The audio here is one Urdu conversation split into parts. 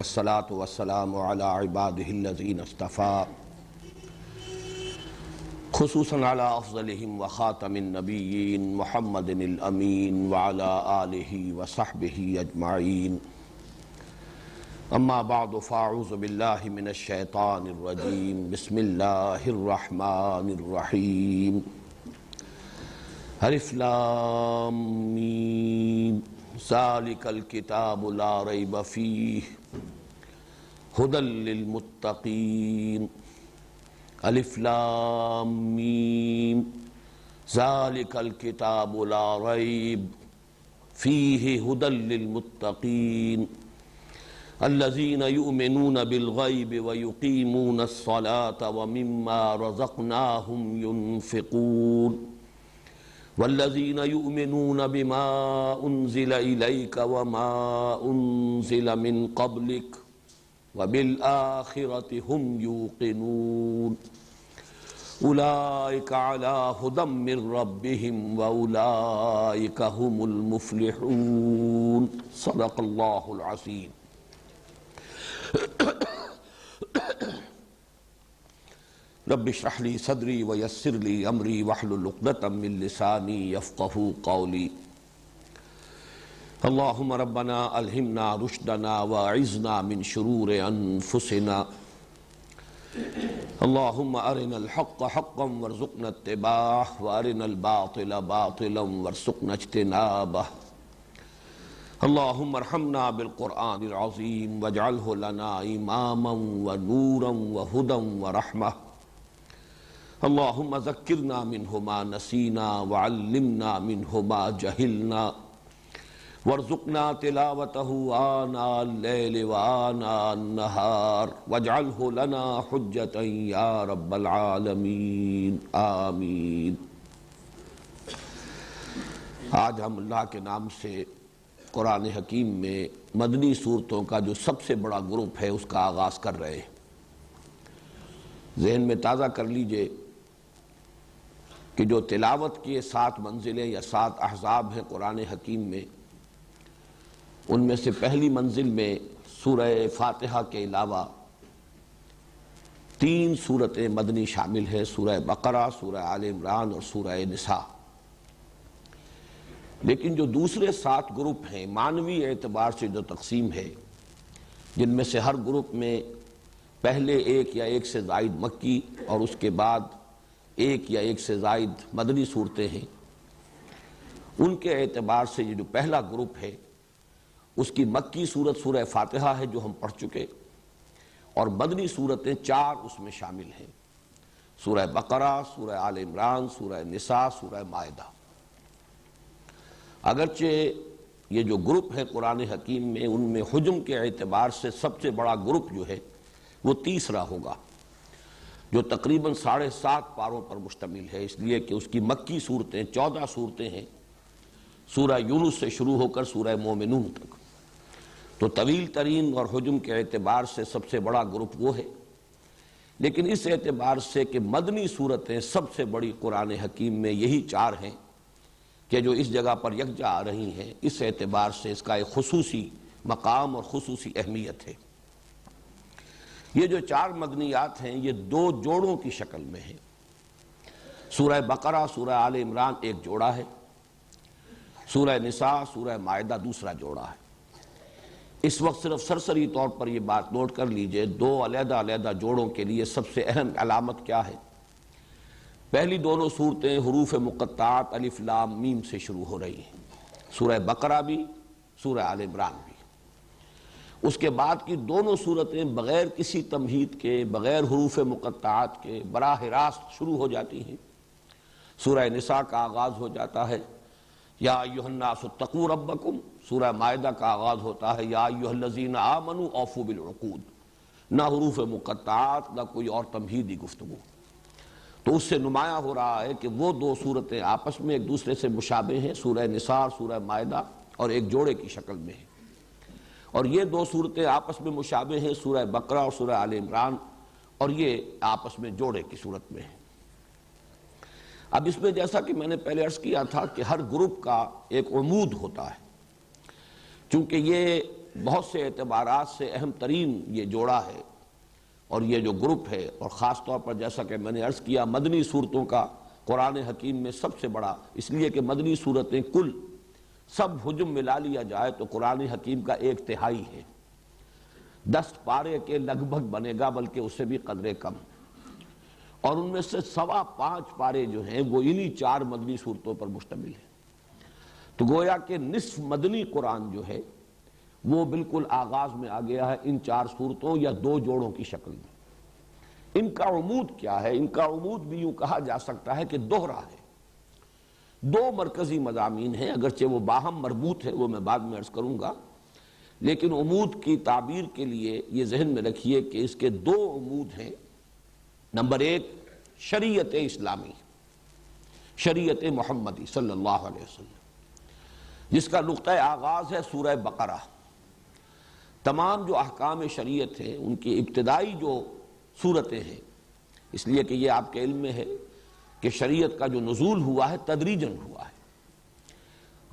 الصلاة والسلام على عباده الذين اصطفى خصوصا على أفضلهم وخاتم النبيين محمد الأمين وعلى آله وصحبه أجمعين. أما بعد فأعوذ بالله من الشيطان الرجيم. بسم الله الرحمن الرحيم. الف لام میم ذالک الکتاب لا ریب فیہ ھدی للمتقین. الف لام میم ذالک الکتاب لا ریب فیہ ھدی للمتقین الذین یؤمنون بالغیب ویقیمون الصلاة ومما رزقناہم ینفقون والذین یؤمنون بما انزل الیک وما انزل من قبلک وبالآخرة هم یوقنون اولئک علی ھدی من ربہم واولئک هم المفلحون. صدق اللہ العظیم. رب اشرح لي صدري ويسر لي امري واحلل عقدة من لساني يفقهوا قولي. اللهم ربنا الهمنا رشدنا واعذنا من شرور انفسنا. اللهم ارنا الحق حقا وارزقنا اتباعه وارنا الباطل باطلا وارزقنا اجتنابه. اللهم ارحمنا بالقرآن العظيم واجعله لنا اماما ونورا وهدى ورحمة. اللهم ذكرنا منه ما نسينا وعلمنا منه ما جهلنا وارزقنا تلاوته آناء الليل وآناء النهار واجعله لنا حجة يا رب العالمين آمين. آج ہم اللہ کے نام سے قرآن حکیم میں مدنی صورتوں کا جو سب سے بڑا گروپ ہے اس کا آغاز کر رہے ہیں. ذہن میں تازہ کر لیجئے کہ جو تلاوت کی 7 منزلیں یا 7 احزاب ہیں قرآن حکیم میں، ان میں سے پہلی منزل میں سورہ فاتحہ کے علاوہ 3 سورتیں مدنی شامل ہیں: سورہ بقرہ، سورہ آل عمران اور سورہ نساء. لیکن جو دوسرے 7 گروپ ہیں معنوی اعتبار سے جو تقسیم ہے، جن میں سے ہر گروپ میں پہلے 1 یا 1 سے زائد مکی اور اس کے بعد 1 یا 1 سے زائد مدنی صورتیں ہیں، ان کے اعتبار سے یہ جو پہلا گروپ ہے اس کی مکی صورت سورہ فاتحہ ہے جو ہم پڑھ چکے، اور مدنی صورتیں 4 اس میں شامل ہیں: سورہ بقرہ، سورہ آل عمران، سورہ نساء، سورہ مائدہ. اگرچہ یہ جو گروپ ہے قرآن حکیم میں، ان میں حجم کے اعتبار سے سب سے بڑا گروپ جو ہے وہ تیسرا ہوگا، جو تقریباً 7.5 پاروں پر مشتمل ہے، اس لیے کہ اس کی مکی صورتیں 14 صورتیں ہیں، سورہ یونس سے شروع ہو کر سورہ مومنون تک. تو طویل ترین اور حجم کے اعتبار سے سب سے بڑا گروپ وہ ہے. لیکن اس اعتبار سے کہ مدنی صورتیں سب سے بڑی قرآن حکیم میں یہی 4 ہیں کہ جو اس جگہ پر یکجا آ رہی ہیں، اس اعتبار سے اس کا ایک خصوصی مقام اور خصوصی اہمیت ہے. یہ جو 4 مدنیات ہیں یہ 2 جوڑوں کی شکل میں ہیں. سورہ بقرہ، سورہ آل عمران ایک جوڑا ہے، سورہ نساء، سورہ مائدہ دوسرا جوڑا ہے. اس وقت صرف سرسری طور پر یہ بات نوٹ کر لیجئے، 2 علیحدہ علیحدہ جوڑوں کے لیے سب سے اہم علامت کیا ہے؟ پہلی دونوں صورتیں حروف مقطعات الف لام میم سے شروع ہو رہی ہیں، سورہ بقرہ بھی، سورہ آل عمران بھی. اس کے بعد کی دونوں صورتیں بغیر کسی تمہید کے، بغیر حروف مقطعات کے براہ راست شروع ہو جاتی ہیں. سورہ نساء کا آغاز ہو جاتا ہے یا ایھا الناس اتقوا ربکم، سورہ مائدہ کا آغاز ہوتا ہے یا ایھا الذین آمنوا اوفوا بالعقود. نہ حروف مقطعات، نہ کوئی اور تمہیدی گفتگو. تو اس سے نمایاں ہو رہا ہے کہ وہ 2 صورتیں آپس میں ایک دوسرے سے مشابہ ہیں، سورہ نساء اور سورہ مائدہ، اور ایک جوڑے کی شکل میں ہیں. اور یہ 2 صورتیں آپس میں مشابہ ہیں، سورہ بقرہ اور سورہ آل عمران، اور یہ آپس میں جوڑے کی صورت میں ہیں. اب اس میں جیسا کہ میں نے پہلے عرض کیا تھا کہ ہر گروپ کا ایک عمود ہوتا ہے، چونکہ یہ بہت سے اعتبارات سے اہم ترین یہ جوڑا ہے اور یہ جو گروپ ہے، اور خاص طور پر جیسا کہ میں نے عرض کیا مدنی صورتوں کا قرآن حکیم میں سب سے بڑا، اس لیے کہ مدنی صورتیں کل سب حجم ملا لیا جائے تو قرآن حکیم کا 1/3 ہے، 10 پارے کے لگ بھگ بنے گا، بلکہ اس سے بھی قدرے کم، اور ان میں سے 5.25 پارے جو ہیں وہ انہی 4 مدنی صورتوں پر مشتمل ہیں۔ تو گویا کہ نصف مدنی قرآن جو ہے وہ بالکل آغاز میں آ گیا ہے ان 4 صورتوں یا 2 جوڑوں کی شکل میں۔ ان کا عمود کیا ہے؟ ان کا عمود بھی یوں کہا جا سکتا ہے کہ دوہرا ہے، 2 مرکزی مضامین ہیں، اگرچہ وہ باہم مربوط ہے، وہ میں بعد میں عرض کروں گا، لیکن عمود کی تعبیر کے لیے یہ ذہن میں رکھیے کہ اس کے 2 عمود ہیں۔ نمبر 1 شریعت اسلامی، شریعت محمدی صلی اللہ علیہ وسلم، جس کا نقطہ آغاز ہے سورہ بقرہ۔ تمام جو احکام شریعت ہیں ان کی ابتدائی جو صورتیں ہیں، اس لیے کہ یہ آپ کے علم میں ہے کہ شریعت کا جو نزول ہوا ہے تدریجاً ہوا ہے،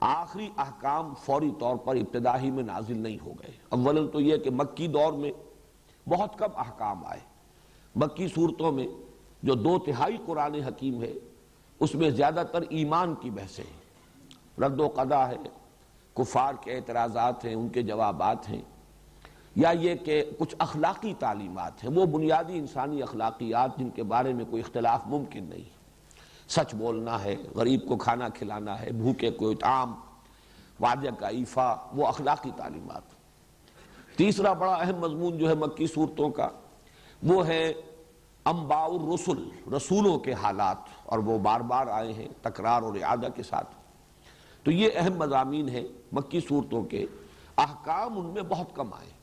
آخری احکام فوری طور پر ابتدائی میں نازل نہیں ہو گئے۔ اولاً تو یہ کہ مکی دور میں بہت کم احکام آئے، مکی صورتوں میں جو 2/3 قرآن حکیم ہے اس میں زیادہ تر ایمان کی بحثیں ہیں، رد و قضا ہے، کفار کے اعتراضات ہیں، ان کے جوابات ہیں، یا یہ کہ کچھ اخلاقی تعلیمات ہیں، وہ بنیادی انسانی اخلاقیات جن کے بارے میں کوئی اختلاف ممکن نہیں، سچ بولنا ہے، غریب کو کھانا کھلانا ہے، بھوکے کو اطعام، وعدے کا ایفا، وہ اخلاقی تعلیمات۔ تیسرا بڑا اہم مضمون جو ہے مکی صورتوں کا وہ ہے انباء الرسل، رسولوں کے حالات، اور وہ بار بار آئے ہیں تکرار اور اعادہ کے ساتھ۔ تو یہ اہم مضامین ہیں مکی صورتوں کے، احکام ان میں بہت کم آئے،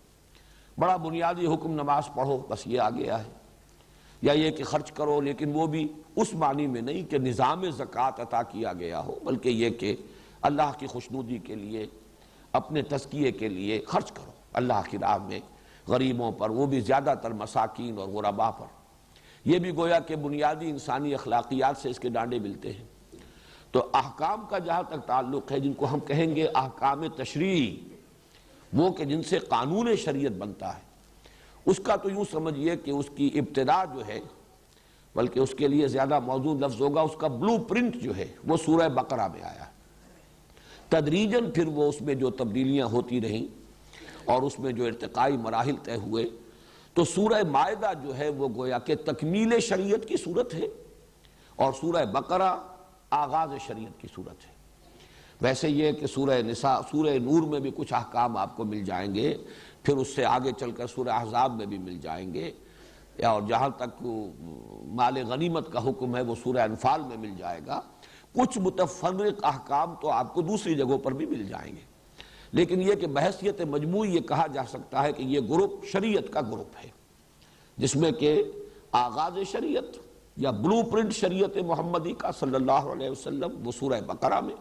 بڑا بنیادی حکم نماز پڑھو بس یہ آ گیا ہے، یا یہ کہ خرچ کرو، لیکن وہ بھی اس معنی میں نہیں کہ نظام زکوٰۃ عطا کیا گیا ہو، بلکہ یہ کہ اللہ کی خوشنودی کے لیے، اپنے تزکیے کے لیے خرچ کرو اللہ کی راہ میں، غریبوں پر، وہ بھی زیادہ تر مساکین اور غرباء پر۔ یہ بھی گویا کہ بنیادی انسانی اخلاقیات سے اس کے ڈانڈے ملتے ہیں۔ تو احکام کا جہاں تک تعلق ہے، جن کو ہم کہیں گے احکام تشریعی، وہ کہ جن سے قانون شریعت بنتا ہے، اس کا تو یوں سمجھیے کہ اس کی ابتدا جو ہے، بلکہ اس کے لیے زیادہ موزوں لفظ ہوگا، اس کا بلو پرنٹ جو ہے وہ سورہ بقرہ میں آیا ہے۔ تدریجاً پھر وہ اس میں جو تبدیلیاں ہوتی رہیں اور اس میں جو ارتقائی مراحل طے ہوئے، تو سورہ مائدہ جو ہے وہ گویا کہ تکمیل شریعت کی صورت ہے، اور سورہ بقرہ آغاز شریعت کی صورت ہے۔ ویسے یہ کہ سورہ نساء، سورہ نور میں بھی کچھ احکام آپ کو مل جائیں گے، پھر اس سے آگے چل کر سورہ احزاب میں بھی مل جائیں گے، اور جہاں تک مال غنیمت کا حکم ہے وہ سورہ انفال میں مل جائے گا، کچھ متفرق احکام تو آپ کو دوسری جگہوں پر بھی مل جائیں گے، لیکن یہ کہ بحیثیت مجموعی یہ کہا جا سکتا ہے کہ یہ گروپ شریعت کا گروپ ہے، جس میں کہ آغاز شریعت یا بلو پرنٹ شریعت محمدی کا صلی اللہ علیہ وسلم وہ سورہ بقرہ میں،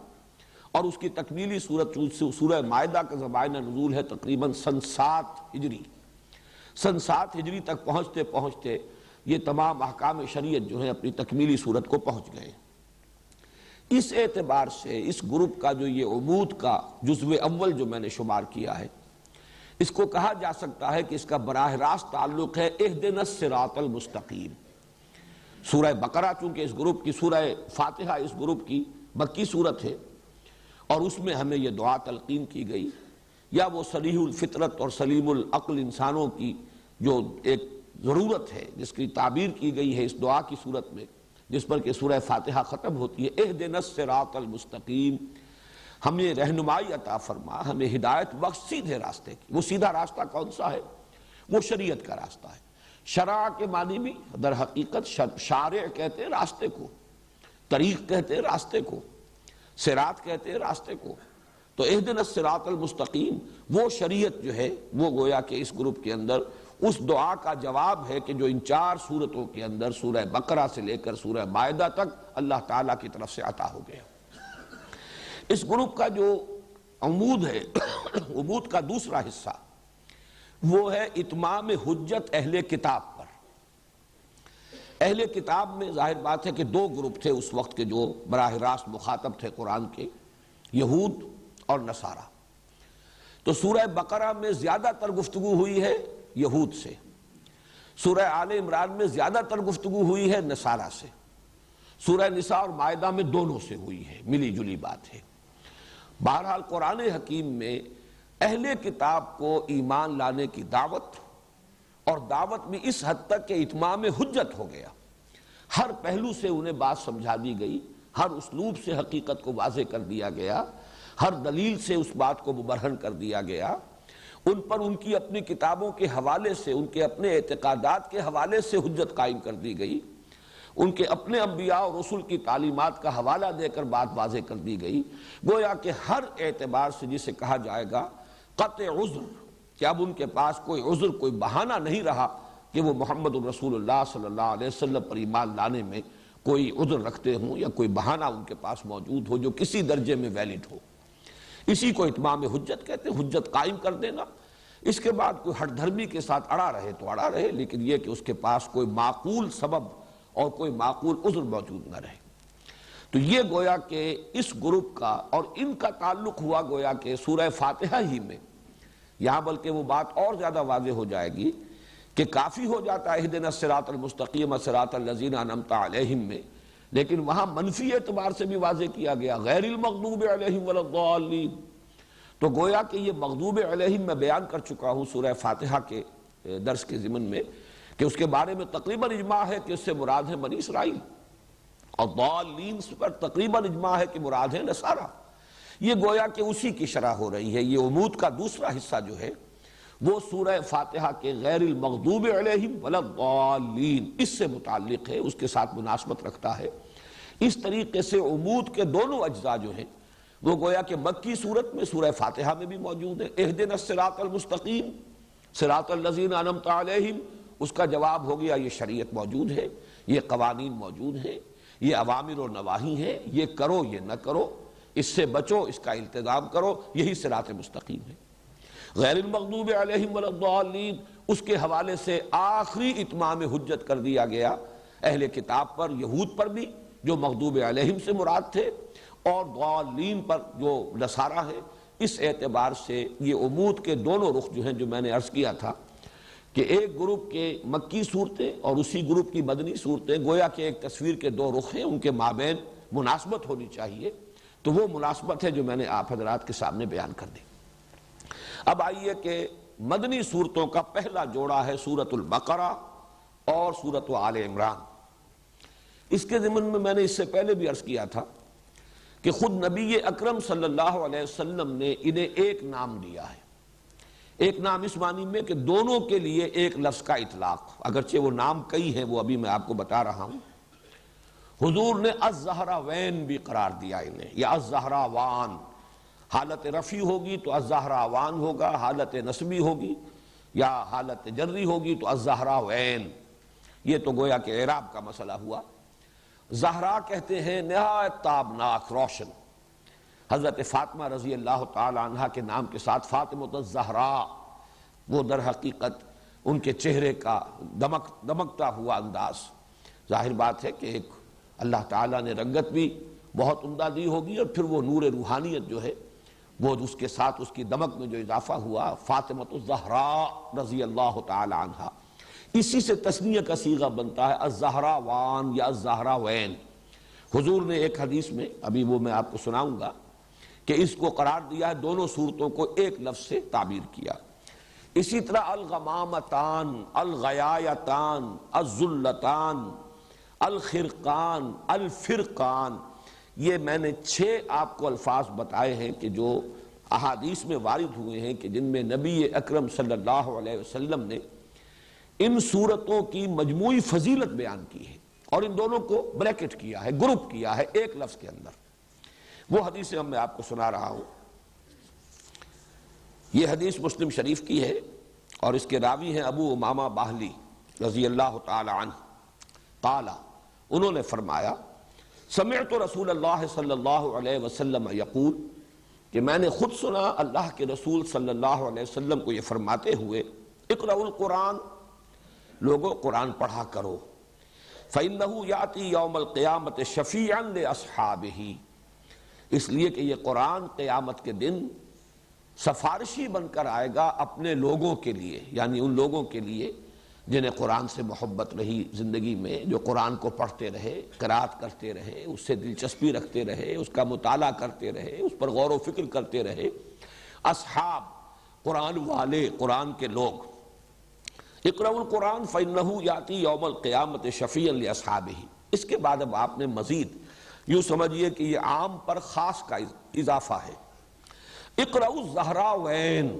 اور اس کی تکمیلی صورت سورہ مائدہ کا زمانہ نزول ہے تقریباً سن 7 ہجری، سن 7 ہجری تک پہنچتے پہنچتے یہ تمام احکام شریعت جو ہیں اپنی تکمیلی صورت کو پہنچ گئے۔ اس اعتبار سے اس گروپ کا جو یہ عمود کا جزو اول جو میں نے شمار کیا ہے، اس کو کہا جا سکتا ہے کہ اس کا براہ راست تعلق ہے اہدنا الصراط المستقیم۔ سورہ بقرہ چونکہ اس گروپ کی، سورہ فاتحہ اس گروپ کی مکی صورت ہے، اور اس میں ہمیں یہ دعا تلقین کی گئی، یا وہ صریح الفطرت اور سلیم العقل انسانوں کی جو ایک ضرورت ہے جس کی تعبیر کی گئی ہے اس دعا کی صورت میں، جس پر کہ سورہ فاتحہ ختم ہوتی ہے، اہدنا الصراط المستقیم، ہمیں رہنمائی عطا فرما، ہمیں ہدایت بخش سیدھے راستے کی۔ وہ سیدھا راستہ کون سا ہے؟ وہ شریعت کا راستہ ہے۔ شرع کے معنی بھی در حقیقت شارع کہتے ہیں راستے کو، طریق کہتے ہیں راستے کو، صراط کہتے ہیں راستے کو۔ تو اہدنا الصراط المستقیم وہ شریعت جو ہے وہ گویا کہ اس گروپ کے اندر اس دعا کا جواب ہے کہ جو ان 4 صورتوں کے اندر سورہ بقرہ سے لے کر سورہ مائدہ تک اللہ تعالیٰ کی طرف سے عطا ہو گیا۔ اس گروپ کا جو عمود ہے، عمود کا دوسرا حصہ وہ ہے اتمام حجت اہل کتاب پر۔ اہل کتاب میں ظاہر بات ہے کہ 2 گروپ تھے اس وقت کے جو براہ راست مخاطب تھے قرآن کے، یہود اور نصارہ۔ تو سورہ بقرہ میں زیادہ تر گفتگو ہوئی ہے یہود سے، سورہ آل عمران میں زیادہ تر گفتگو ہوئی ہے نصارہ سے، سورہ نساء اور مائدہ میں دونوں سے ہوئی ہے، ملی جلی بات ہے۔ بہرحال قرآن حکیم میں اہل کتاب کو ایمان لانے کی دعوت، اور دعوت بھی اس حد تک کہ اتمام حجت ہو گیا، ہر پہلو سے انہیں بات سمجھا دی گئی، ہر اسلوب سے حقیقت کو واضح کر دیا گیا، ہر دلیل سے اس بات کو مبرہن کر دیا گیا، ان پر ان کی اپنی کتابوں کے حوالے سے، ان کے اپنے اعتقادات کے حوالے سے حجت قائم کر دی گئی، ان کے اپنے انبیاء اور رسول کی تعلیمات کا حوالہ دے کر بات واضح کر دی گئی، گویا کہ ہر اعتبار سے جسے کہا جائے گا قطع عذر، کہ اب ان کے پاس کوئی عذر، کوئی بہانہ نہیں رہا کہ وہ محمد الرسول اللہ صلی اللہ علیہ وسلم پر ایمان لانے میں کوئی عذر رکھتے ہوں یا کوئی بہانہ ان کے پاس موجود ہو جو کسی درجے میں ویلڈ ہو۔ اسی کو اتمام حجت کہتے ہیں، حجت قائم کر دینا۔ اس کے بعد کوئی ہٹ دھرمی کے ساتھ اڑا رہے تو اڑا رہے، لیکن یہ کہ اس کے پاس کوئی معقول سبب اور کوئی معقول عذر موجود نہ رہے۔ تو یہ گویا کہ اس گروپ کا اور ان کا تعلق ہوا گویا کہ سورہ فاتحہ ہی میں، یہاں بلکہ وہ بات اور زیادہ واضح ہو جائے گی کہ کافی ہو جاتا ہے اہدنا الصراط المستقیم صراط الذین انعمت علیہم میں، لیکن وہاں منفی اعتبار سے بھی واضح کیا گیا غیر المغضوب علیہم ولا الضالین۔ تو گویا کہ یہ مغضوب علیہم میں بیان کر چکا ہوں سورہ فاتحہ کے درس کے ضمن میں کہ اس کے بارے میں تقریباً اجماع ہے کہ اس سے مراد ہے بنی اسرائیل، اور ضالین پر تقریباً اجماع ہے کہ مراد ہے نصارہ۔ یہ گویا کہ اسی کی شرح ہو رہی ہے۔ یہ عمود کا دوسرا حصہ جو ہے وہ سورہ فاتحہ کے غیر المغضوب علیہم ولا الضالین اس سے متعلق ہے، اس کے ساتھ مناسبت رکھتا ہے۔ اس طریقے سے عمود کے دونوں اجزاء جو ہیں وہ گویا کہ مکی صورت میں سورہ فاتحہ میں بھی موجود ہے۔ اہدنا الصراط المستقیم صراط الذین انعمت علیہم، اس کا جواب ہو گیا یہ شریعت موجود ہے، یہ قوانین موجود ہیں، یہ اوامر و نواہی ہیں، یہ کرو یہ نہ کرو، اس سے بچو، اس کا التزام کرو، یہی صراط مستقیم ہے۔ غیر المغضوب علیہم ولا الضالین اس کے حوالے سے آخری اتمام حجت کر دیا گیا اہل کتاب پر، یہود پر بھی جو مغضوب علیہم سے مراد تھے، اور ضالین پر جو نصارہ ہے۔ اس اعتبار سے یہ عمود کے دونوں رخ جو ہیں، جو میں نے عرض کیا تھا کہ ایک گروپ کے مکی صورتیں اور اسی گروپ کی مدنی صورتیں گویا کہ ایک تصویر کے دو رخ ہیں، ان کے مابین مناسبت ہونی چاہیے، تو وہ مناسبت ہے جو میں نے آپ حضرات کے سامنے بیان کر دی۔ اب آئیے کہ مدنی صورتوں کا پہلا جوڑا ہے سورۃ البقرہ اور سورۃ آل عمران۔ اس کے ضمن میں نے اس سے پہلے بھی عرض کیا تھا کہ خود نبی اکرم صلی اللہ علیہ وسلم نے انہیں ایک نام دیا ہے، ایک نام اس معنی میں کہ دونوں کے لیے ایک لفظ کا اطلاق، اگرچہ وہ نام کئی ہیں، وہ ابھی میں آپ کو بتا رہا ہوں۔ حضور نے الزہراوین بھی قرار دیا انہیں، یا الزہراوان، حالت رفع ہوگی تو الزہراوان ہوگا، حالت نصبی ہوگی یا حالت جری ہوگی تو الزہراوین۔ یہ تو گویا کہ اعراب کا مسئلہ ہوا۔ زہرا کہتے ہیں نہایت تابناک، روشن۔ حضرت فاطمہ رضی اللہ تعالی عنہ کے نام کے ساتھ فاطمۃ الزہراء، وہ در حقیقت ان کے چہرے کا دمکتا ہوا انداز، ظاہر بات ہے کہ ایک اللہ تعالیٰ نے رنگت بھی بہت عمدہ دی ہوگی، اور پھر وہ نور روحانیت جو ہے وہ اس کے ساتھ اس کی دمک میں جو اضافہ ہوا، فاطمۃ الزہراء رضی اللہ تعالی عنہ، اسی سے تثنیہ کا صیغہ بنتا ہے الزہراوان یا الزہراوین۔ حضور نے ایک حدیث میں، ابھی وہ میں آپ کو سناؤں گا، کہ اس کو قرار دیا ہے، دونوں صورتوں کو ایک لفظ سے تعبیر کیا۔ اسی طرح الغمامتان، الغیایتان، الذلتان، الخرقان، الفرقان، یہ میں نے 6 آپ کو الفاظ بتائے ہیں کہ جو احادیث میں وارد ہوئے ہیں کہ جن میں نبی اکرم صلی اللہ علیہ وسلم نے ان صورتوں کی مجموعی فضیلت بیان کی ہے، اور ان دونوں کو بریکٹ کیا ہے، گروپ کیا ہے ایک لفظ کے اندر۔ وہ حدیث میں آپ کو سنا رہا ہوں۔ یہ حدیث مسلم شریف کی ہے، اور اس کے راوی ہیں ابو امامہ باہلی رضی اللہ تعالی عنہ۔ قال، انہوں نے فرمایا، سمعت رسول اللہ صلی اللہ علیہ وسلم یقول، کہ میں نے خود سنا اللہ کے رسول صلی اللہ علیہ وسلم کو یہ فرماتے ہوئے، اقرأوا القرآن، لوگوں قرآن پڑھا کرو، فَإِنَّهُ يَأْتِي يَوْمَ الْقِيَامَةِ شَفِيعًا لِأَصْحَابِهِ، اس لیے کہ یہ قرآن قیامت کے دن سفارشی بن کر آئے گا اپنے لوگوں کے لیے، یعنی ان لوگوں کے لیے جنہیں قرآن سے محبت رہی زندگی میں، جو قرآن کو پڑھتے رہے، قرات کرتے رہے، اس سے دلچسپی رکھتے رہے، اس کا مطالعہ کرتے رہے، اس پر غور و فکر کرتے رہے، اصحاب قرآن والے، قرآن کے لوگ۔ اقرأوا القرآن فإنہ یاتی یوم القیامت شفیعا لاصحابہ۔ اس کے بعد اب آپ نے مزید یوں سمجھیے کہ یہ عام پر خاص کا اضافہ ہے۔ اقرأوا الزہراوین،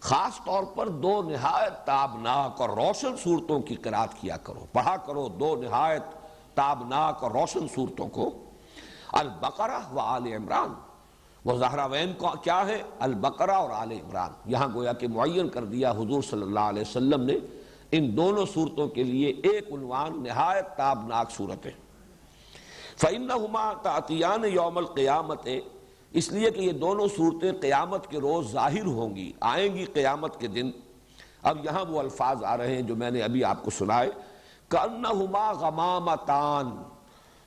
خاص طور پر دو نہایت تابناک اور روشن صورتوں کی قرات کیا کرو، پڑھا کرو دو نہایت تابناک اور روشن صورتوں کو، البقرہ و آل عمران۔ وہ زہراوین کیا ہے؟ البقرہ اور آل عمران۔ یہاں گویا کہ معین کر دیا حضور صلی اللہ علیہ وسلم نے ان دونوں صورتوں کے لیے ایک عنوان، نہایت تابناک صورتیں۔ فَإِنَّهُمَا تَأْتِيَانِ يَوْمَ الْقِيَامَةِ، اس لیے کہ یہ دونوں صورتیں قیامت کے روز ظاہر ہوں گی، آئیں گی قیامت کے دن۔ اب یہاں وہ الفاظ آ رہے ہیں جو میں نے ابھی آپ کو سنائے، كَأَنَّهُمَا غَمَامَتَانِ،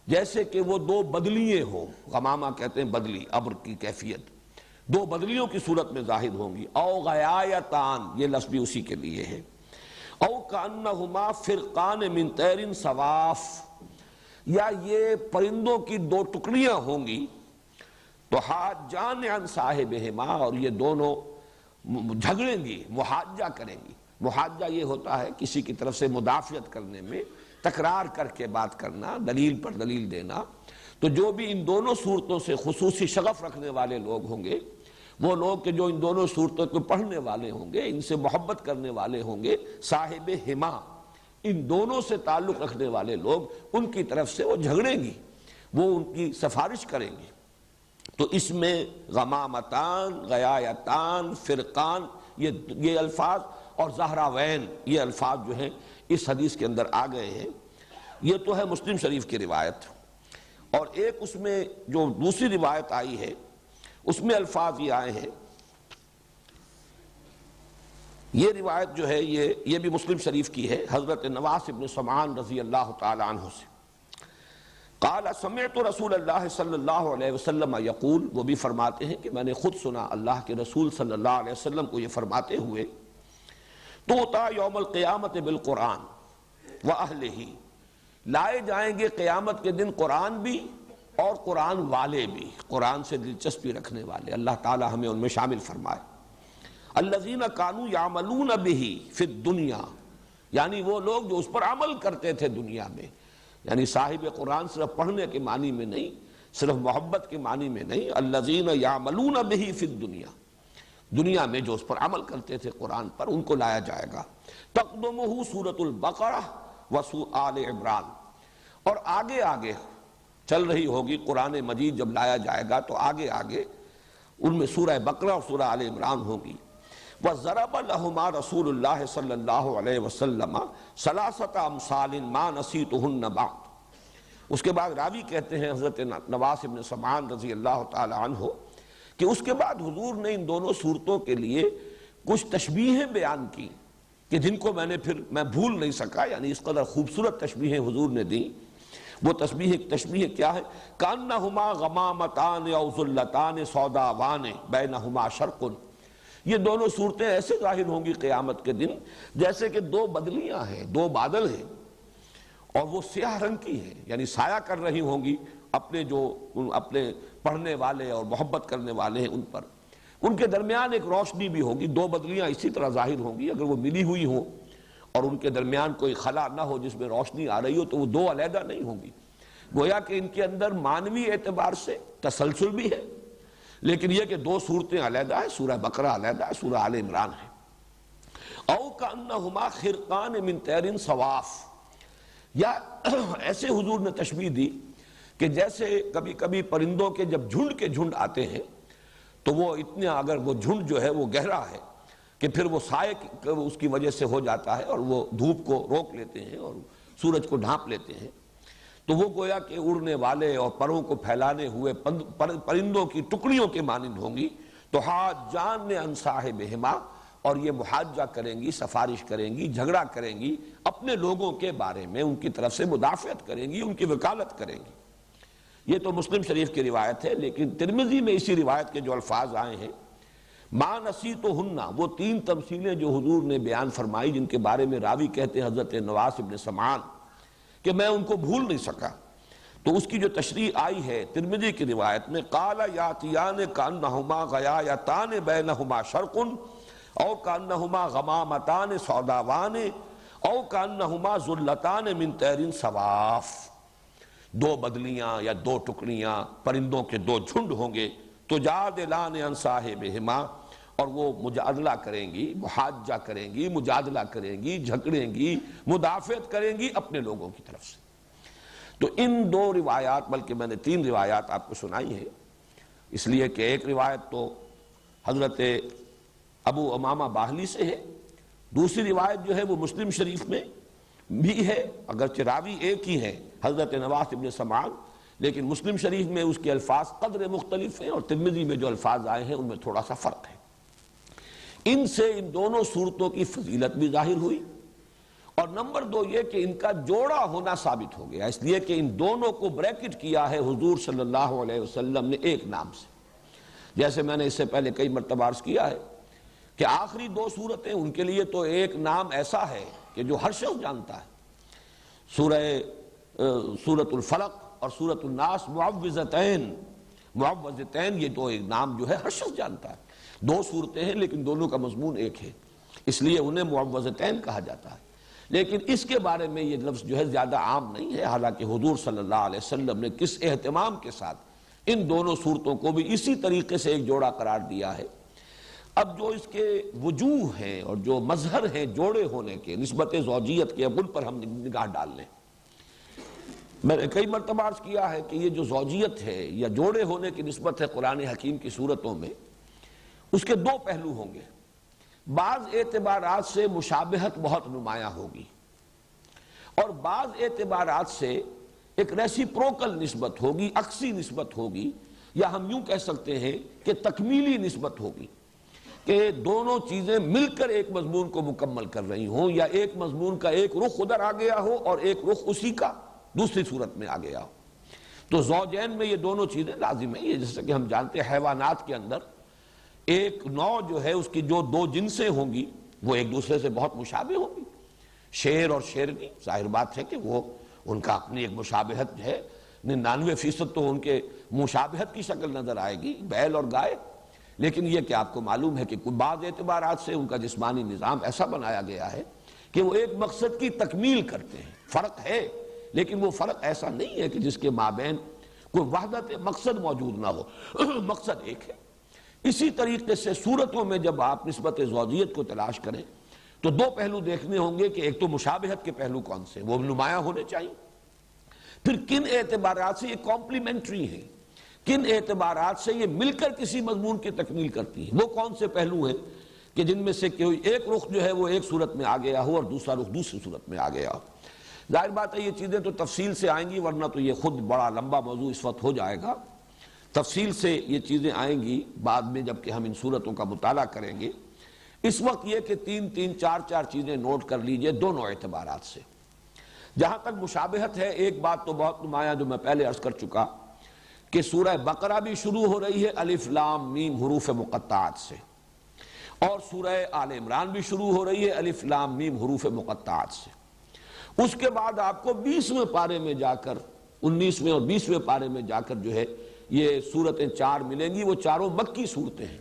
جیسے کہ وہ دو بدلیے ہوں۔ غمامہ کہتے ہیں بدلی، ابر کی کیفیت، دو بدلیوں کی صورت میں ظاہر ہوں گی۔ او غیایتان، یہ لفظ بھی اسی کے لیے ہے۔ او کأنہما فرقان من طیر صواف، یا یہ پرندوں کی دو ٹکڑیاں ہوں گی۔ تو حاجان عن صاحبہما، اور یہ دونوں جھگڑیں گی، محاجہ کریں گی۔ محاجہ یہ ہوتا ہے کسی کی طرف سے مدافعت کرنے میں، تکرار کر کے بات کرنا، دلیل پر دلیل دینا۔ تو جو بھی ان دونوں صورتوں سے خصوصی شغف رکھنے والے لوگ ہوں گے، وہ لوگ کہ جو ان دونوں صورتوں کو پڑھنے والے ہوں گے، ان سے محبت کرنے والے ہوں گے، صاحب ہما، ان دونوں سے تعلق رکھنے والے لوگ، ان کی طرف سے وہ جھگڑیں گی، وہ ان کی سفارش کریں گے۔ تو اس میں غمامتان، غیایتان، فرقان، یہ الفاظ اور زہراوین، یہ الفاظ جو ہیں اس حدیث کے اندر آ گئے ہیں۔ یہ تو ہے مسلم شریف کی روایت، اور ایک اس میں جو دوسری روایت آئی ہے اس میں الفاظ یہ آئے ہیں۔ یہ روایت جو ہے یہ بھی مسلم شریف کی ہے، حضرت نواس بن سمعان رضی اللہ تعالی عنہ سے۔ قال سمعت رسول اللہ صلی اللہ علیہ وسلم یقول، وہ بھی فرماتے ہیں کہ میں نے خود سنا اللہ کے رسول صلی اللہ علیہ وسلم کو یہ فرماتے ہوئے، توطا یوم القیامت بالقرآن واہلہ، لائے جائیں گے قیامت کے دن قرآن بھی اور قرآن والے بھی، قرآن سے دلچسپی رکھنے والے، اللہ تعالی ہمیں ان میں شامل فرمائے۔ الذین کانوا یعملون بہ فی الدنیا، یعنی وہ لوگ جو اس پر عمل کرتے تھے دنیا میں، یعنی صاحب قرآن صرف پڑھنے کے معنی میں نہیں، صرف محبت کے معنی میں نہیں، الذین یعملون بہ فی الدنیا، دنیا میں جو اس پر عمل کرتے تھے قرآن پر، ان کو لایا جائے گا۔ تقدمہ سورۃ البقرہ آل عمران، اور آگے آگے چل رہی ہوگی قرآن مجید جب لایا جائے گا تو آگے آگے ان میں سورہ بقرہ اور سورہ آل عمران ہوگی۔ وَضَرَبَ لَهُمَا رسول اللہ صلی اللہ علیہ وسلم ثلاثۃ امثال ما نسیتہن بعد۔ اس کے بعد راوی کہتے ہیں حضرت نواس بن سمعان رضی اللہ تعالی عنہ کہ اس کے بعد حضور نے ان دونوں صورتوں کے لیے کچھ تشبیہیں بیان کی کہ جن کو میں بھول نہیں سکا، یعنی اس قدر خوبصورت تشبیہیں حضور نے دی۔ وہ تشبیہ کیا ہے؟ کانہما غمامتان او ذلتان سوداوان بینہما شرق، یہ دونوں صورتیں ایسے ظاہر ہوں گی قیامت کے دن جیسے کہ دو بدلیاں ہیں، دو بادل ہیں، اور وہ سیاہ رنگ کی ہیں، یعنی سایہ کر رہی ہوں گی اپنے پڑھنے والے اور محبت کرنے والے ہیں ان پر۔ ان کے درمیان ایک روشنی بھی ہوگی، دو بدلیاں اسی طرح ظاہر ہوں گی، اگر وہ ملی ہوئی ہوں اور ان کے درمیان کوئی خلا نہ ہو جس میں روشنی آ رہی ہو تو وہ دو علیحدہ نہیں ہوں گی۔ گویا کہ ان کے اندر معنوی اعتبار سے تسلسل بھی ہے، لیکن یہ کہ دو صورتیں علیحدہ ہیں، سورہ بقرہ علیحدہ ہے، سورہ آل عمران ہے۔ او کانہما خرقان من طیر صواف، یا ایسے حضور نے تشبیہ دی کہ جیسے کبھی کبھی پرندوں کے جب جھنڈ کے جھنڈ آتے ہیں تو وہ اتنے، اگر وہ جھنڈ جو ہے وہ گہرا ہے کہ پھر وہ سائے اس کی وجہ سے ہو جاتا ہے اور وہ دھوپ کو روک لیتے ہیں اور سورج کو ڈھانپ لیتے ہیں، تو وہ گویا کہ اڑنے والے اور پروں کو پھیلانے ہوئے پرندوں کی ٹکڑیوں کے مانند ہوں گی۔ تو حاجان عن صاحبہما، اور یہ محاجہ کریں گی، سفارش کریں گی، جھگڑا کریں گی اپنے لوگوں کے بارے میں، ان کی طرف سے مدافعت کریں گی، ان کی وکالت کریں گی۔ یہ تو مسلم شریف کی روایت ہے، لیکن ترمذی میں اسی روایت کے جو الفاظ آئے ہیں ما نسیتہن، وہ تین تمثیلیں جو حضور نے بیان فرمائی جن کے بارے میں راوی کہتے ہیں حضرت نواس ابن سمعان کہ میں ان کو بھول نہیں سکا، تو اس کی جو تشریح آئی ہے ترمذی کی روایت میں، قال یاتیان کانہما غیایتان بینہما شرق او کانہما غمامتان سوداوان او کانہما ذلتان من طیر صواف، دو بدلیاں یا دو ٹکڑیاں پرندوں کے دو جھنڈ ہوں گے، تجادلان عن صاحبہما، اور وہ مجادلہ کریں گی، محاجہ کریں گی، مجادلہ کریں گی، جھگڑیں گی، مدافعت کریں گی اپنے لوگوں کی طرف سے۔ تو ان دو روایات، بلکہ میں نے تین روایات آپ کو سنائی ہیں، اس لیے کہ ایک روایت تو حضرت ابو امامہ باہلی سے ہے، دوسری روایت جو ہے وہ مسلم شریف میں بھی ہے، اگرچہ راوی ایک ہی ہے حضرت نواس ابن سمعان، لیکن مسلم شریف میں اس کے الفاظ قدر مختلف ہیں، اور ترمذی میں جو الفاظ آئے ہیں ان میں تھوڑا سا فرق ہے۔ ان سے ان دونوں صورتوں کی فضیلت بھی ظاہر ہوئی، اور نمبر دو یہ کہ ان کا جوڑا ہونا ثابت ہو گیا، اس لیے کہ ان دونوں کو بریکٹ کیا ہے حضور صلی اللہ علیہ وسلم نے ایک نام سے، جیسے میں نے اس سے پہلے کئی مرتبہ عرض کیا ہے کہ آخری دو صورتیں ان کے لیے تو ایک نام ایسا ہے کہ جو ہر شخص جانتا ہے، سورۃ الفلق اور سورۃ الناس معوذتین، یہ دو ایک نام جو ہے ہر شخص جانتا ہے، دو صورتیں ہیں لیکن دونوں کا مضمون ایک ہے، اس لیے انہیں معوذتین کہا جاتا ہے، لیکن اس کے بارے میں یہ لفظ جو ہے زیادہ عام نہیں ہے، حالانکہ حضور صلی اللہ علیہ وسلم نے کس اہتمام کے ساتھ ان دونوں صورتوں کو بھی اسی طریقے سے ایک جوڑا قرار دیا ہے۔ اب جو اس کے وجوہ ہیں اور جو مظہر ہیں جوڑے ہونے کے، نسبت زوجیت کے، اب ان پر ہم نگاہ ڈال لیں۔ میں نے کئی مرتبہ عرض کیا ہے کہ یہ جو زوجیت ہے یا جوڑے ہونے کی نسبت ہے قرآن حکیم کی صورتوں میں، اس کے دو پہلو ہوں گے، بعض اعتبارات سے مشابہت بہت نمایاں ہوگی، اور بعض اعتبارات سے ایک ریسیپروکل نسبت ہوگی، عکسی نسبت ہوگی، یا ہم یوں کہہ سکتے ہیں کہ تکمیلی نسبت ہوگی، کہ دونوں چیزیں مل کر ایک مضمون کو مکمل کر رہی ہوں، یا ایک مضمون کا ایک رخ ادھر آ گیا ہو اور ایک رخ اسی کا دوسری صورت میں آ گیا ہو۔ تو زوجین میں یہ دونوں چیزیں لازم ہیں، یہ جیسے کہ ہم جانتے ہیں حیوانات کے اندر ایک نوع جو ہے اس کی جو دو جنسیں ہوں گی وہ ایک دوسرے سے بہت مشابہ ہوں گی، شیر اور شیرنی، ظاہر بات ہے کہ وہ ان کا اپنی ایک مشابہت ہے، 99% تو ان کے مشابہت کی شکل نظر آئے گی، بیل اور گائے، لیکن یہ کہ آپ کو معلوم ہے کہ بعض اعتبارات سے ان کا جسمانی نظام ایسا بنایا گیا ہے کہ وہ ایک مقصد کی تکمیل کرتے ہیں، فرق ہے لیکن وہ فرق ایسا نہیں ہے کہ جس کے مابین کوئی وحدت مقصد موجود نہ ہو، مقصد ایک ہے۔ اسی طریقے سے صورتوں میں جب آپ نسبت زوجیت کو تلاش کریں تو دو پہلو دیکھنے ہوں گے کہ ایک تو مشابہت کے پہلو کون سے، وہ نمایاں ہونے چاہیے، پھر کن اعتبارات سے یہ کمپلیمنٹری ہیں، کن اعتبارات سے یہ مل کر کسی مضمون کی تکمیل کرتی ہیں، وہ کون سے پہلو ہیں کہ جن میں سے کوئی ایک رخ جو ہے وہ ایک صورت میں آ گیا ہو اور دوسرا رخ دوسری صورت میں آ گیا ہو۔ ظاہر بات ہے یہ چیزیں تو تفصیل سے آئیں گی، ورنہ تو یہ خود بڑا لمبا موضوع اس وقت ہو جائے گا، تفصیل سے یہ چیزیں آئیں گی بعد میں جب کہ ہم ان صورتوں کا مطالعہ کریں گے۔ اس وقت یہ کہ تین چار چیزیں نوٹ کر لیجئے دونوں اعتبارات سے۔ جہاں تک مشابہت ہے، ایک بات تو بہت نمایاں جو میں پہلے عرض کر چکا کہ سورہ بقرہ بھی شروع ہو رہی ہے الف لام میم حروف مقطعات سے، اور سورہ آل عمران بھی شروع ہو رہی ہے الف لام میم حروف مقطعات سے۔ اس کے بعد آپ کو 20ویں پارے میں جا کر، 19ویں اور 20ویں پارے میں جا کر جو ہے یہ صورتیں چار ملیں گی، وہ چاروں مکی صورتیں ہیں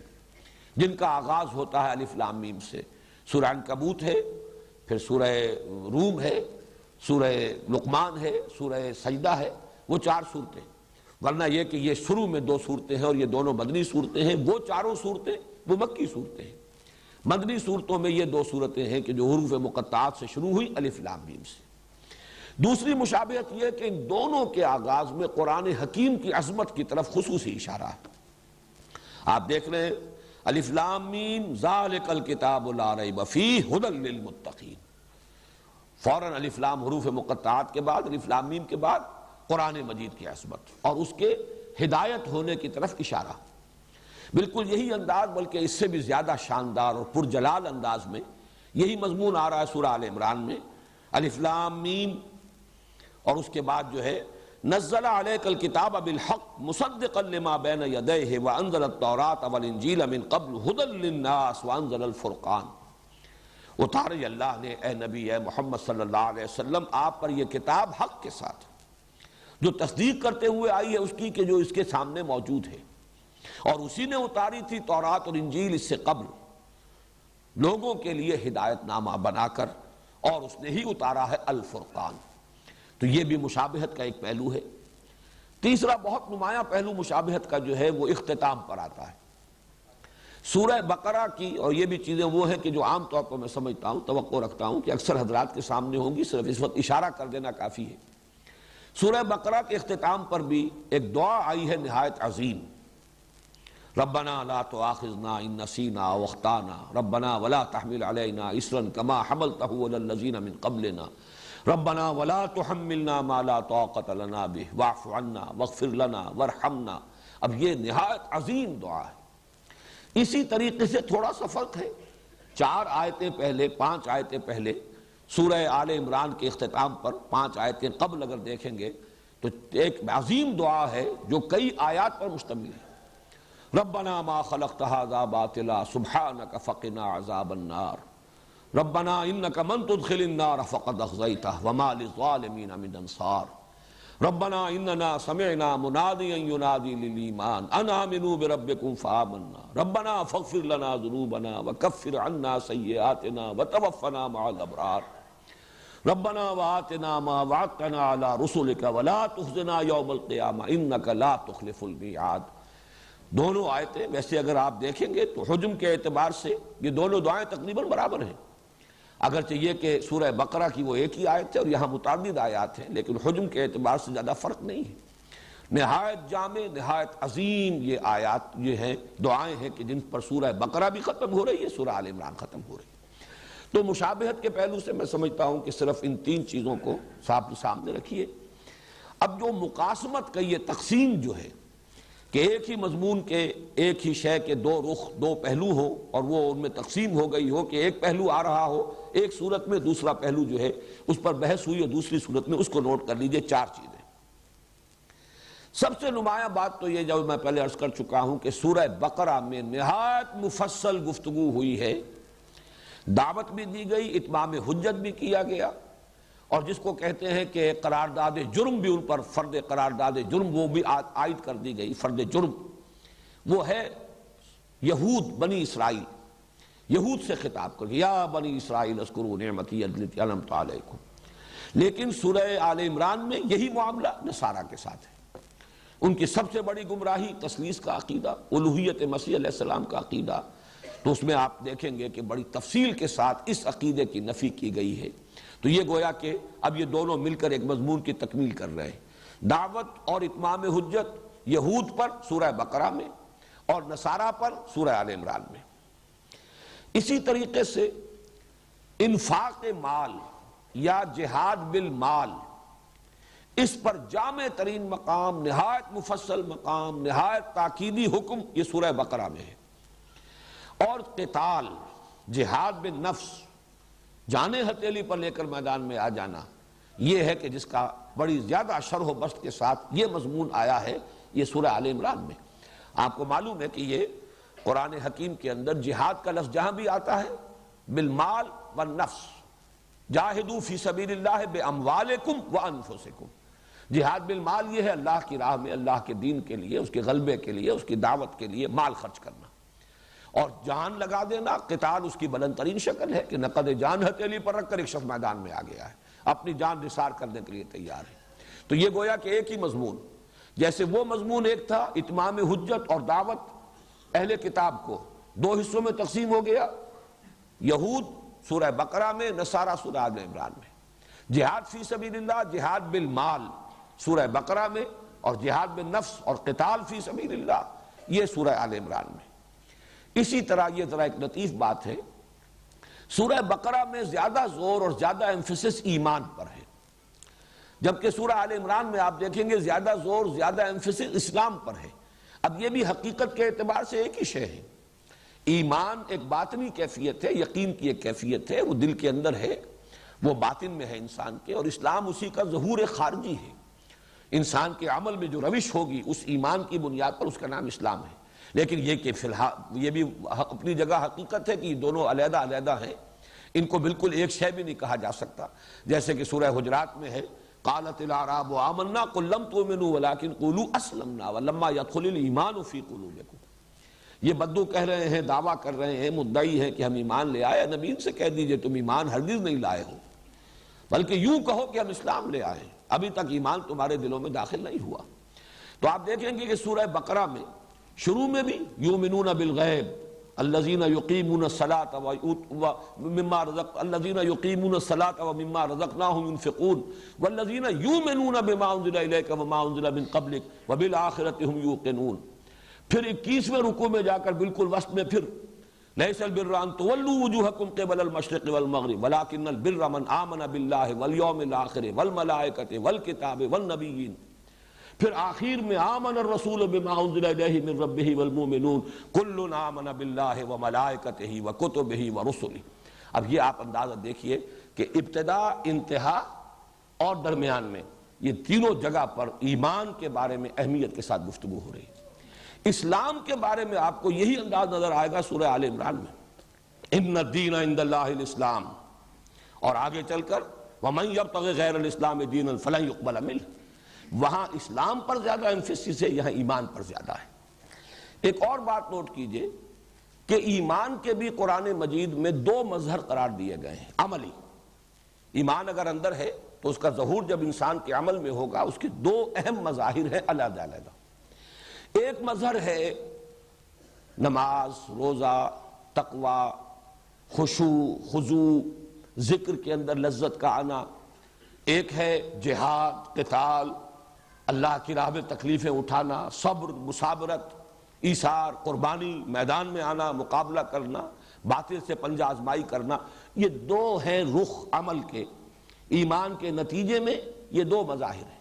جن کا آغاز ہوتا ہے الف لام میم سے۔ سورہ عنکبوت ہے، پھر سورہ روم ہے، سورہ لقمان ہے، سورہ سجدہ ہے، وہ چار صورتیں، ورنہ یہ کہ یہ شروع میں دو صورتیں ہیں اور یہ دونوں مدنی صورتیں ہیں، وہ چاروں صورتیں وہ مکی صورتیں ہیں۔ مدنی صورتوں میں یہ دو صورتیں ہیں کہ جو حروف مقطعات سے شروع ہوئی الف لام میم سے۔ دوسری مشابہت یہ کہ ان دونوں کے آغاز میں قرآن حکیم کی عظمت کی طرف خصوصی اشارہ ہے۔ آپ دیکھ رہے ہیں الف لام میم ذالک الکتاب لا ریب فیہ ھدی للمتقین، فوراً الف لام حروف مقطعات کے بعد، الف لام میم کے بعد قرآن مجید کی عظمت اور اس کے ہدایت ہونے کی طرف اشارہ۔ بالکل یہی انداز، بلکہ اس سے بھی زیادہ شاندار اور پرجلال انداز میں یہی مضمون آ رہا ہے سورہ آل عمران میں، الف لام میم، اور اس کے بعد جو ہے نزل علیک الکتاب بالحق مصدقا لما بین یدیہ وانزل التوراۃ والانجیل من قبل ھدی للناس وانزل الفرقان۔ اتارے اللہ نے اے نبی اے محمد صلی اللہ علیہ وسلم آپ پر یہ کتاب حق کے ساتھ جو تصدیق کرتے ہوئے آئی ہے اس کی کہ جو اس کے سامنے موجود ہے، اور اسی نے اتاری تھی تورات اور انجیل اس سے قبل لوگوں کے لیے ہدایت نامہ بنا کر، اور اس نے ہی اتارا ہے الفرقان۔ تو یہ بھی مشابہت کا ایک پہلو ہے۔ تیسرا بہت نمایاں پہلو مشابہت کا جو ہے وہ اختتام پر آتا ہے۔ سورہ بقرہ کی، اور یہ بھی چیزیں وہ ہیں کہ جو عام طور پر میں سمجھتا ہوں، توقع رکھتا ہوں کہ اکثر حضرات کے سامنے ہوں گی، صرف اس وقت اشارہ کر دینا کافی ہے۔ سورہ بقرہ کے اختتام پر بھی ایک دعا آئی ہے نہایت عظیم، ربنا لا تؤاخذنا ان نسینا او اخطانا ربنا ولا تحمل علینا اصرا کما حملتہ علی الذین من قبلنا ربنا ولا تحملنا ما لا طاقت لنا به واعف عنا واغفر لنا وارحمنا۔ اب یہ نہایت عظیم دعا ہے۔ اسی طریقے سے تھوڑا سا فرق ہے، 4 آیتیں پہلے، 5 آیتیں پہلے سورہ آل عمران کے اختتام پر 5 آیتیں قبل اگر دیکھیں گے تو ایک عظیم دعا ہے جو کئی آیات پر مشتمل ہے۔ ربنا ما خلقت هذا باطلا سبحانك فقنا عذاب النار ربنا انك من تدخل النار فقد اخزيته وما للظالمين من انصار ربنا اننا سمعنا مناديا ينادي للايمان ان امنوا بربكم فآمنا ربنا فاغفر لنا ذنوبنا وكفر عنا سيئاتنا وتوفنا مع الابرار ربنا وآتنا ما وعدتنا على رسلك ولا تخزنا يوم القيامة انك لا تخلف الميعاد۔ دونوں آیتیں ویسے اگر آپ دیکھیں گے تو حجم کے اعتبار سے یہ دونوں دعائیں تقریباً برابر ہیں، اگرچہ یہ کہ سورہ بقرہ کی وہ ایک ہی آیت ہے اور یہاں متعدد آیات ہیں، لیکن حجم کے اعتبار سے زیادہ فرق نہیں ہے۔ نہایت جامع، نہایت عظیم یہ آیات یہ ہیں، دعائیں ہیں کہ جن پر سورہ بقرہ بھی ختم ہو رہی ہے، سورہ آل عمران ختم ہو رہی ہے۔ تو مشابہت کے پہلو سے میں سمجھتا ہوں کہ صرف ان 3 چیزوں کو سامنے رکھیے۔ اب جو مقاسمت کا یہ تقسیم جو ہے کہ ایک ہی مضمون کے، ایک ہی شے کے 2 رخ، 2 پہلو ہو، اور وہ ان میں تقسیم ہو گئی ہو کہ ایک پہلو آ رہا ہو ایک صورت میں، دوسرا پہلو جو ہے اس پر بحث ہوئی اور دوسری صورت میں، اس کو نوٹ کر لیجئے 4 چیزیں۔ سب سے نمایاں بات تو یہ جو میں پہلے عرض کر چکا ہوں کہ سورہ بقرہ میں نہایت مفصل گفتگو ہوئی ہے، دعوت بھی دی گئی، اتمام حجت بھی کیا گیا، اور جس کو کہتے ہیں کہ قرارداد جرم بھی ان پر، فرد قرارداد جرم وہ بھی عائد کر دی گئی، فرد جرم وہ ہے یہود، بنی اسرائیل، یہود سے خطاب کر یا بنی اسرائیل اذکروا نعمتی التی انعمت علیکم۔ لیکن سورہ آل عمران میں یہی معاملہ نصارہ کے ساتھ ہے۔ ان کی سب سے بڑی گمراہی تثلیث کا عقیدہ، الوہیت مسیح علیہ السلام کا عقیدہ، تو اس میں آپ دیکھیں گے کہ بڑی تفصیل کے ساتھ اس عقیدے کی نفی کی گئی ہے۔ تو یہ گویا کہ اب یہ دونوں مل کر ایک مضمون کی تکمیل کر رہے ہیں، دعوت اور اتمام حجت یہود پر سورہ بقرہ میں اور نصارہ پر سورہ آل عمران میں۔ اسی طریقے سے انفاق مال یا جہاد بالمال، اس پر جامع ترین مقام، نہایت مفصل مقام، نہایت تاکیدی حکم یہ سورہ بقرہ میں ہے۔ اور قتال، جہاد بالنفس، جانے ہتھیلی پر لے کر میدان میں آ جانا، یہ ہے کہ جس کا بڑی زیادہ شرح و بسط کے ساتھ یہ مضمون آیا ہے یہ سورہ آل عمران میں۔ آپ کو معلوم ہے کہ یہ قرآن حکیم کے اندر جہاد کا لفظ جہاں بھی آتا ہے بالمال والنفس، جاہدوا فی سبیل اللہ باموالکم وانفسکم، جہاد بالمال یہ ہے اللہ کی راہ میں، اللہ کے دین کے لیے، اس کے غلبے کے لیے، اس کی دعوت کے لیے مال خرچ کرنا، اور جان لگا دینا قتال اس کی بلند ترین شکل ہے کہ نقد جان ہتھیلی پر رکھ کر ایک شخص میدان میں آ گیا ہے، اپنی جان نثار کرنے کے لیے تیار ہے۔ تو یہ گویا کہ ایک ہی مضمون، جیسے وہ مضمون ایک تھا اتمام حجت اور دعوت اہل کتاب کو 2 حصوں میں تقسیم ہو گیا، یہود سورہ بقرہ میں، نصارہ سورہ آل عمران میں، جہاد فی سبیل اللہ، جہاد بالمال سورہ بقرہ میں، اور جہاد بالنفس اور قتال فی سبیل اللہ یہ سورہ آل عمران میں۔ اسی طرح یہ ذرا ایک لطیف بات ہے، سورہ بقرہ میں زیادہ زور اور زیادہ ایمفیسس ایمان پر ہے، جبکہ سورہ آل عمران میں آپ دیکھیں گے زیادہ زور، زیادہ ایمفیسس اسلام پر ہے۔ اب یہ بھی حقیقت کے اعتبار سے ایک ہی شے ہے، ایمان ایک باطنی کیفیت ہے، یقین کی ایک کیفیت ہے، وہ دل کے اندر ہے، وہ باطن میں ہے انسان کے، اور اسلام اسی کا ظہور خارجی ہے۔ انسان کے عمل میں جو روش ہوگی اس ایمان کی بنیاد پر اس کا نام اسلام ہے۔ لیکن یہ کہ فی الحال یہ بھی اپنی جگہ حقیقت ہے کہ یہ دونوں علیحدہ علیحدہ ہیں، ان کو بالکل ایک شے بھی نہیں کہا جا سکتا، جیسے کہ سورہ حجرات میں ہے قالت الاعراب آمنا قل لم تؤمنوا ولكن قولوا اسلمنا ولما يدخل الايمان في قلوبكم۔ یہ بدو کہہ رہے ہیں، دعویٰ کر رہے ہیں، مدعی ہیں کہ ہم ایمان لے آئے، نبی ان سے کہہ دیجئے تم ایمان ہرگز نہیں لائے ہو، بلکہ یوں کہو کہ ہم اسلام لے آئے، ابھی تک ایمان تمہارے دلوں میں داخل نہیں ہوا۔ تو آپ دیکھیں گے کہ سورہ بقرہ میں شروع میں بھی یؤمنون بالغیب الذین یقیمون الصلاۃ ومما رزقناہم ينفقون والذین یؤمنون بما انزل الیک وما انزل من قبلک وبالآخرۃ هم یوقنون۔ پھر 21ویں رکوع میں جا کر بالکل وسط میں پھر لیس البر ان تولوا وجوہکم قبل المشرق والمغرب ولکن البر من آمن باللہ والیوم الآخر والملائکۃ والکتاب والنبیین۔ پھر آخر میں آمن الرسول بما انزل الیہ من ربہ والمؤمنون کل آمن باللہ وملائکتہ وکتبہ ورسلہ۔ اب یہ آپ اندازہ دیکھیے کہ ابتدا، انتہا اور درمیان میں یہ تینوں جگہ پر ایمان کے بارے میں اہمیت کے ساتھ گفتگو ہو رہی ہے۔ اسلام کے بارے میں آپ کو یہی انداز نظر آئے گا سورہ آل عمران میں، ان الدین عند اللہ الاسلام، اور آگے چل کر ومن یبتغ غیر الاسلام دینا فلن یقبل منہ۔ وہاں اسلام پر زیادہ ایمفیسس ہے، یہاں ایمان پر زیادہ ہے۔ ایک اور بات نوٹ کیجئے کہ ایمان کے بھی قرآن مجید میں دو مظہر قرار دیے گئے ہیں عملی۔ ایمان اگر اندر ہے تو اس کا ظہور جب انسان کے عمل میں ہوگا، اس کے دو اہم مظاہر ہیں علیحدہ علیحدہ۔ ایک مظہر ہے نماز، روزہ، تقوی، خشوع، خضوع، ذکر کے اندر لذت کا آنا۔ ایک ہے جہاد، قتال، اللہ کی راہ میں تکلیفیں اٹھانا، صبر، مصابرت، ایثار، قربانی، میدان میں آنا، مقابلہ کرنا، باطل سے پنجہ آزمائی کرنا۔ یہ دو ہیں رخ عمل کے، ایمان کے نتیجے میں یہ دو مظاہر ہیں۔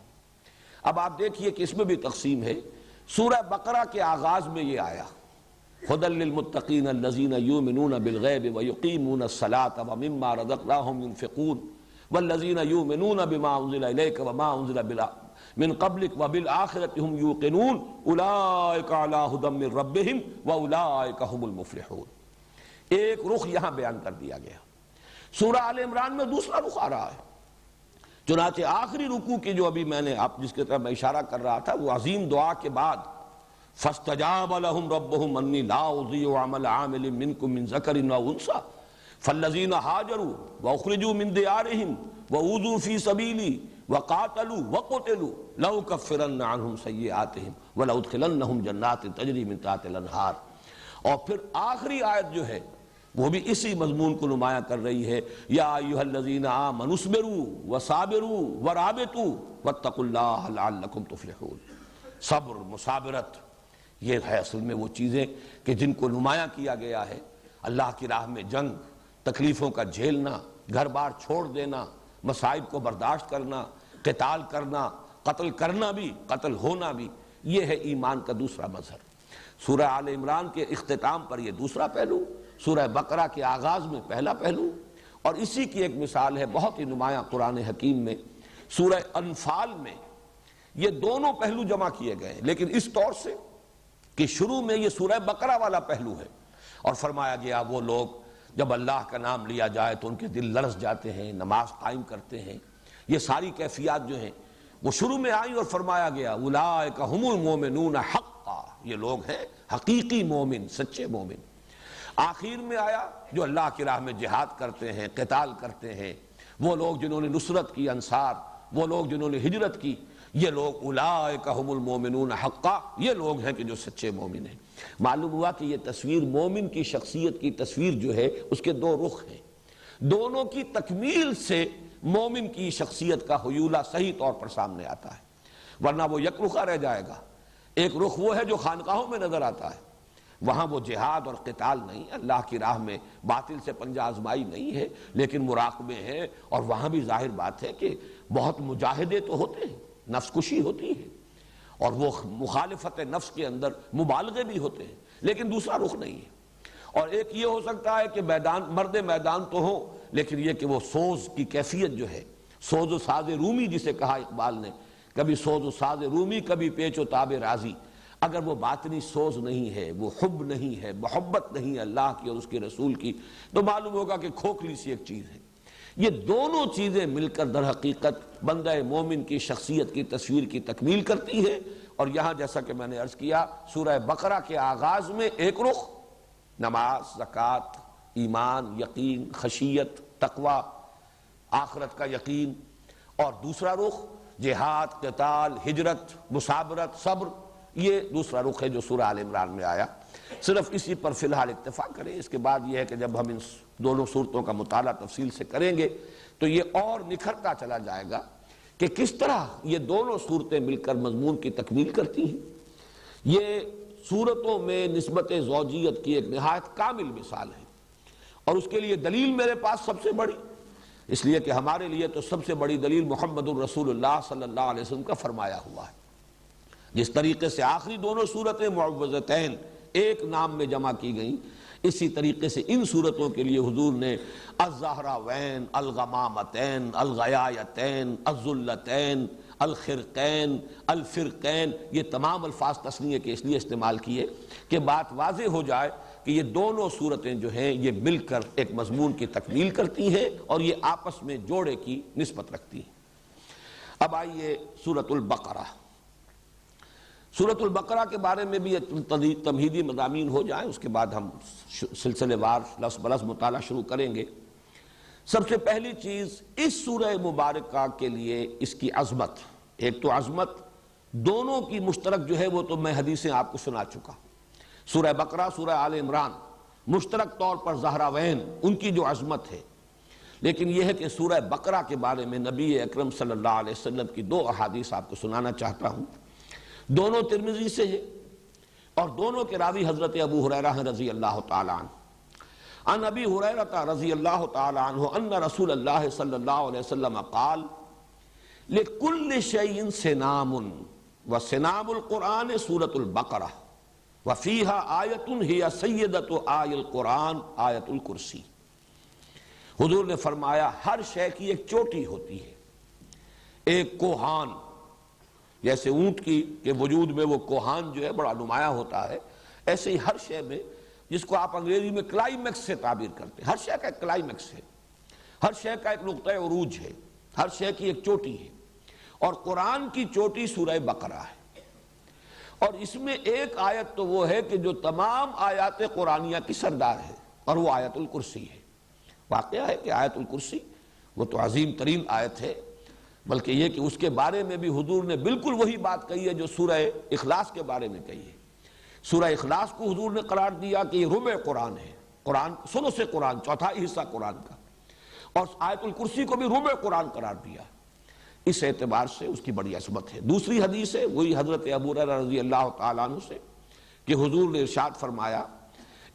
اب آپ دیکھیے کہ اس میں بھی تقسیم ہے۔ سورہ بقرہ کے آغاز میں یہ آیا ھدی للمتقین الذین یؤمنون بالغیب ویقیمون الصلاۃ ومما رزقناہم ينفقون والذین یؤمنون بما انزل الیک وما انزل من قبلک وبالآخرۃ هم یوقنون اولئک علی ھدی من ربہم واولئک هم المفلحون۔ ایک رخ یہاں بیان کر دیا گیا۔ سورہ آل عمران میں دوسرا رخ آ رہا ہے۔ چنانچہ آخری رکوع کی جو ابھی میں نے آپ جس کی طرف میں اشارہ کر رہا تھا، وہ عظیم دعا کے بعد فاستجاب لهم ربهم انی لا اضیع عمل عامل منکم من ذکر و انثی فالذین ہاجروا واخرجوا من دیارہم واوذوا فی سبیلی وقاتلوا وقتلوا لأکفرن عنہم سیئاتہم ولأدخلنہم جنات تجری من تحتہا الانہار۔ اور پھر آخری آیت جو ہے وہ بھی اسی مضمون کو نمایاں کر رہی ہے، یا ایھا الذین آمنوا اصبروا وصابروا ورابطوا واتقوا اللہ لعلکم تفلحون۔ صبر، مصابرت، یہ ہے اصل میں وہ چیزیں کہ جن کو نمایاں کیا گیا ہے۔ اللہ کی راہ میں جنگ، تکلیفوں کا جھیلنا، گھر بار چھوڑ دینا، مصائب کو برداشت کرنا، قتال کرنا، قتل کرنا بھی، قتل ہونا بھی، یہ ہے ایمان کا دوسرا مظہر۔ سورہ آل عمران کے اختتام پر یہ دوسرا پہلو، سورہ بقرہ کے آغاز میں پہلا پہلو، اور اسی کی ایک مثال ہے بہت ہی نمایاں قرآن حکیم میں سورہ انفال میں یہ دونوں پہلو جمع کیے گئے ہیں، لیکن اس طور سے کہ شروع میں یہ سورہ بقرہ والا پہلو ہے، اور فرمایا گیا وہ لوگ جب اللہ کا نام لیا جائے تو ان کے دل لرز جاتے ہیں، نماز قائم کرتے ہیں۔ یہ ساری کیفیات جو ہیں وہ شروع میں آئیں، اور فرمایا گیا اولئک ھم المؤمنون حقا، یہ لوگ ہیں حقیقی مومن، سچے مومن۔ آخر میں آیا جو اللہ کی راہ میں جہاد کرتے ہیں، قتال کرتے ہیں، وہ لوگ جنہوں نے نصرت کی، انصار، وہ لوگ جنہوں نے ہجرت کی، یہ لوگ اولئک ھم المؤمنون حقا، یہ لوگ ہیں کہ جو سچے مومن ہیں۔ معلوم ہوا کہ یہ تصویر مومن کی شخصیت کی تصویر جو ہے اس کے دو رخ ہیں، دونوں کی تکمیل سے مومن کی شخصیت کا حیولہ صحیح طور پر سامنے آتا ہے، ورنہ وہ یک رخا رہ جائے گا۔ ایک رخ وہ ہے جو خانقاہوں میں نظر آتا ہے، وہاں وہ جہاد اور قتال نہیں، اللہ کی راہ میں باطل سے پنجہ آزمائی نہیں ہے، لیکن مراقبے ہیں، اور وہاں بھی ظاہر بات ہے کہ بہت مجاہدے تو ہوتے ہیں، نفس کشی ہوتی ہے، اور وہ مخالفت نفس کے اندر مبالغے بھی ہوتے ہیں، لیکن دوسرا رخ نہیں ہے۔ اور ایک یہ ہو سکتا ہے کہ مرد میدان تو ہو، لیکن یہ کہ وہ سوز کی کیفیت جو ہے، سوز و ساز رومی جسے کہا اقبال نے کبھی سوز و ساز رومی، کبھی پیچ و تاب رازی۔ اگر وہ باطنی سوز نہیں ہے، وہ حب نہیں ہے، محبت نہیں ہے اللہ کی اور اس کے رسول کی، تو معلوم ہوگا کہ کھوکھلی سی ایک چیز ہے۔ یہ دونوں چیزیں مل کر در حقیقت بندہ مومن کی شخصیت کی تصویر کی تکمیل کرتی ہے۔ اور یہاں جیسا کہ میں نے عرض کیا، سورہ بقرہ کے آغاز میں ایک رخ نماز، زکوٰۃ، ایمان، یقین، خشیت، تقوی، آخرت کا یقین، اور دوسرا رخ جہاد، قتال، ہجرت، مصابرت، صبر، یہ دوسرا رخ ہے جو سورہ آل عمران میں آیا۔ صرف اسی پر فی الحال اکتفا کریں، اس کے بعد یہ ہے کہ جب ہم ان دونوں صورتوں کا مطالعہ تفصیل سے کریں گے تو یہ اور نکھرتا چلا جائے گا کہ کس طرح یہ دونوں صورتیں مل کر مضمون کی تکمیل کرتی ہیں۔ یہ صورتوں میں نسبت زوجیت کی ایک نہایت کامل مثال ہے، اور اس کے لیے دلیل میرے پاس سب سے بڑی، اس لیے کہ ہمارے لیے تو سب سے بڑی دلیل محمد الرسول اللہ صلی اللہ علیہ وسلم کا فرمایا ہوا ہے۔ جس طریقے سے آخری دونوں صورتیں معوذتین ایک نام میں جمع کی گئیں، اسی طریقے سے ان صورتوں کے لیے حضور نے الزہراوین، الغمامتین، الغیایتین، الذلتین، الخرقین، الفرقین، یہ تمام الفاظ تثنیہ کے اس لیے استعمال کیے کہ بات واضح ہو جائے کہ یہ دونوں صورتیں جو ہیں یہ مل کر ایک مضمون کی تکمیل کرتی ہیں اور یہ آپس میں جوڑے کی نسبت رکھتی ہیں۔ اب آئیے سورۃ البقرہ۔ سورۃ البقرہ کے بارے میں بھی تمہیدی مضامین ہو جائیں، اس کے بعد ہم سلسلے وار لفظ بلفظ مطالعہ شروع کریں گے۔ سب سے پہلی چیز اس سورہ مبارکہ کے لیے اس کی عظمت، ایک تو عظمت دونوں کی مشترک جو ہے وہ تو میں حدیثیں آپ کو سنا چکا، سورہ بقرہ، سورہ آل عمران مشترک طور پر زہراوین ان کی جو عظمت ہے، لیکن یہ ہے کہ سورہ بقرہ کے بارے میں نبی اکرم صلی اللہ علیہ وسلم کی دو احادیث آپ کو سنانا چاہتا ہوں۔ دونوں ترمذی سے ہیں اور دونوں کے راوی حضرت ابو ہریرہ ہیں رضی اللہ تعالیٰ عنہ۔ عن ابی ہریرہ رضی اللہ تعالیٰ عنہ ان رسول اللہ صلی اللہ علیہ وسلم قال لکل شیء سنام وسنام القرآن سورۃ البقرہ وفیہا آیۃ ہی سیدۃ آی القرآن آیۃ الکرسی۔ حضور نے فرمایا ہر شے کی ایک چوٹی ہوتی ہے، ایک کوہان، جیسے اونٹ کی کے وجود میں وہ کوہان جو ہے بڑا نمایاں ہوتا ہے، ایسے ہی ہر شے میں، جس کو آپ انگریزی میں کلائمیکس سے تعبیر کرتے ہیں، ہر شے کا ایک کلائمیکس ہے، ہر شے کا ایک نقطہ عروج ہے، ہر شے کی ایک چوٹی ہے، اور قرآن کی چوٹی سورہ بقرہ ہے۔ اور اس میں ایک آیت تو وہ ہے کہ جو تمام آیات قرآنیہ کی سردار ہے، اور وہ آیت الکرسی ہے۔ واقعہ ہے کہ آیت الکرسی وہ تو عظیم ترین آیت ہے، بلکہ یہ کہ اس کے بارے میں بھی حضور نے بالکل وہی بات کہی ہے جو سورہ اخلاص کے بارے میں کہی ہے۔ سورہ اخلاص کو حضور نے قرار دیا کہ یہ ربع قرآن ہے، قرآن ثلث قرآن، چوتھائی حصہ قرآن کا، اور آیت الکرسی کو بھی ربع قرآن قرار دیا۔ اس اعتبار سے اس کی بڑی عظمت ہے۔ دوسری حدیث ہے وہی حضرت ابو ہریرہ رضی اللہ تعالیٰ عنہ سے کہ حضور نے ارشاد فرمایا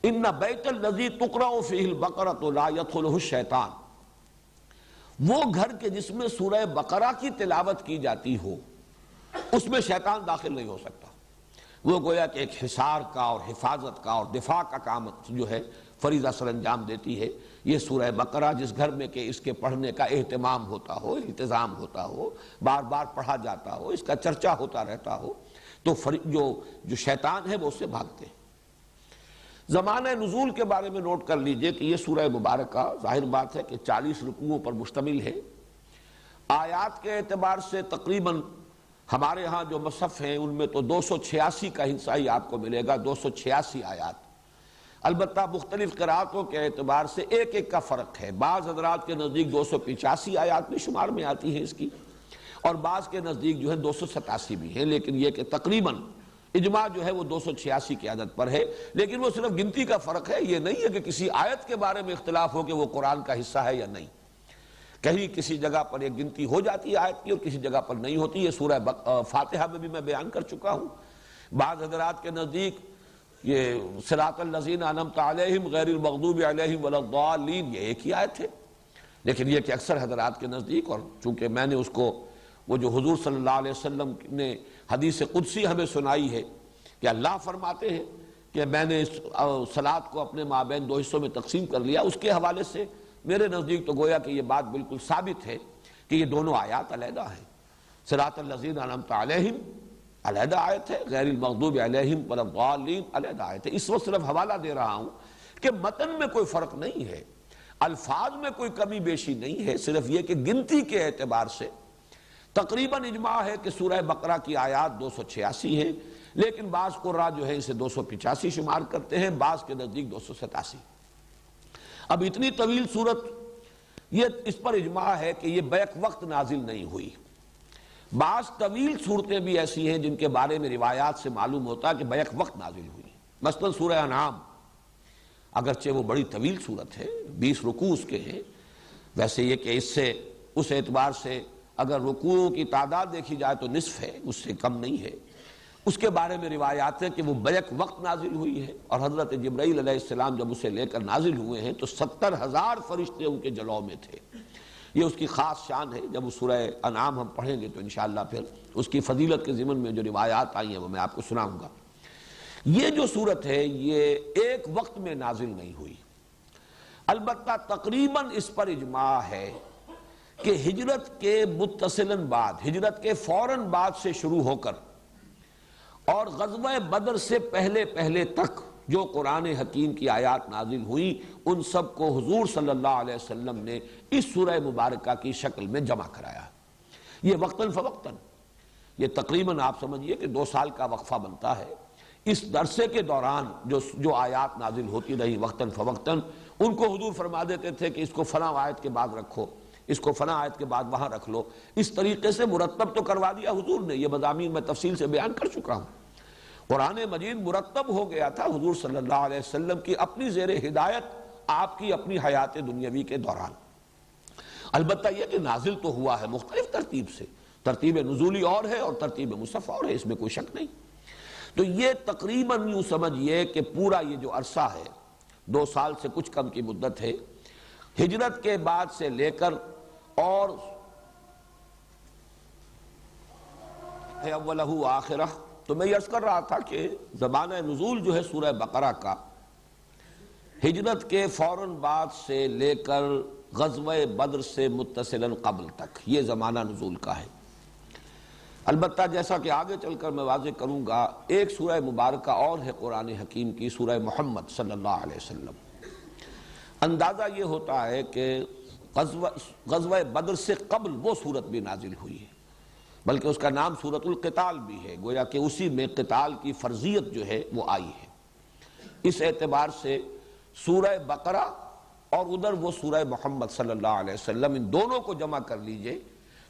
ان بیت الذی تقرأ فیہ البقرۃ لا یدخلہ الشیطان، وہ گھر کے جس میں سورہ بقرہ کی تلاوت کی جاتی ہو اس میں شیطان داخل نہیں ہو سکتا۔ وہ گویا کہ ایک حصار کا اور حفاظت کا اور دفاع کا کام جو ہے فریضہ سر انجام دیتی ہے۔ یہ سورہ بقرہ جس گھر میں کہ اس کے پڑھنے کا اہتمام ہوتا ہو، التزام ہوتا ہو، بار بار پڑھا جاتا ہو، اس کا چرچا ہوتا رہتا ہو، تو جو شیطان ہے وہ اس سے بھاگتے ہیں۔ زمانہ نزول کے بارے میں نوٹ کر لیجئے کہ یہ سورہ مبارکہ ظاہر بات ہے کہ 40 رکوعوں پر مشتمل ہے۔ آیات کے اعتبار سے تقریباً ہمارے ہاں جو مصحف ہیں ان میں تو 286 کا حصہ ہی آپ کو ملے گا، 286 آیات۔ البتہ مختلف قرأتوں کے اعتبار سے ایک ایک کا فرق ہے، بعض حضرات کے نزدیک 285 آیات بھی شمار میں آتی ہیں اس کی، اور بعض کے نزدیک جو ہے 287 بھی ہیں، لیکن یہ کہ تقریباً اجماع جو ہے وہ 286 کی عدد پر ہے۔ لیکن وہ صرف گنتی کا فرق ہے، یہ نہیں ہے کہ کسی آیت کے بارے میں اختلاف ہو کہ وہ قرآن کا حصہ ہے یا نہیں۔ کہیں کسی جگہ پر ایک گنتی ہو جاتی ہے آیت کی اور کسی جگہ پر نہیں ہوتی۔ یہ سورہ فاتحہ میں بھی میں بیان کر چکا ہوں۔ بعض حضرات کے نزدیک یہ صراط الذین انعمت علیہم غیر المغضوب علیہم ولا الضالین یہ ایک ہی آیت ہے، لیکن یہ کہ اکثر حضرات کے نزدیک، اور چونکہ میں نے اس کو وہ جو حضور صلی اللہ علیہ وسلم نے حدیث قدسی ہمیں سنائی ہے کہ اللہ فرماتے ہیں کہ میں نے اس صلاۃ کو اپنے مابین 2 حصوں میں تقسیم کر لیا، اس کے حوالے سے میرے نزدیک تو گویا کہ یہ بات بالکل ثابت ہے کہ یہ دونوں آیات علیحدہ ہیں۔ صراط الذین انعمت علیہم علیحدہ آیت ہے، غیر المغضوب علیہم ولا الضالین علیحدہ آیت ہے۔ اس وقت صرف حوالہ دے رہا ہوں کہ متن میں کوئی فرق نہیں ہے، الفاظ میں کوئی کمی بیشی نہیں ہے، صرف یہ کہ گنتی کے اعتبار سے تقریباً اجماع ہے کہ سورہ بقرہ کی آیات 286 ہیں، لیکن بعض قراء جو ہے اسے 285 شمار کرتے ہیں، بعض کے نزدیک 287۔ اب اتنی طویل سورت، یہ اس پر اجماع ہے کہ یہ بیک وقت نازل نہیں ہوئی۔ بعض طویل صورتیں بھی ایسی ہیں جن کے بارے میں روایات سے معلوم ہوتا ہے کہ بیک وقت نازل ہوئی، مثلا سورہ انعام، اگرچہ وہ بڑی طویل صورت ہے، 20 رکوع اس کے ہیں، ویسے یہ کہ اس اعتبار سے اگر رکوعوں کی تعداد دیکھی جائے تو نصف ہے، اس سے کم نہیں ہے، اس کے بارے میں روایات ہے کہ وہ بیک وقت نازل ہوئی ہے، اور حضرت جبرائیل علیہ السلام جب اسے لے کر نازل ہوئے ہیں تو 70,000 فرشتے ان کے جلوہ میں تھے۔ یہ اس کی خاص شان ہے، جب اس سورہ انعام ہم پڑھیں گے تو انشاءاللہ پھر اس کی فضیلت کے ضمن میں جو روایات آئی ہیں وہ میں آپ کو سناؤں گا۔ یہ جو سورت ہے یہ ایک وقت میں نازل نہیں ہوئی، البتہ تقریباً اس پر اجماع ہے کہ ہجرت کے متصلاً بعد، ہجرت کے فوراً بعد سے شروع ہو کر اور غزوہ بدر سے پہلے تک جو قرآن حکیم کی آیات نازل ہوئی ان سب کو حضور صلی اللہ علیہ وسلم نے اس سورہ مبارکہ کی شکل میں جمع کرایا۔ یہ وقتاً فوقتاً، یہ تقریباً آپ سمجھیے کہ 2 سال کا وقفہ بنتا ہے۔ اس درسے کے دوران جو آیات نازل ہوتی رہی وقتاً فوقتاً، ان کو حضور فرما دیتے تھے کہ اس کو فلاں آیت کے بعد رکھو، اس کو فلاں آیت کے بعد وہاں رکھ لو، اس طریقے سے مرتب تو کروا دیا حضور نے۔ یہ مضامین میں تفصیل سے بیان کر چکا ہوں۔ قرآن مجید مرتب ہو گیا تھا حضور صلی اللہ علیہ وسلم کی اپنی زیر ہدایت، آپ کی اپنی حیات دنیاوی کے دوران۔ البتہ یہ کہ نازل تو ہوا ہے مختلف ترتیب سے، ترتیب نزولی اور ہے اور ترتیب مصحف اور ہے، اس میں کوئی شک نہیں۔ تو یہ تقریباً یوں سمجھئے کہ پورا یہ جو عرصہ ہے 2 سال سے کچھ کم کی مدت ہے، ہجرت کے بعد سے لے کر اور اولہ آخرہ۔ تو میں یہ عرض کر رہا تھا کہ زمانہ نزول جو ہے سورہ بقرہ کا ہجرت کے فوراً بعد سے لے کر غزوہ بدر سے متصلاً قبل تک یہ زمانہ نزول کا ہے۔ البتہ جیسا کہ آگے چل کر میں واضح کروں گا، ایک سورہ مبارکہ اور ہے قرآن حکیم کی، سورہ محمد صلی اللہ علیہ وسلم۔ اندازہ یہ ہوتا ہے کہ غزوہ بدر سے قبل وہ سورت بھی نازل ہوئی ہے، بلکہ اس کا نام سورۃ القتال بھی ہے، گویا کہ اسی میں قتال کی فرضیت جو ہے وہ آئی ہے۔ اس اعتبار سے سورہ بقرہ اور ادھر وہ سورہ محمد صلی اللہ علیہ وسلم، ان دونوں کو جمع کر لیجئے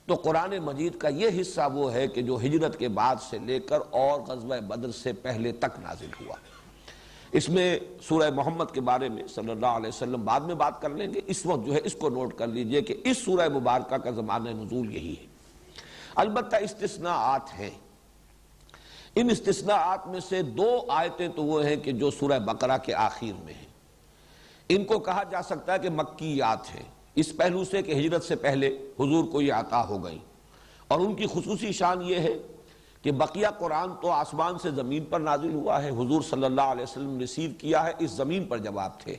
تو قرآن مجید کا یہ حصہ وہ ہے کہ جو ہجرت کے بعد سے لے کر اور غزوہ بدر سے پہلے تک نازل ہوا۔ اس میں سورہ محمد کے بارے میں صلی اللہ علیہ وسلم بعد میں بات کر لیں گے، اس وقت جو ہے اس کو نوٹ کر لیجئے کہ اس سورہ مبارکہ کا زمانہ نزول یہی ہے۔ البتہ استثناءات ہیں، ان استثناءات میں سے 2 آیتیں تو وہ ہیں کہ جو سورہ بقرہ کے آخر میں ہیں، ان کو کہا جا سکتا ہے کہ مکیات ہیں، اس پہلو سے کہ ہجرت سے پہلے حضور کو یہ عطا ہو گئی، اور ان کی خصوصی شان یہ ہے کہ بقیہ قرآن تو آسمان سے زمین پر نازل ہوا ہے، حضور صلی اللہ علیہ وسلم نے ریسیو کیا ہے، اس زمین پر جواب تھے۔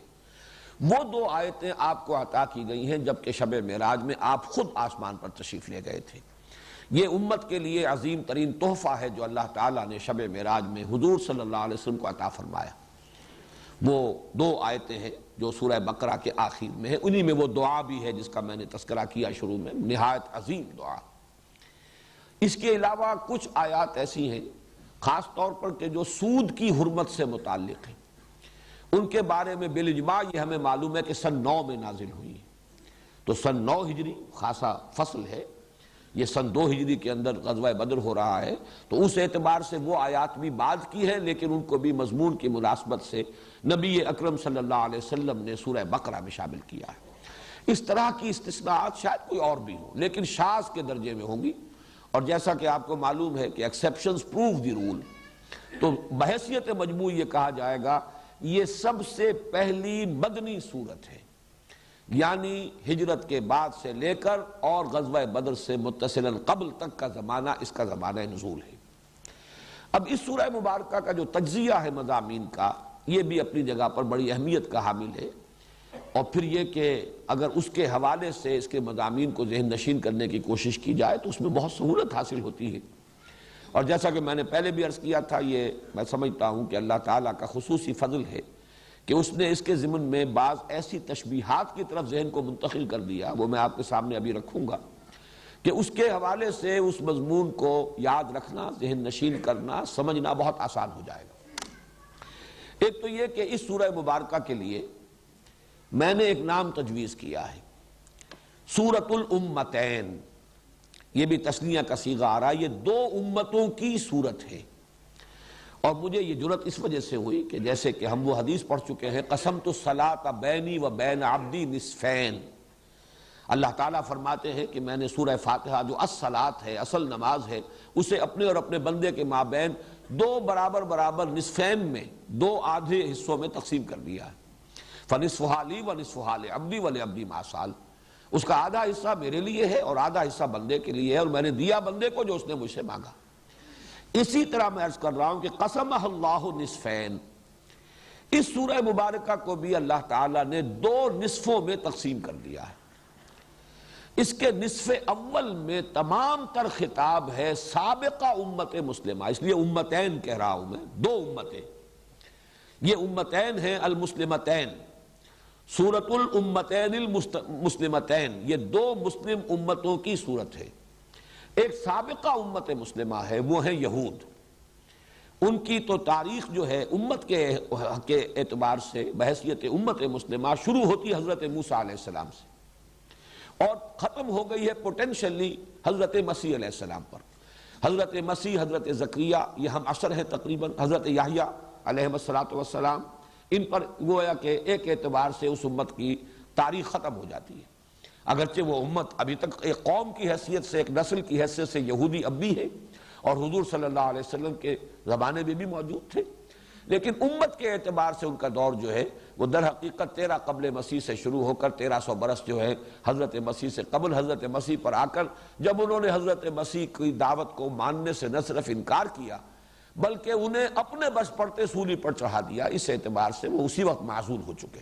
وہ 2 آیتیں آپ کو عطا کی گئی ہیں جبکہ شب معراج میں آپ خود آسمان پر تشریف لے گئے تھے۔ یہ امت کے لیے عظیم ترین تحفہ ہے جو اللہ تعالیٰ نے شب معراج میں حضور صلی اللہ علیہ وسلم کو عطا فرمایا۔ وہ 2 آیتیں ہیں جو سورہ بقرہ کے آخر میں ہیں، انہی میں وہ دعا بھی ہے جس کا میں نے تذکرہ کیا شروع میں، نہایت عظیم دعا۔ اس کے علاوہ کچھ آیات ایسی ہیں خاص طور پر کہ جو سود کی حرمت سے متعلق ہیں، ان کے بارے میں بالاجماع یہ ہمیں معلوم ہے کہ سن 9 میں نازل ہوئی ہے۔ تو سن 9 ہجری خاصا فصل ہے، یہ سن 2 ہجری کے اندر غزوہ بدر ہو رہا ہے، تو اس اعتبار سے وہ آیات بھی بعد کی ہے، لیکن ان کو بھی مضمون کی مناسبت سے نبی اکرم صلی اللہ علیہ وسلم نے سورہ بقرہ میں شامل کیا ہے۔ اس طرح کی استثناءات شاید کوئی اور بھی ہوں، لیکن شاذ کے درجے میں ہوں گی، اور جیسا کہ آپ کو معلوم ہے کہ ایکسیپشنز پروو دی رول، تو بحیثیت مجموع یہ کہا جائے گا یہ سب سے پہلی مدنی صورت ہے، یعنی ہجرت کے بعد سے لے کر اور غزوہ بدر سے متصلاً قبل تک کا زمانہ اس کا زمانہ نزول ہے۔ اب اس سورہ مبارکہ کا جو تجزیہ ہے مضامین کا، یہ بھی اپنی جگہ پر بڑی اہمیت کا حامل ہے۔ اور پھر یہ کہ اگر اس کے حوالے سے اس کے مضامین کو ذہن نشین کرنے کی کوشش کی جائے تو اس میں بہت سہولت حاصل ہوتی ہے. اور جیسا کہ میں نے پہلے بھی عرض کیا تھا، یہ میں سمجھتا ہوں کہ اللہ تعالیٰ کا خصوصی فضل ہے کہ اس نے اس کے ضمن میں بعض ایسی تشبیہات کی طرف ذہن کو منتقل کر دیا، وہ میں آپ کے سامنے ابھی رکھوں گا، کہ اس کے حوالے سے اس مضمون کو یاد رکھنا، ذہن نشین کرنا، سمجھنا بہت آسان ہو جائے گا. ایک تو یہ کہ اس سورہ مبارکہ کے لیے میں نے ایک نام تجویز کیا ہے، سورۃ الامتین. یہ بھی تثنیہ کا صیغہ آ رہا ہے، یہ دو امتوں کی صورت ہے. اور مجھے یہ جرأت اس وجہ سے ہوئی کہ جیسے کہ ہم وہ حدیث پڑھ چکے ہیں، قسمت الصلاۃ بینی و بین عبدی نصفین. اللہ تعالیٰ فرماتے ہیں کہ میں نے سورہ فاتحہ جو الصلاۃ ہے، اصل نماز ہے، اسے اپنے اور اپنے بندے کے مابین دو برابر برابر نصفین میں، دو آدھے حصوں میں تقسیم کر دیا ہے. فنصفہا لی ونصفہا لعبدی ولعبدی ما سأل. اس کا آدھا حصہ میرے لیے ہے اور آدھا حصہ بندے کے لیے ہے، اور میں نے دیا بندے کو جو اس نے مجھ سے مانگا. اسی طرح میں عرض کر رہا ہوں کہ قسمہ اللہ نصفین، اس سورہ مبارکہ کو بھی اللہ تعالیٰ نے دو نصفوں میں تقسیم کر دیا ہے. اس کے نصف اول میں تمام تر خطاب ہے سابقہ امت مسلمہ، اس لیے امتین کہہ رہا ہوں میں، دو امتیں. یہ امتین ہیں المسلمتین، سورۃ الامتین المسلمتین، یہ دو مسلم امتوں کی صورت ہے. ایک سابقہ امت مسلمہ ہے، وہ ہے یہود. ان کی تو تاریخ جو ہے امت کے اعتبار سے بحیثیت امت مسلمہ شروع ہوتی حضرت موسیٰ علیہ السلام سے اور ختم ہو گئی ہے پوٹینشلی حضرت مسیح علیہ السلام پر. حضرت مسیح، حضرت زکریا، یہ ہم عصر ہیں تقریباً، حضرت یحییٰ علیہ السلام، ان پر گویا کہ ایک اعتبار سے اس امت کی تاریخ ختم ہو جاتی ہے. اگرچہ وہ امت ابھی تک ایک قوم کی حیثیت سے، ایک نسل کی حیثیت سے یہودی اب بھی ہے، اور حضور صلی اللہ علیہ وسلم کے زمانے میں بھی موجود تھے، لیکن امت کے اعتبار سے ان کا دور جو ہے وہ در حقیقت 13 قبل مسیح سے شروع ہو کر 1300 برس جو ہے حضرت مسیح سے قبل حضرت مسیح پر آ کر جب انہوں نے حضرت مسیح کی دعوت کو ماننے سے نہ صرف انکار کیا بلکہ انہیں اپنے بس پڑتے سولی پر چڑھا دیا، اس اعتبار سے وہ اسی وقت معزول ہو چکے.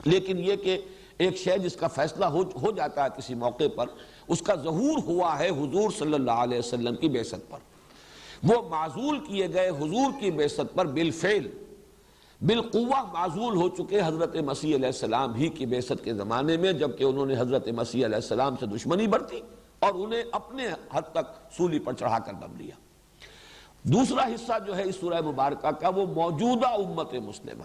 لیکن یہ کہ ایک شے جس کا فیصلہ ہو جاتا ہے کسی موقع پر، اس کا ظہور ہوا ہے حضور صلی اللہ علیہ وسلم کی بعثت پر. وہ معزول کیے گئے حضور کی بعثت پر بالفعل بالقوہ معزول ہو چکے حضرت مسیح علیہ السلام ہی کی بعثت کے زمانے میں، جبکہ انہوں نے حضرت مسیح علیہ السلام سے دشمنی برتی اور انہیں اپنے حد تک سولی پر چڑھا کر دم لیا. دوسرا حصہ جو ہے اس سورہ مبارکہ کا وہ موجودہ امت مسلمہ.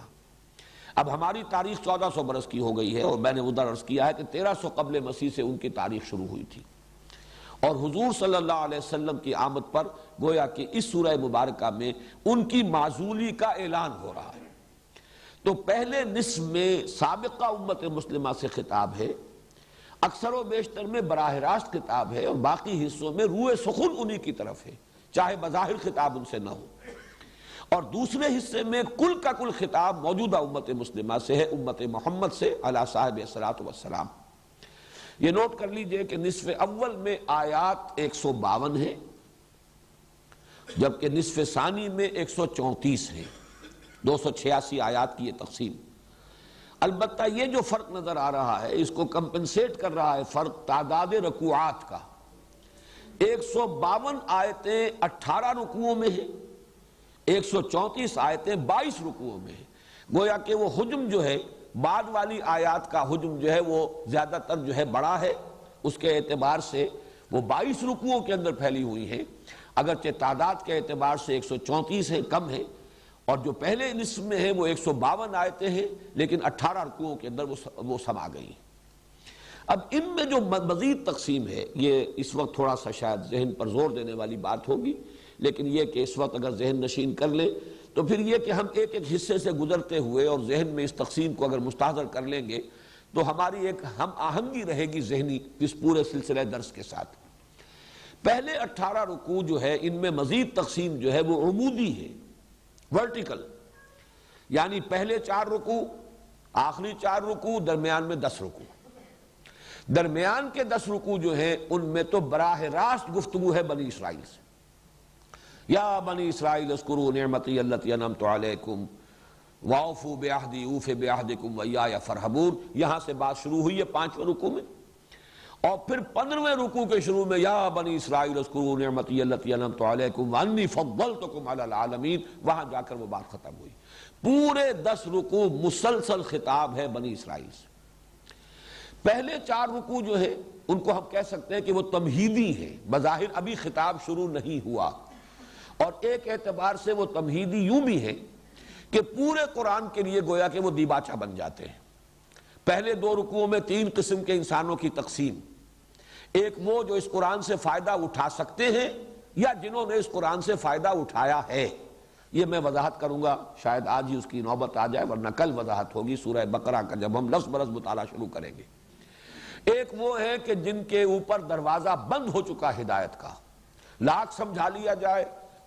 اب ہماری تاریخ 1400 برس کی ہو گئی ہے، اور میں نے ادھر عرض کیا ہے کہ 1300 قبل مسیح سے ان کی تاریخ شروع ہوئی تھی، اور حضور صلی اللہ علیہ وسلم کی آمد پر گویا کہ اس سورہ مبارکہ میں ان کی معزولی کا اعلان ہو رہا ہے. تو پہلے نصف میں سابقہ امت مسلمہ سے خطاب ہے، اکثر و بیشتر میں براہ راست خطاب ہے، اور باقی حصوں میں روح سخن انہی کی طرف ہے، چاہے بظاہر خطاب ان سے نہ ہو. اور دوسرے حصے میں کل کا کل خطاب موجودہ امت مسلمہ سے ہے، امت محمد سے علی صاحب الصلاۃ والسلام. یہ نوٹ کر لیجئے کہ نصف اول میں آیات 152 ہیں، جبکہ نصف ثانی میں 134 ہیں، 286 آیات کی یہ تقسیم. البتہ یہ جو فرق نظر آ رہا ہے اس کو کمپنسیٹ کر رہا ہے فرق تعداد رکوعات کا. 152 آیتیں 18 رکوعوں میں ہیں، 134 آیتیں 22 رکوعوں میں ہیں. گویا کہ وہ حجم جو ہے بعد والی آیات کا حجم جو ہے وہ زیادہ تر جو ہے بڑا ہے، اس کے اعتبار سے وہ 22 رکوعوں کے اندر پھیلی ہوئی ہیں، اگرچہ تعداد کے اعتبار سے 134 ہے، کم ہے. اور جو پہلے نصف میں ہیں وہ 152 آیتیں ہیں، لیکن 18 رکوعوں کے اندر وہ سما گئی. اب ان میں جو مزید تقسیم ہے یہ اس وقت تھوڑا سا شاید ذہن پر زور دینے والی بات ہوگی، لیکن یہ کہ اس وقت اگر ذہن نشین کر لیں تو پھر یہ کہ ہم ایک ایک حصے سے گزرتے ہوئے اور ذہن میں اس تقسیم کو اگر مستحضر کر لیں گے تو ہماری ایک ہم آہنگی رہے گی ذہنی اس پورے سلسلہ درس کے ساتھ. پہلے 18 رکوع جو ہے ان میں مزید تقسیم جو ہے وہ عمودی ہے، ورٹیکل، یعنی پہلے 4 رکوع، آخری 4 رکوع، درمیان میں 10 رکوع. درمیان کے 10 رکوع جو ہیں ان میں تو براہ راست گفتگو ہے بنی اسرائیل سے. یا بنی اسرائیل اذکروا نعمتی التی انعمت علیکم وَأَوْفُوا بِعَهْدِي أُوفِ بِعَهْدِكُمْ وَإِيَّايَ فَارْهَبُونَ، یہاں سے بات شروع ہوئی ہے 5ویں رکوع میں، اور پھر 15ویں رکوع کے شروع میں یا بنی اسرائیل اذکروا نعمتی التی انعمت علیکم وانی فضلتکم علی العالمین، وہاں جا کر وہ بات ختم ہوئی۔ پورے 10 رکوع مسلسل خطاب ہے بنی اسرائیل سے۔ پہلے 4 رکوع جو ہے ان کو ہم کہہ سکتے ہیں کہ وہ تمہیدی ہیں، بظاہر ابھی خطاب شروع نہیں ہوا، اور ایک اعتبار سے وہ تمہیدی یوں بھی ہے کہ پورے قرآن کے لیے گویا کہ وہ دیباچہ بن جاتے ہیں۔ پہلے 2 رکوعوں میں 3 قسم کے انسانوں کی تقسیم، ایک وہ جو اس قرآن سے فائدہ اٹھا سکتے ہیں یا جنہوں نے اس قرآن سے فائدہ اٹھایا ہے، یہ میں وضاحت کروں گا، شاید آج ہی اس کی نوبت آ جائے ورنہ کل وضاحت ہوگی سورہ بقرہ کا جب ہم لفظ برس مطالعہ شروع کریں گے۔ ایک وہ ہے کہ جن کے اوپر دروازہ بند ہو چکا ہدایت کا، لاکھ سمجھا لیا جائے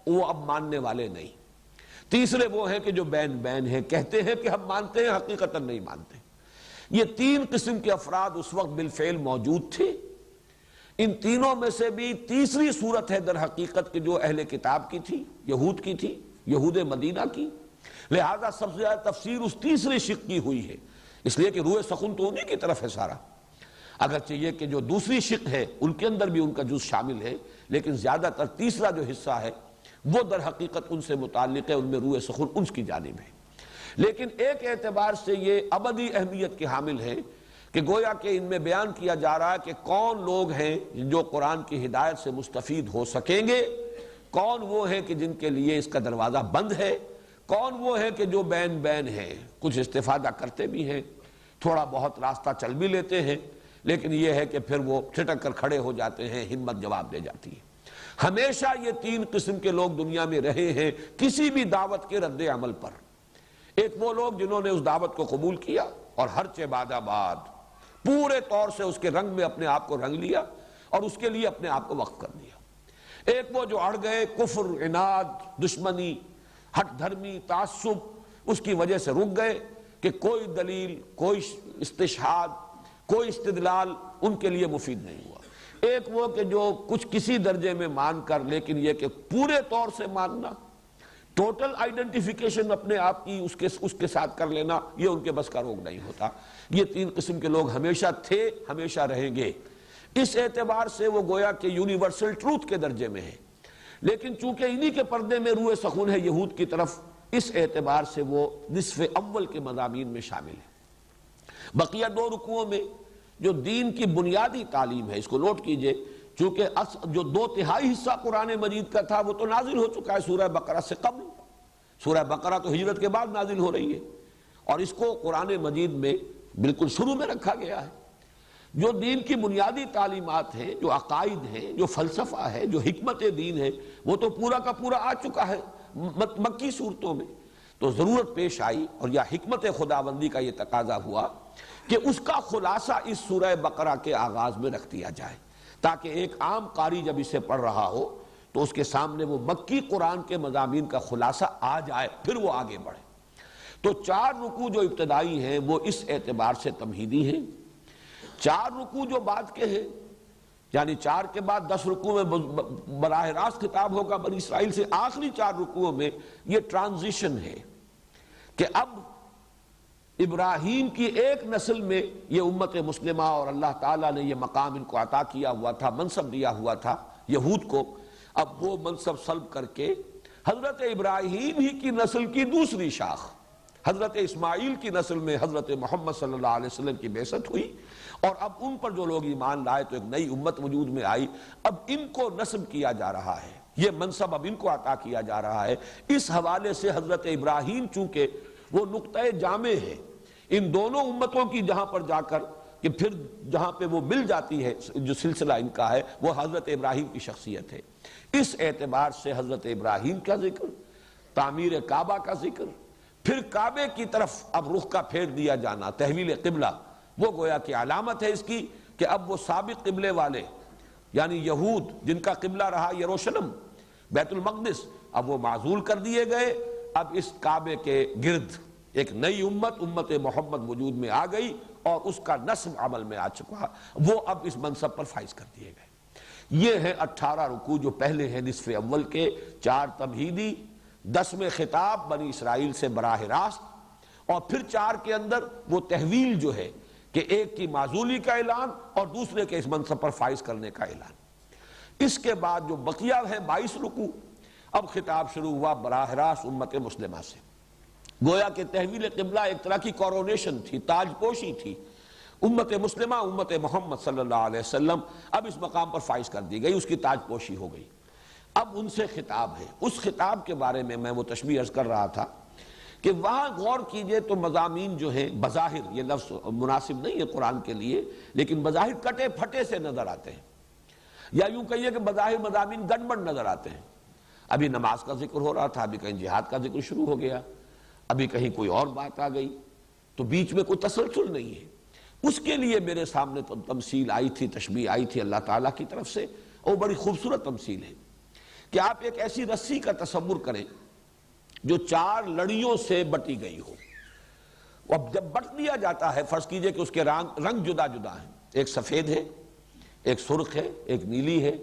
وہ اب ماننے والے نہیں۔ تیسرے وہ ہیں کہ جو بین بین ہیں، کہتے ہیں کہ ہم مانتے ہیں حقیقتاً نہیں مانتے۔ یہ 3 قسم کے افراد اس وقت بالفعل موجود تھے۔ ان تینوں میں سے بھی تیسری صورت ہے در حقیقت کہ جو اہل کتاب کی تھی، یہود کی تھی، یہود مدینہ کی، لہذا سب سے زیادہ تفسیر اس تیسرے شق کی ہوئی ہے، اس لیے کہ روح سخن تو انہی کی طرف ہے سارا، اگرچہ یہ کہ جو دوسری شق ہے ان کے اندر بھی ان کا جز شامل ہے، لیکن زیادہ تر تیسرا جو حصہ ہے وہ در حقیقت ان سے متعلق ہے، ان میں روح سخن ان کی جانب ہے۔ لیکن ایک اعتبار سے یہ ابدی اہمیت کے حامل ہے کہ گویا کہ ان میں بیان کیا جا رہا ہے کہ کون لوگ ہیں جو قرآن کی ہدایت سے مستفید ہو سکیں گے، کون وہ ہیں کہ جن کے لیے اس کا دروازہ بند ہے، کون وہ ہیں کہ جو بین بین ہیں، کچھ استفادہ کرتے بھی ہیں، تھوڑا بہت راستہ چل بھی لیتے ہیں، لیکن یہ ہے کہ پھر وہ چھٹک کر کھڑے ہو جاتے ہیں، ہمت جواب دے جاتی ہے۔ ہمیشہ یہ 3 قسم کے لوگ دنیا میں رہے ہیں کسی بھی دعوت کے رد عمل پر۔ ایک وہ لوگ جنہوں نے اس دعوت کو قبول کیا اور ہر چہ بعد آباد پورے طور سے اس کے رنگ میں اپنے آپ کو رنگ لیا اور اس کے لیے اپنے آپ کو وقف کر دیا۔ ایک وہ جو اڑ گئے، کفر، عناد، دشمنی، ہٹ دھرمی، تعصب، اس کی وجہ سے رک گئے کہ کوئی دلیل، کوئی استشہاد، کوئی استدلال ان کے لیے مفید نہیں ہوا۔ ایک وہ کہ جو کچھ کسی درجے میں مان کر، لیکن یہ کہ پورے طور سے ماننا، ٹوٹل آئیڈنٹیفیکیشن اپنے آپ کی اس کے ساتھ کر لینا، یہ ان کے بس کا روگ نہیں ہوتا۔ یہ 3 قسم کے لوگ ہمیشہ تھے، ہمیشہ رہیں گے۔ اس اعتبار سے وہ گویا کہ یونیورسل ٹروتھ کے درجے میں ہے، لیکن چونکہ انہی کے پردے میں روح سخن ہے یہود کی طرف، اس اعتبار سے وہ نصف اول کے مضامین میں شامل ہے۔ بقیہ 2 رکوعوں میں جو دین کی بنیادی تعلیم ہے، اس کو نوٹ کیجئے، چونکہ جو 2/3 حصہ قرآن مجید کا تھا وہ تو نازل ہو چکا ہے سورہ بقرہ سے قبل۔ سورہ بقرہ تو ہجرت کے بعد نازل ہو رہی ہے، اور اس کو قرآن مجید میں بالکل شروع میں رکھا گیا ہے۔ جو دین کی بنیادی تعلیمات ہیں، جو عقائد ہیں، جو فلسفہ ہے، جو حکمت دین ہے، وہ تو پورا کا پورا آ چکا ہے مکی صورتوں میں۔ تو ضرورت پیش آئی اور یا حکمت خداوندی کا یہ تقاضا ہوا کہ اس کا خلاصہ اس سورہ بقرہ کے آغاز میں رکھ دیا جائے، تاکہ ایک عام قاری جب اسے پڑھ رہا ہو تو اس کے سامنے وہ مکی قرآن کے مضامین کا خلاصہ آ جائے، پھر وہ آگے بڑھے۔ تو 4 رکوع جو ابتدائی ہیں وہ اس اعتبار سے تمہیدی ہیں۔ 4 رکوع جو بعد کے ہیں، یعنی 4 کے بعد 10 رکوع میں براہ راست خطاب ہوگا بنی اسرائیل سے، آخری 4 رکوعوں میں یہ ٹرانزیشن ہے کہ اب ابراہیم کی ایک نسل میں یہ امت مسلمہ اور اللہ تعالیٰ نے یہ مقام ان کو عطا کیا ہوا تھا، منصب دیا ہوا تھا یہود کو، اب وہ منصب سلب کر کے حضرت ابراہیم ہی کی نسل کی دوسری شاخ حضرت اسماعیل کی نسل میں حضرت محمد صلی اللہ علیہ وسلم کی بعثت ہوئی، اور اب ان پر جو لوگ ایمان لائے تو ایک نئی امت وجود میں آئی۔ اب ان کو نصب کیا جا رہا ہے، یہ منصب اب ان کو عطا کیا جا رہا ہے۔ اس حوالے سے حضرت ابراہیم چونکہ وہ نقطۂ جامع ہے ان دونوں امتوں کی، جہاں پر جا کر کہ پھر جہاں پہ وہ مل جاتی ہے، جو سلسلہ ان کا ہے وہ حضرت ابراہیم کی شخصیت ہے۔ اس اعتبار سے حضرت ابراہیم کا ذکر، تعمیر کعبہ کا ذکر، پھر کعبے کی طرف اب رخ کا پھیر دیا جانا، تحویل قبلہ، وہ گویا کہ علامت ہے اس کی کہ اب وہ سابق قبلے والے یعنی یہود جن کا قبلہ رہا یروشلم، بیت المقدس، اب وہ معزول کر دیے گئے۔ اب اس کعبے کے گرد ایک نئی امت محمد وجود میں آ گئی اور اس کا نصب عمل میں آ چکا، وہ اب اس منصب پر فائز کر دیے گئے۔ یہ ہیں 18 رکوع جو پہلے ہیں نصف اول کے، 4 تمہیدی، 10 میں خطاب بنی اسرائیل سے براہ راست، اور پھر 4 کے اندر وہ تحویل جو ہے کہ ایک کی معزولی کا اعلان اور دوسرے کے اس منصب پر فائز کرنے کا اعلان۔ اس کے بعد جو بقیہ ہے 22 رکوع، اب خطاب شروع ہوا براہ راست امت مسلمہ سے۔ گویا کہ تحویل قبلہ ایک طرح کی کورونیشن تھی، تاج پوشی تھی۔ امت مسلمہ، امت محمد صلی اللہ علیہ وسلم اب اس مقام پر فائز کر دی گئی، اس کی تاج پوشی ہو گئی۔ اب ان سے خطاب ہے، اس خطاب کے بارے میں وہ تشبیہ عرض کر رہا تھا کہ وہاں غور کیجئے تو مضامین جو ہیں بظاہر، یہ لفظ مناسب نہیں ہے قرآن کے لیے، لیکن بظاہر کٹے پھٹے سے نظر آتے ہیں، یا یوں کہیے کہ بظاہر مضامین گڑبڑ نظر آتے ہیں۔ ابھی نماز کا ذکر ہو رہا تھا، ابھی کہیں جہاد کا ذکر شروع ہو گیا، ابھی کہیں کوئی اور بات آ گئی، تو بیچ میں کوئی تسلسل نہیں ہے۔ اس کے لیے میرے سامنے تمثیل آئی تھی، تشبیہ آئی تھی اللہ تعالیٰ کی طرف سے، اور بڑی خوبصورت تمثیل ہے کہ آپ ایک ایسی رسی کا تصور کریں جو 4 لڑیوں سے بٹی گئی ہو۔ اب جب بٹ دیا جاتا ہے، فرض کیجئے کہ اس کے رنگ جدا جدا ہیں، ایک سفید ہے، ایک سرخ ہے، ایک نیلی ہے،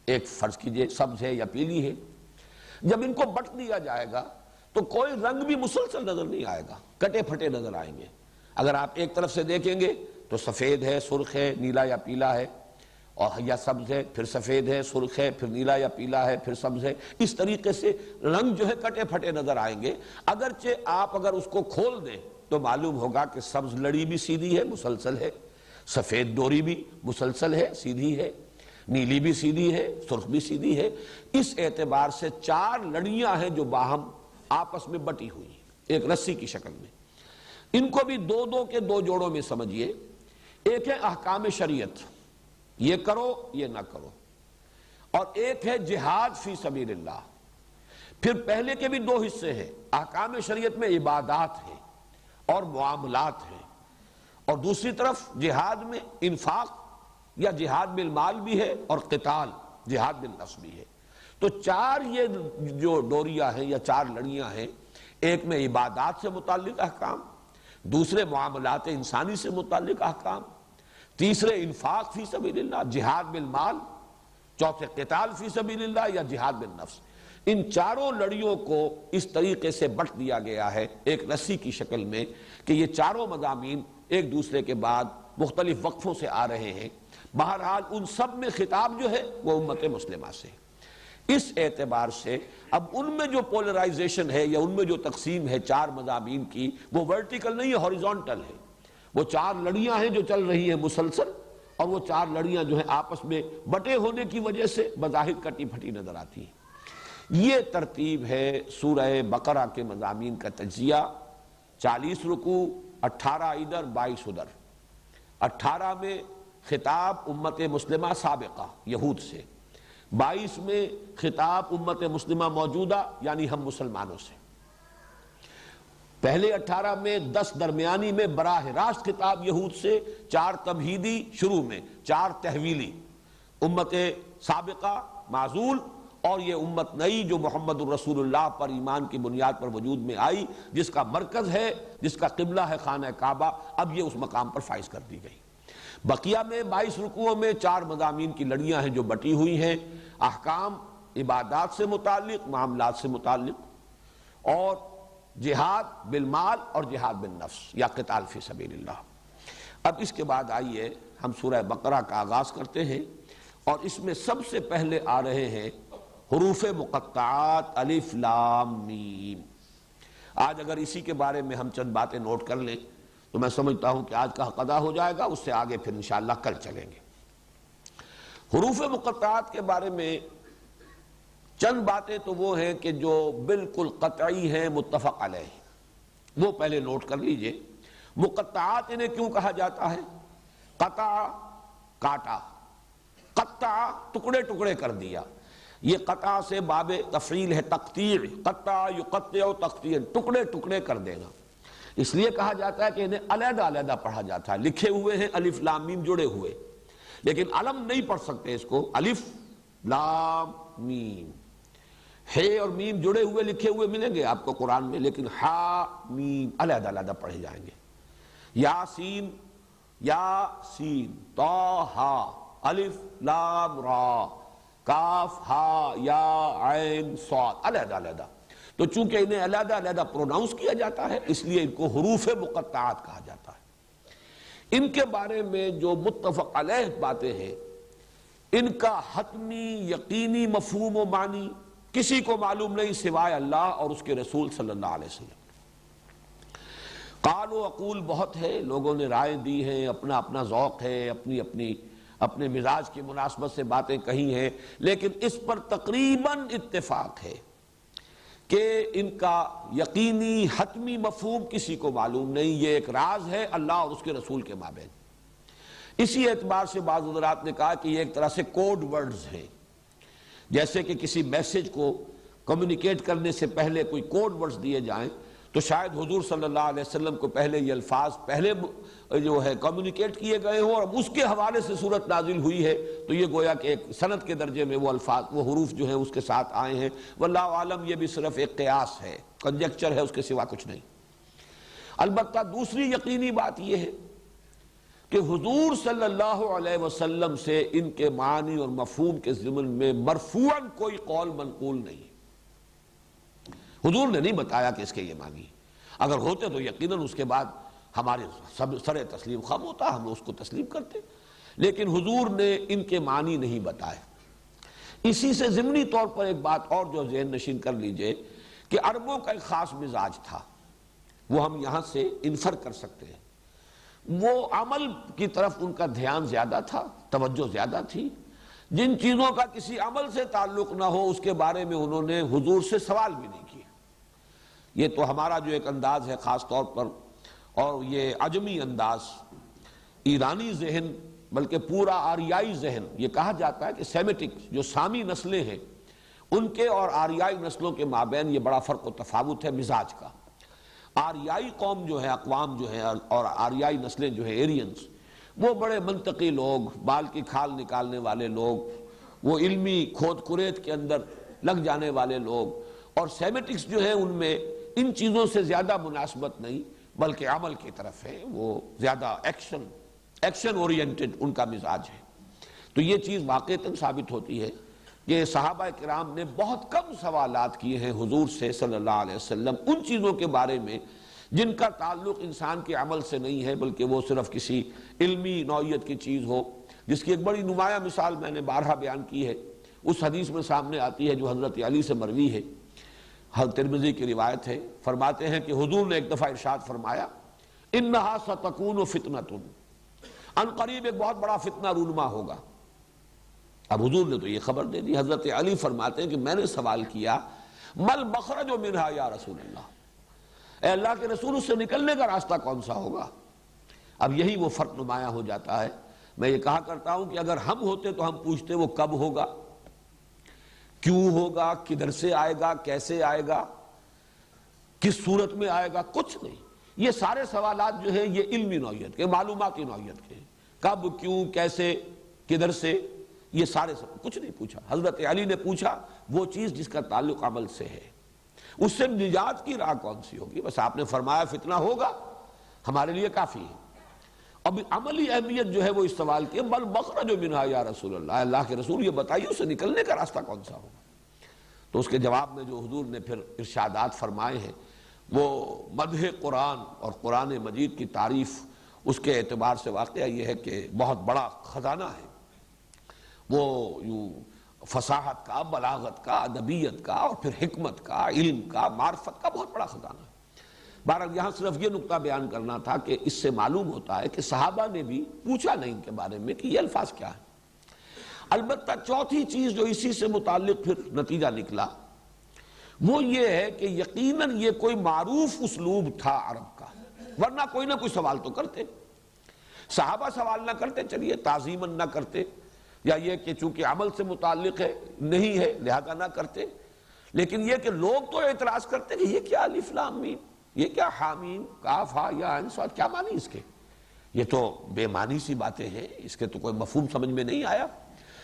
ایک فرض کیجئے سبز ہے یا پیلی ہے۔ جب ان کو بٹ دیا جائے گا تو کوئی رنگ بھی مسلسل نظر نہیں آئے گا، کٹے پھٹے نظر آئیں گے۔ اگر آپ ایک طرف سے دیکھیں گے تو سفید ہے، سرخ ہے، نیلا یا پیلا ہے، اور یا سبز ہے، پھر سفید ہے، سرخ ہے، پھر نیلا یا پیلا ہے، پھر سبز ہے۔ اس طریقے سے رنگ جو ہے کٹے پھٹے نظر آئیں گے۔ اگرچہ آپ اگر اس کو کھول دیں تو معلوم ہوگا کہ سبز لڑی بھی سیدھی ہے، مسلسل ہے، سفید ڈوری بھی مسلسل ہے، سیدھی ہے، نیلی بھی سیدھی ہے، سرخ بھی سیدھی ہے۔ اس اعتبار سے 4 لڑیاں ہیں جو باہم آپس میں بٹی ہوئی ہیں، ایک رسی کی شکل میں۔ ان کو بھی 2 کے 2 جوڑوں میں سمجھیے۔ ایک ہے احکام شریعت، یہ کرو یہ نہ کرو، اور ایک ہے جہاد فی سبیل اللہ۔ پھر پہلے کے بھی 2 حصے ہیں، احکام شریعت میں عبادات ہیں اور معاملات ہیں، اور دوسری طرف جہاد میں انفاق یا جہاد بالمال بھی ہے اور قتال جہاد بالنفس بھی ہے۔ تو 4 یہ جو ڈوریاں ہیں یا 4 لڑیاں ہیں، ایک میں عبادات سے متعلق احکام، دوسرے معاملات انسانی سے متعلق احکام، تیسرے انفاق فی سبیل اللہ، جہاد بالمال، چوتھے قتال فی سبیل اللہ یا جہاد بالنفس۔ ان 4 لڑیوں کو اس طریقے سے بٹ دیا گیا ہے ایک رسی کی شکل میں کہ یہ 4 مضامین ایک دوسرے کے بعد مختلف وقفوں سے آ رہے ہیں۔ بہرحال ان سب میں خطاب جو ہے وہ امت مسلمہ سے۔ اس اعتبار سے اب ان میں جو پولرائزیشن ہے یا ان میں جو تقسیم ہے 4 مضامین کی، وہ ورٹیکل نہیں ہے، ہاریزونٹل ہے۔ وہ 4 لڑیاں ہیں جو چل رہی ہیں مسلسل، اور وہ 4 لڑیاں جو ہیں آپس میں بٹے ہونے کی وجہ سے بظاہر کٹی پھٹی نظر آتی ہیں۔ یہ ترتیب ہے سورہ بقرہ کے مضامین کا تجزیہ۔ 40 رکوع، 18 ادھر 22 ادھر۔ 18 میں خطاب امت مسلمہ سابقہ یہود سے، 22 میں خطاب امت مسلمہ موجودہ یعنی ہم مسلمانوں سے۔ پہلے 18 میں 10 درمیانی میں براہ راست خطاب یہود سے، 4 تمہیدی شروع میں، 4 تحویلی، امت سابقہ معزول، اور یہ امت نئی جو محمد الرسول اللہ پر ایمان کی بنیاد پر وجود میں آئی، جس کا مرکز ہے، جس کا قبلہ ہے خانہ کعبہ، اب یہ اس مقام پر فائز کر دی گئی۔ بقیہ میں 22 رکوعوں میں 4 مضامین کی لڑیاں ہیں جو بٹی ہوئی ہیں، احکام عبادات سے متعلق، معاملات سے متعلق، اور جہاد بالمال اور جہاد بالنفس یا قتال فی سبیل اللہ۔ اب اس کے بعد آئیے ہم سورہ بقرہ کا آغاز کرتے ہیں، اور اس میں سب سے پہلے آ رہے ہیں حروف مقطعات الف لام میم۔ آج اگر اسی کے بارے میں ہم چند باتیں نوٹ کر لیں تو میں سمجھتا ہوں کہ آج کا قضا ہو جائے گا، اس سے آگے پھر انشاءاللہ کل چلیں گے۔ حروف مقطعات کے بارے میں چند باتیں تو وہ ہیں کہ جو بالکل قطعی ہیں، متفق علیہ، وہ پہلے نوٹ کر لیجئے۔ مقطعات انہیں کیوں کہا جاتا ہے؟ قطع کاٹا، قطع ٹکڑے ٹکڑے کر دیا۔ یہ قطع سے باب تفعیل ہے، تقطیع، قطع یقطع تقطیع، ٹکڑے ٹکڑے کر دینا۔ اس لیے کہا جاتا ہے کہ انہیں علیحدہ علیحدہ پڑھا جاتا ہے۔ لکھے ہوئے ہیں الف لام میم جڑے ہوئے، لیکن علم نہیں پڑھ سکتے اس کو۔ الف لام میم، ہے اور میم جڑے ہوئے لکھے ہوئے ملیں گے آپ کو قرآن میں، لیکن ہا میم علیحدہ علیحدہ پڑھے جائیں گے۔ یاسین، یاسین، طٰہٰ، الف لام را، کاف ہا یا عین صاد، علیحدہ علیحدہ۔ تو چونکہ انہیں علیحدہ علیحدہ پروناؤنس کیا جاتا ہے اس لیے ان کو حروف مقطعات کہا جاتا ہے۔ ان کے بارے میں جو متفق علیہ باتیں ہیں ان کا حتمی یقینی مفہوم و معنی کسی کو معلوم نہیں سوائے اللہ اور اس کے رسول صلی اللہ علیہ وسلم۔ قال و اقول بہت ہے، لوگوں نے رائے دی ہیں، اپنا اپنا ذوق ہے، اپنے مزاج کی مناسبت سے باتیں کہی ہیں، لیکن اس پر تقریباً اتفاق ہے کہ ان کا یقینی حتمی مفہوم کسی کو معلوم نہیں، یہ ایک راز ہے اللہ اور اس کے رسول کے مابین۔ اسی اعتبار سے بعض حضرات نے کہا کہ یہ ایک طرح سے کوڈ ورڈز ہیں، جیسے کہ کسی میسج کو کمیونیکیٹ کرنے سے پہلے کوئی کوڈ ورڈز دیے جائیں تو شاید حضور صلی اللہ علیہ وسلم کو پہلے یہ الفاظ پہلے جو ہے کمیونیکیٹ کیے گئے ہوں اور اس کے حوالے سے صورت نازل ہوئی ہے تو یہ گویا کہ ایک سند کے درجے میں وہ الفاظ وہ حروف جو ہیں اس کے ساتھ آئے ہیں۔ واللہ عالم یہ بھی صرف ایک قیاس ہے، کنجیکچر ہے، اس کے سوا کچھ نہیں۔ البتہ دوسری یقینی بات یہ ہے کہ حضور صلی اللہ علیہ وسلم سے ان کے معنی اور مفہوم کے ضمن میں مرفوعاً کوئی قول منقول نہیں۔ حضور نے نہیں بتایا کہ اس کے یہ معنی، اگر ہوتے تو یقیناً اس کے بعد ہمارے سر تسلیم خم ہوتا، ہم اس کو تسلیم کرتے، لیکن حضور نے ان کے معنی نہیں بتائے۔ اسی سے ضمنی طور پر ایک بات اور جو ذہن نشین کر لیجئے کہ عربوں کا ایک خاص مزاج تھا، وہ ہم یہاں سے انفر کر سکتے ہیں۔ وہ عمل کی طرف ان کا دھیان زیادہ تھا، توجہ زیادہ تھی، جن چیزوں کا کسی عمل سے تعلق نہ ہو اس کے بارے میں انہوں نے حضور سے سوال بھی نہیں کیا۔ یہ تو ہمارا جو ایک انداز ہے خاص طور پر، اور یہ عجمی انداز، ایرانی ذہن بلکہ پورا آریائی ذہن، یہ کہا جاتا ہے کہ سیمیٹک جو سامی نسلیں ہیں ان کے اور آریائی نسلوں کے مابین یہ بڑا فرق و تفاوت ہے مزاج کا۔ آریائی قوم جو ہے، اقوام جو ہے اور آریائی نسلیں جو ہیں ایرینز، وہ بڑے منطقی لوگ، بال کی کھال نکالنے والے لوگ، وہ علمی کھود کریت کے اندر لگ جانے والے لوگ، اور سیمیٹکس جو ہیں ان میں ان چیزوں سے زیادہ مناسبت نہیں بلکہ عمل کی طرف ہے، وہ زیادہ ایکشن اورینٹڈ ان کا مزاج ہے۔ تو یہ چیز واقعتاً ثابت ہوتی ہے کہ صحابہ کرام نے بہت کم سوالات کیے ہیں حضور سے صلی اللہ علیہ وسلم ان چیزوں کے بارے میں جن کا تعلق انسان کے عمل سے نہیں ہے بلکہ وہ صرف کسی علمی نوعیت کی چیز ہو، جس کی ایک بڑی نمایاں مثال میں نے بارہا بیان کی ہے، اس حدیث میں سامنے آتی ہے جو حضرت علی سے مروی ہے، حضرت ترمذی کی روایت ہے، فرماتے ہیں کہ حضور نے ایک دفعہ ارشاد فرمایا انہا ستکون فتنۃ، ان قریب ایک بہت بڑا فتنہ رونما ہوگا۔ اب حضور نے تو یہ خبر دے دی۔ حضرت علی فرماتے ہیں کہ میں نے سوال کیا مل مخرج منہا یا رسول اللہ، اے اللہ کے رسول اس سے نکلنے کا راستہ کون سا ہوگا؟ اب یہی وہ فرق نمایاں ہو جاتا ہے۔ میں یہ کہا کرتا ہوں کہ اگر ہم ہوتے تو ہم پوچھتے وہ کب ہوگا، کیوں ہوگا، کدھر سے آئے گا، کیسے آئے گا، کس صورت میں آئے گا، کچھ نہیں۔ یہ سارے سوالات جو ہیں یہ علمی نوعیت کے، معلوماتی نوعیت کے، کب، کیوں، کیسے، کدھر سے، یہ سارے کچھ نہیں پوچھا۔ حضرت علی نے پوچھا وہ چیز جس کا تعلق عمل سے ہے، اس سے نجات کی راہ کون سی ہوگی؟ بس آپ نے فرمایا فتنہ ہوگا، ہمارے لیے کافی ہے۔ اب عملی اہمیت جو ہے وہ اس سوال کی بل مخرج منہا یا رسول اللہ، اللہ کے رسول یہ بتائیے اس سے نکلنے کا راستہ کون سا ہوگا؟ تو اس کے جواب میں جو حضور نے پھر ارشادات فرمائے ہیں وہ مدح قرآن اور قرآن مجید کی تعریف، اس کے اعتبار سے واقعہ یہ ہے کہ بہت بڑا خزانہ ہے، وہ یوں فصاحت کا، بلاغت کا، ادبیت کا، اور پھر حکمت کا، علم کا، معرفت کا بہت بڑا خزانہ ہے۔ بہرحال یہاں صرف یہ نقطہ بیان کرنا تھا کہ اس سے معلوم ہوتا ہے کہ صحابہ نے بھی پوچھا نہیں ان کے بارے میں کہ یہ الفاظ کیا ہیں۔ البتہ چوتھی چیز جو اسی سے متعلق پھر نتیجہ نکلا وہ یہ ہے کہ یقیناً یہ کوئی معروف اسلوب تھا عرب کا، ورنہ کوئی نہ کوئی سوال تو کرتے، صحابہ سوال نہ کرتے، چلیے تعظیماً نہ کرتے، یا یہ کہ چونکہ عمل سے متعلق ہے نہیں ہے لہذا نہ کرتے، لیکن یہ کہ لوگ تو اعتراض کرتے کہ یہ کیا الف لام میم، یہ کیا حامیم کاف ہا یا عین صاد، کیا معنی اس کے؟ یہ تو بے معنی سی باتیں ہیں، اس کے تو کوئی مفہوم سمجھ میں نہیں آیا۔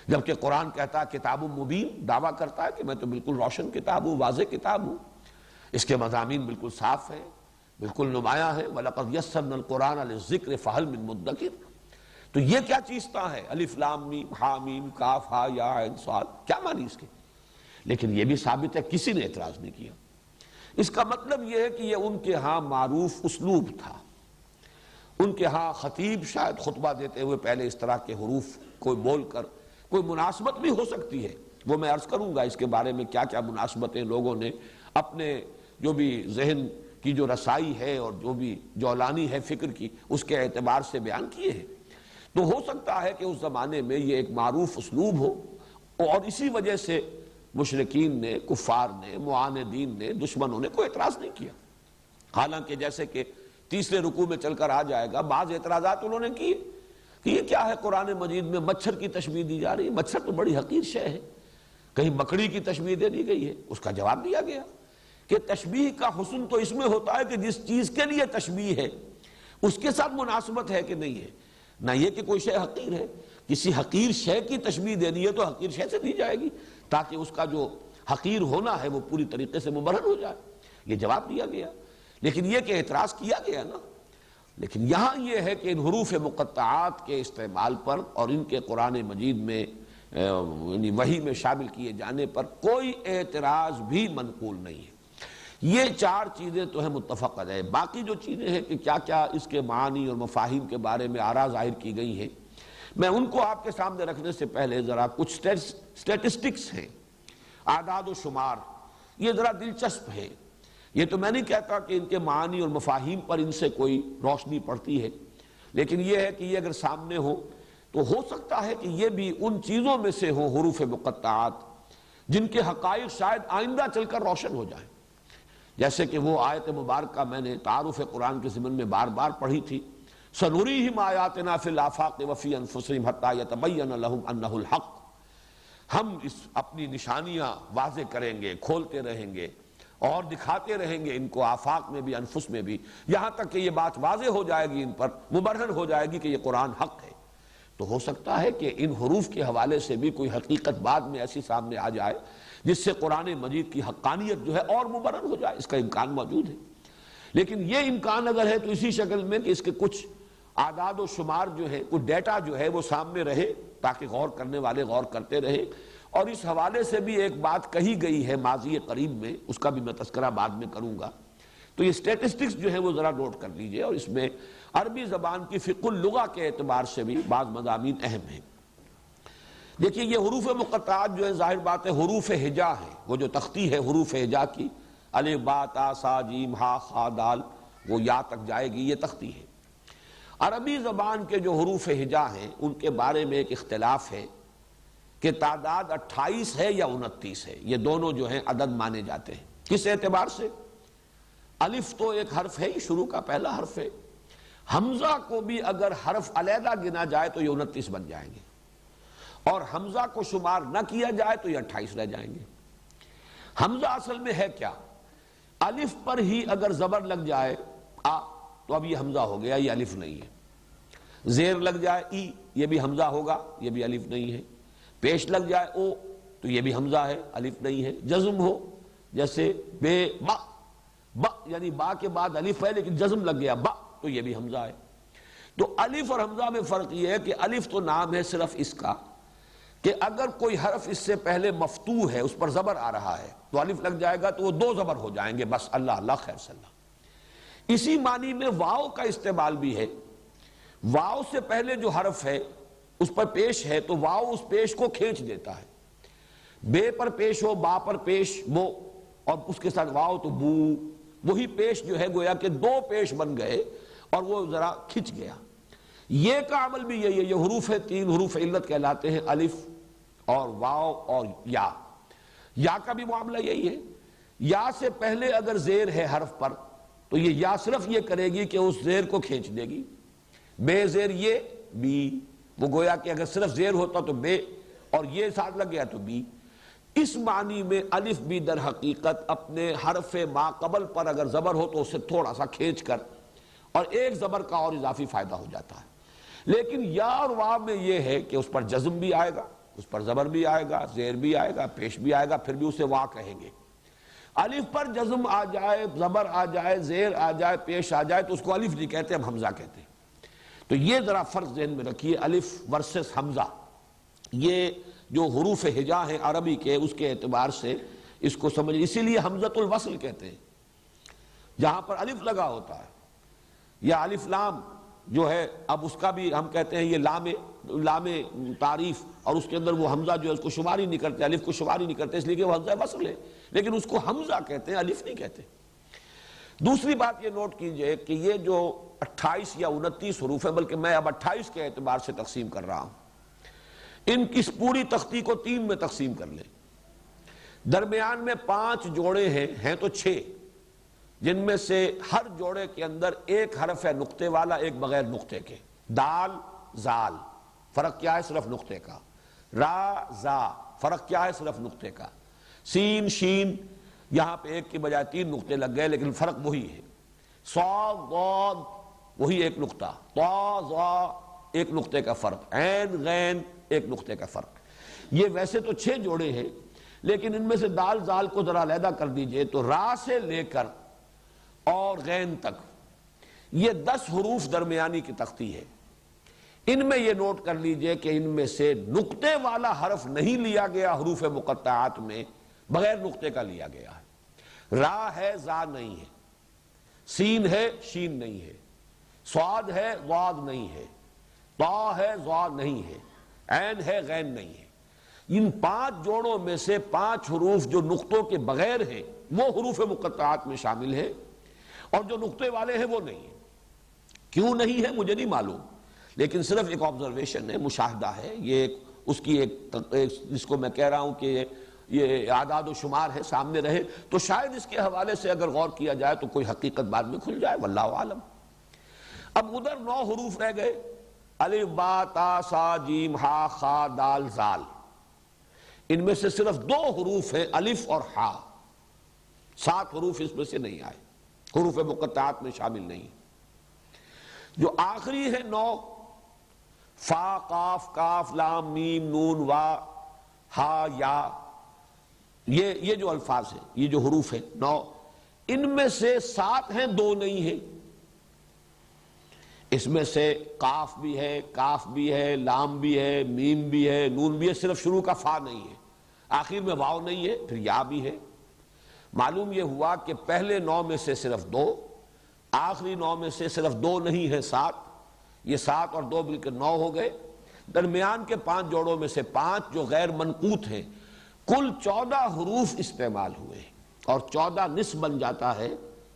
جبکہ قرآن کہتا ہے کتاب مبین، دعویٰ کرتا ہے کہ میں تو بالکل روشن کتاب ہوں، واضح کتاب ہوں، اس کے مضامین بالکل صاف ہیں، بالکل نمایاں ہیں، وَلَقَدْ يَسَّرْنَا الْقُرْآنَ لِلذِّكْرِ فَهَلْ مِن مُدَّكِرٍ۔ تو یہ کیا چیزتا ہے الف لام میم حامیم کاف ہا یا عین صاد، کیا معنی اس کے؟ لیکن یہ بھی ثابت ہے کسی نے اعتراض نہیں کیا۔ اس کا مطلب یہ ہے کہ یہ ان کے ہاں معروف اسلوب تھا. ان کے ہاں خطیب شاید خطبہ دیتے ہوئے پہلے اس طرح کے حروف کوئی بول کر کوئی مناسبت بھی ہو سکتی ہے، وہ میں عرض کروں گا اس کے بارے میں کیا کیا مناسبتیں لوگوں نے اپنے جو بھی ذہن کی جو رسائی ہے اور جو بھی جولانی ہے فکر کی اس کے اعتبار سے بیان کیے ہیں. تو ہو سکتا ہے کہ اس زمانے میں یہ ایک معروف اسلوب ہو اور اسی وجہ سے مشرکین نے، کفار نے، معاندین نے، دشمنوں نے کوئی اعتراض نہیں کیا. حالانکہ جیسے کہ تیسرے رکوع میں چل کر آ جائے گا، بعض اعتراضات انہوں نے کیے کہ یہ کیا ہے قرآن مجید میں مچھر کی تشبیہ دی جا رہی ہے، مچھر تو بڑی حقیر شے ہے، کہیں مکڑی کی تشبیہ دے دی گئی ہے. اس کا جواب دیا گیا کہ تشبیہ کا حسن تو اس میں ہوتا ہے کہ جس چیز کے لیے تشبیہ ہے اس کے ساتھ مناسبت ہے کہ نہیں ہے، نہ یہ کہ کوئی شے حقیر ہے. کسی حقیر شے کی تشبیہ دینی ہے تو حقیر شے سے دی جائے گی تاکہ اس کا جو حقیر ہونا ہے وہ پوری طریقے سے مبرہن ہو جائے. یہ جواب دیا گیا. لیکن یہ کہ اعتراض کیا گیا نا، لیکن یہاں یہ ہے کہ ان حروف مقطعات کے استعمال پر اور ان کے قرآن مجید میں یعنی وحی میں شامل کیے جانے پر کوئی اعتراض بھی منقول نہیں ہے. یہ چار چیزیں تو ہیں متفق علیہ. باقی جو چیزیں ہیں کہ کیا کیا اس کے معانی اور مفاہیم کے بارے میں آراء ظاہر کی گئی ہیں، میں ان کو آپ کے سامنے رکھنے سے پہلے ذرا کچھ سٹیٹسٹکس ہیں، اعداد و شمار، یہ ذرا دلچسپ ہے. یہ تو میں نہیں کہتا کہ ان کے معانی اور مفاہیم پر ان سے کوئی روشنی پڑتی ہے، لیکن یہ ہے کہ یہ اگر سامنے ہو تو ہو سکتا ہے کہ یہ بھی ان چیزوں میں سے ہو حروف مقطعات جن کے حقائق شاید آئندہ چل کر روشن ہو جائیں. جیسے کہ وہ آیت مبارکہ میں نے تعارف قرآن کے ضمن میں بار بار پڑھی تھی، سنریہم آیاتنا فی الآفاق وفی انفسہم حتی یتبین لہم انہ الحق. ہم اس اپنی نشانیاں واضح کریں گے، کھولتے رہیں گے اور دکھاتے رہیں گے ان کو آفاق میں بھی انفس میں بھی، یہاں تک کہ یہ بات واضح ہو جائے گی، ان پر مبرہن ہو جائے گی کہ یہ قرآن حق ہے. تو ہو سکتا ہے کہ ان حروف کے حوالے سے بھی کوئی حقیقت بعد میں ایسی سامنے آ جائے جس سے قرآن مجید کی حقانیت جو ہے اور مبرہن ہو جائے. اس کا امکان موجود ہے. لیکن یہ امکان اگر ہے تو اسی شکل میں کہ اس کے کچھ اعداد و شمار جو ہے، کچھ ڈیٹا جو ہے وہ سامنے رہے تاکہ غور کرنے والے غور کرتے رہے. اور اس حوالے سے بھی ایک بات کہی گئی ہے ماضی قریب میں، اس کا بھی میں تذکرہ بعد میں کروں گا. تو یہ سٹیٹسٹکس جو ہے وہ ذرا نوٹ کر لیجئے، اور اس میں عربی زبان کی فقہ اللغہ کے اعتبار سے بھی بعض مضامین اہم ہیں. دیکھیے یہ حروف مقطعات جو ہے ظاہر بات ہے حروف ہجا ہیں، وہ جو تختی ہے حروف ہجا کی، الف با تا سا جیم ہا خا دال، وہ یا تک جائے گی، یہ تختی ہے. عربی زبان کے جو حروف ہجا ہیں ان کے بارے میں ایک اختلاف ہے کہ تعداد 28 ہے یا 29 ہے. یہ دونوں جو ہیں عدد مانے جاتے ہیں. کس اعتبار سے؟ الف تو ایک حرف ہے، شروع کا پہلا حرف ہے. حمزہ کو بھی اگر حرف علیحدہ گنا جائے تو یہ 29 بن جائیں گے، اور حمزہ کو شمار نہ کیا جائے تو یہ 28 رہ جائیں گے. حمزہ اصل میں ہے کیا؟ الف پر ہی اگر زبر لگ جائے آ تو اب یہ حمزہ ہو گیا، یہ الف نہیں ہے. زیر لگ جائے ای، یہ بھی حمزہ ہوگا، یہ بھی الف نہیں ہے. پیش لگ جائے او تو یہ بھی حمزہ ہے، الف نہیں ہے. جزم ہو جیسے بے با، با یعنی با کے بعد الف ہے لیکن جزم لگ گیا با تو یہ بھی حمزہ ہے. تو الف اور حمزہ میں فرق یہ ہے کہ الف تو نام ہے صرف اس کا کہ اگر کوئی حرف اس سے پہلے مفتوح ہے، اس پر زبر آ رہا ہے تو الف لگ جائے گا تو وہ 2 زبر ہو جائیں گے بس، اللہ اللہ خیر صلی اللہ. اسی معنی میں واو کا استعمال بھی ہے. واو سے پہلے جو حرف ہے اس پر پیش ہے تو واو اس پیش کو کھینچ دیتا ہے. بے پر پیش ہو، با پر پیش بو، اور اس کے ساتھ واو تو بو، وہی پیش جو ہے گویا کہ 2 پیش بن گئے اور وہ ذرا کھچ گیا. یہ کا عمل بھی یہی ہے. یہ حروف ہے 3 حروف علت کہلاتے ہیں، الف اور واو اور یا. یا کا بھی معاملہ یہی ہے. یا سے پہلے اگر زیر ہے حرف پر تو یہ یا صرف یہ کرے گی کہ اس زیر کو کھینچ دے گی. بے زیر یہ بی، وہ گویا کہ اگر صرف زیر ہوتا تو بے اور یہ ساتھ لگ گیا تو بی. اس معنی میں الف بھی در حقیقت اپنے حرف ما قبل پر اگر زبر ہو تو اسے تھوڑا سا کھینچ کر اور ایک زبر کا اور اضافی فائدہ ہو جاتا ہے. لیکن یا اور واو میں یہ ہے کہ اس پر جزم بھی آئے گا، اس پر زبر بھی آئے گا، زیر بھی آئے گا، پیش بھی آئے گا، پھر بھی اسے وا کہیں گے. الف پر جزم آ جائے، زبر آ جائے، زیر آ جائے، پیش آ جائے تو اس کو الف نہیں کہتے، ہم حمزہ کہتے ہیں. تو یہ ذرا فرق ذہن میں رکھیے، الف ورسس حمزہ. یہ جو حروف ہجا ہیں عربی کے اس کے اعتبار سے اس کو سمجھ، اسی لیے حمزۃ الوصل کہتے ہیں. جہاں پر الف لگا ہوتا ہے، یا الف لام جو ہے، اب اس کا بھی ہم کہتے ہیں یہ لام تعریف، اور اس کے اندر وہ حمزہ جو ہے اس کو شمار ہی نہیں کرتے، الف کو شمار ہی نہیں کرتے، اس لیے کہ وہ حمزہ وصل ہے، لیکن اس کو حمزہ کہتے ہیں، الف نہیں کہتے۔ دوسری بات یہ نوٹ کیجئے کہ یہ جو 28 یا 29 حروف ہیں، بلکہ میں اب 28 کے اعتبار سے تقسیم کر رہا ہوں، ان کی پوری تختی کو 3 میں تقسیم کر لیں۔ درمیان میں 5 جوڑے ہیں تو 6، جن میں سے ہر جوڑے کے اندر ایک حرف ہے نقطے والا، ایک بغیر نقطے کے۔ دال زال، فرق کیا ہے؟ صرف نقطے کا۔ را زا، فرق کیا ہے؟ صرف نقطے کا۔ سین شین، یہاں پہ ایک کی بجائے 3 نقطے لگ گئے، لیکن فرق وہی ہے۔ صاد ضاد، وہی ایک نقطہ۔ طا ظا، ایک نقطے کا فرق۔ عین غین، ایک نقطے کا فرق۔ یہ ویسے تو 6 جوڑے ہیں، لیکن ان میں سے دال زال کو ذرا علیحدہ کر دیجئے تو را سے لے کر اور غین تک یہ 10 حروف درمیانی کی تختی ہے۔ ان میں یہ نوٹ کر لیجئے کہ ان میں سے نقطے والا حرف نہیں لیا گیا حروف مقطعات میں، بغیر نقطے کا لیا گیا ہے۔ را ہے، زا نہیں ہے، سین ہے، شین نہیں ہے، صاد ہے، ضاد نہیں ہے، طا ہے، ظا نہیں ہے، عین ہے، غین نہیں ہے۔ ان 5 جوڑوں میں سے 5 حروف جو نقطوں کے بغیر ہیں وہ حروف مقطعات میں شامل ہیں، اور جو نقطے والے ہیں وہ نہیں ہیں۔ کیوں نہیں ہے مجھے نہیں معلوم، لیکن صرف ایک آبزرویشن ہے، مشاہدہ ہے، یہ اس کی ایک جس کو میں کہہ رہا ہوں کہ یہ اعداد و شمار ہے، سامنے رہے تو شاید اس کے حوالے سے اگر غور کیا جائے تو کوئی حقیقت بعد میں کھل جائے، واللہ عالم۔ اب ادھر 9 حروف رہ گئے، الف با تا سا جیم ہا خا دال زال۔ ان میں سے صرف 2 حروف ہیں، الف اور ہا۔ 7 حروف اس میں سے نہیں آئے، حروف مقطعات میں شامل نہیں۔ جو آخری ہے 9، فا قاف کاف لام میم نون وا ہا یا، یہ جو الفاظ ہیں، یہ جو حروف ہیں 9، ان میں سے 7 ہیں، 2 نہیں ہیں۔ اس میں سے قاف بھی ہے، کاف بھی ہے، لام بھی ہے، میم بھی ہے، نون بھی ہے، صرف شروع کا فا نہیں ہے، آخر میں واو نہیں ہے، پھر یا بھی ہے۔ معلوم یہ ہوا کہ پہلے 9 میں سے صرف 2، آخری 9 میں سے صرف 2 نہیں ہے، 7۔ یہ 7 اور 2 مل کر 9 ہو گئے۔ درمیان کے 5 جوڑوں میں سے 5 جو غیر منقوط ہیں، کل 14 حروف استعمال ہوئے، اور 14 نصف بن جاتا ہے،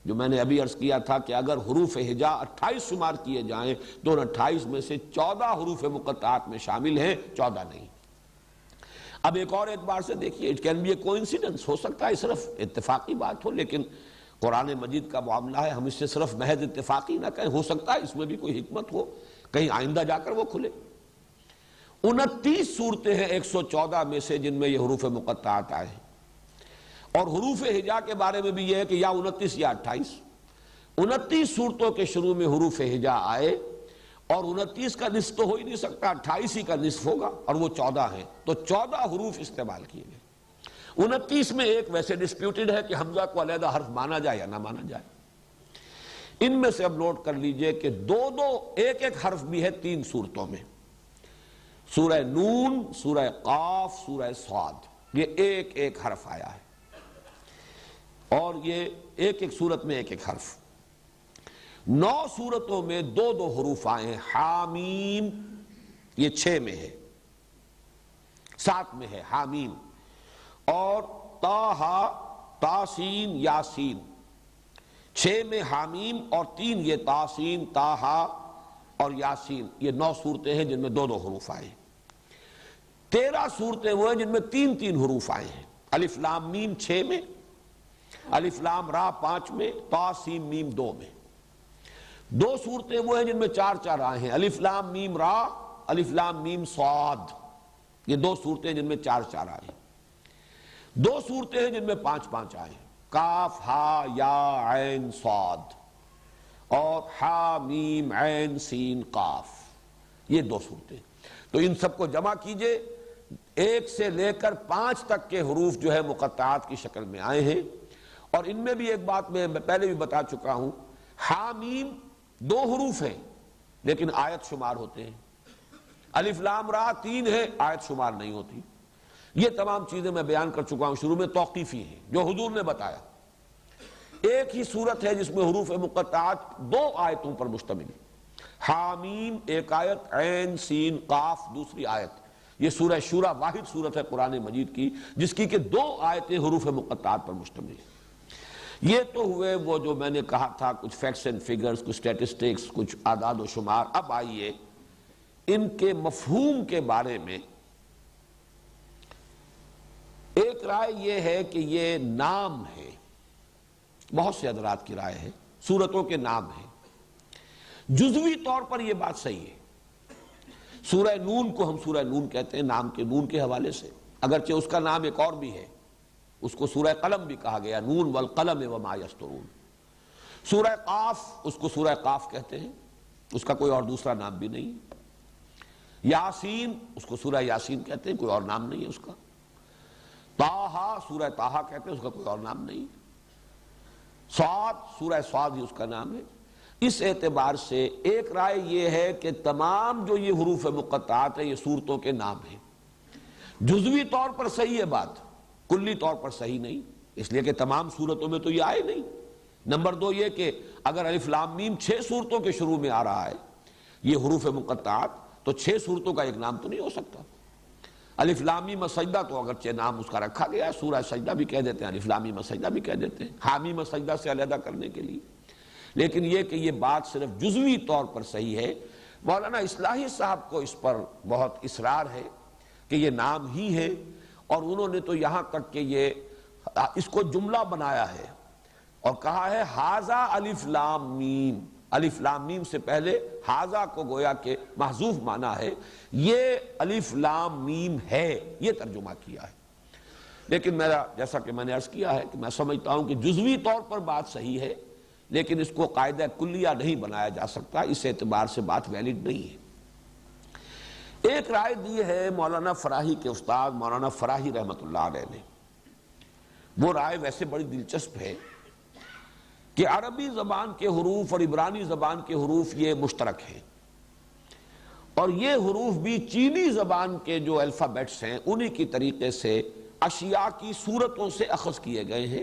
جو میں نے ابھی عرض کیا تھا کہ اگر حروف ہجا 28 شمار کیے جائیں تو 28 میں سے 14 حروف مقطعات میں شامل ہیں، 14 نہیں۔ اب ایک اور اعتبار سے دیکھیے، it can be a coincidence, ہو سکتا ہے صرف اتفاقی بات ہو، لیکن قرآن مجید کا معاملہ ہے، ہم اس سے صرف محض اتفاقی نہ کہیں، ہو سکتا ہے اس میں بھی کوئی حکمت ہو، کہیں آئندہ جا کر وہ کھلے۔ 29 صورتیں ہیں 114 میں سے جن میں یہ حروف مقطعات آئے ہیں، اور حروف ہجا کے بارے میں بھی یہ ہے کہ یا 29 یا 28۔ 29 صورتوں کے شروع میں حروف ہجا آئے، اور 29 کا نصف تو ہو ہی نہیں سکتا، 28 ہی کا نصف ہوگا، اور وہ 14 ہیں، تو 14 حروف استعمال کیے گئے۔ 29 میں ایک ویسے ڈسپیوٹڈ ہے کہ حمزہ کو علیحدہ حرف مانا جائے یا نہ مانا جائے۔ ان میں سے اب نوٹ کر لیجئے کہ 2 ایک حرف بھی ہے 3 صورتوں میں، سورہ نون، سورہ قاف، سورہ صاد، یہ ایک حرف آیا ہے، اور یہ ایک صورت میں ایک حرف۔ 9 صورتوں میں 2 حروف آئے ہیں، حامیم، یہ 6 میں ہے، 7 میں ہے حامیم، اور تاہا، تاسین، یاسین، 6 میں حامیم اور 3 یہ تاسین، تاہا اور یاسین، یہ 9 صورتیں ہیں جن میں 2 حروف آئے ہیں۔ 13 صورتیں وہ ہیں جن میں 3 حروف آئے ہیں، الف لام میم 6 میں، الف لام را 5 میں، تا سین میم 2 میں۔ 2 صورتیں وہ ہیں جن میں 4 آئے ہیں، الف لام میم را، الف لام میم صاد، یہ 2 صورتیں جن میں 4 آئے ہیں۔ 2 صورتیں ہیں جن میں 5 آئے ہیں، کاف ہا یا عین صاد، اور ہا میم عین سین قاف، یہ 2 صورتیں۔ تو ان سب کو جمع کیجئے، 1 سے لے کر 5 تک کے حروف جو ہے مقطعات کی شکل میں آئے ہیں، اور ان میں بھی ایک بات میں پہلے بھی بتا چکا ہوں، حامیم 2 حروف ہیں لیکن آیت شمار ہوتے ہیں، الف لام را 3 ہے، آیت شمار نہیں ہوتی۔ یہ تمام چیزیں میں بیان کر چکا ہوں، شروع میں توقیفی ہیں جو حضور نے بتایا۔ ایک ہی صورت ہے جس میں حروف مقطعات 2 آیتوں پر مشتمل ہے۔ حامیم ایک آیت، عین سین قاف دوسری آیت۔ یہ سورہ شورى واحد صورت ہے قرآن مجید کی جس کی کہ 2 آیتیں حروف مقطعات پر مشتمل ہیں۔ یہ تو ہوئے وہ جو میں نے کہا تھا کچھ فیکٹس اینڈ فگرز، کچھ سٹیٹسٹکس، کچھ اعداد و شمار۔ اب آئیے ان کے مفہوم کے بارے میں۔ ایک رائے یہ ہے کہ یہ نام ہے، بہت سے حضرات کی رائے ہے سورتوں کے نام ہیں۔ جزوی طور پر یہ بات صحیح ہے۔ سورہ نون کو ہم سورہ نون کہتے ہیں نام کے نون کے حوالے سے، اگرچہ اس کا نام ایک اور بھی ہے، اس کو سورہ قلم بھی کہا گیا، نون والقلم وما یسطرون۔ سورہ قاف، اس کو سورہ قاف کہتے ہیں، اس کا کوئی اور دوسرا نام بھی نہیں۔ یاسین، اس کو سورہ یاسین کہتے ہیں، کوئی اور نام نہیں ہے اس کا۔ طٰہٰ، سورہ طٰہٰ کہتے ہیں، اس کا کوئی اور نام نہیں۔ صاد، سورہ صاد ہی اس کا نام ہے۔ اس اعتبار سے ایک رائے یہ ہے کہ تمام جو یہ حروف مقطعات ہیں یہ سورتوں کے نام ہیں۔ جزوی طور پر صحیح ہے بات، کلی طور پر صحیح نہیں، اس لیے کہ تمام سورتوں میں تو یہ آئے نہیں۔ نمبر 2 یہ کہ اگر الف لام میم 6 سورتوں کے شروع میں آ رہا ہے یہ حروف مقطعات، تو 6 سورتوں کا ایک نام تو نہیں ہو سکتا۔ الف لام میم سجدہ تو اگرچہ نام اس کا رکھا گیا ہے، سورہ سجدہ بھی کہہ دیتے ہیں، الف لام میم سجدہ بھی کہہ دیتے ہیں، حامیم سجدہ سے علیحدہ کرنے کے لیے۔ لیکن یہ کہ یہ بات صرف جزوی طور پر صحیح ہے، مولانا اصلاحی صاحب کو اس پر بہت اصرار ہے کہ یہ نام ہی ہے، اور انہوں نے تو یہاں تک کہ یہ اس کو جملہ بنایا ہے اور کہا ہے ھذا الف لام میم۔ الف لام میم سے پہلے ھذا کو گویا کہ محذوف مانا ہے، یہ الف لام میم ہے، یہ ترجمہ کیا ہے۔ لیکن میرا جیسا کہ میں نے عرض کیا ہے کہ میں سمجھتا ہوں کہ جزوی طور پر بات صحیح ہے، لیکن اس کو قاعدہ کلیہ نہیں بنایا جا سکتا، اس اعتبار سے بات ویلڈ نہیں ہے۔ ایک رائے دی ہے مولانا فراہی کے استاد مولانا فراہی رحمۃ اللہ علیہ نے۔ وہ رائے ویسے بڑی دلچسپ ہے کہ عربی زبان کے حروف اور عبرانی زبان کے حروف یہ مشترک ہیں، اور یہ حروف بھی چینی زبان کے جو الفابیٹس ہیں انہی کی طریقے سے اشیاء کی صورتوں سے اخذ کیے گئے ہیں،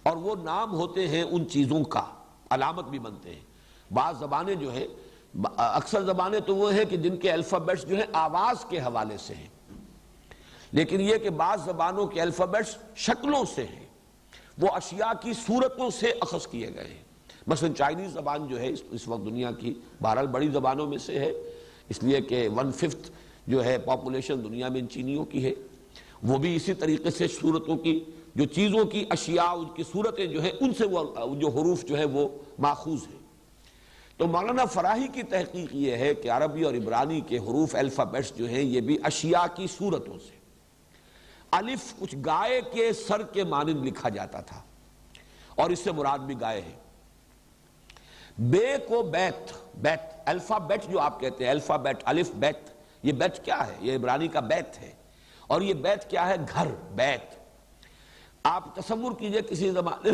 اور وہ نام ہوتے ہیں ان چیزوں کا، علامت بھی بنتے ہیں۔ بعض زبانیں جو ہیں، اکثر زبانیں تو وہ ہیں کہ جن کے الفابیٹس جو ہیں آواز کے حوالے سے ہیں، لیکن یہ کہ بعض زبانوں کے الفابیٹس شکلوں سے ہیں، وہ اشیاء کی صورتوں سے اخذ کیے گئے ہیں۔ مثلا چائنیز زبان جو ہے اس وقت دنیا کی بہرحال بڑی زبانوں میں سے ہے، اس لیے کہ 1/5 جو ہے پاپولیشن دنیا میں ان چینیوں کی ہے، وہ بھی اسی طریقے سے صورتوں کی، جو چیزوں کی اشیاء ان کی صورتیں جو ہیں ان سے وہ جو حروف جو ہے وہ ماخوذ ہیں۔ تو مولانا فراہی کی تحقیق یہ ہے کہ عربی اور عبرانی کے حروف الفابیٹس جو ہیں یہ بھی اشیاء کی صورتوں سے۔ الف کچھ گائے کے سر کے مانند لکھا جاتا تھا، اور اس سے مراد بھی گائے ہے۔ بے کو بیت، بیت الفابیٹ جو آپ کہتے ہیں، الفابیٹ الف بیت، یہ بیت کیا ہے؟ یہ عبرانی کا بیت ہے، اور یہ بیت کیا ہے؟ گھر، بیت۔ آپ تصور کیجئے کسی زمانے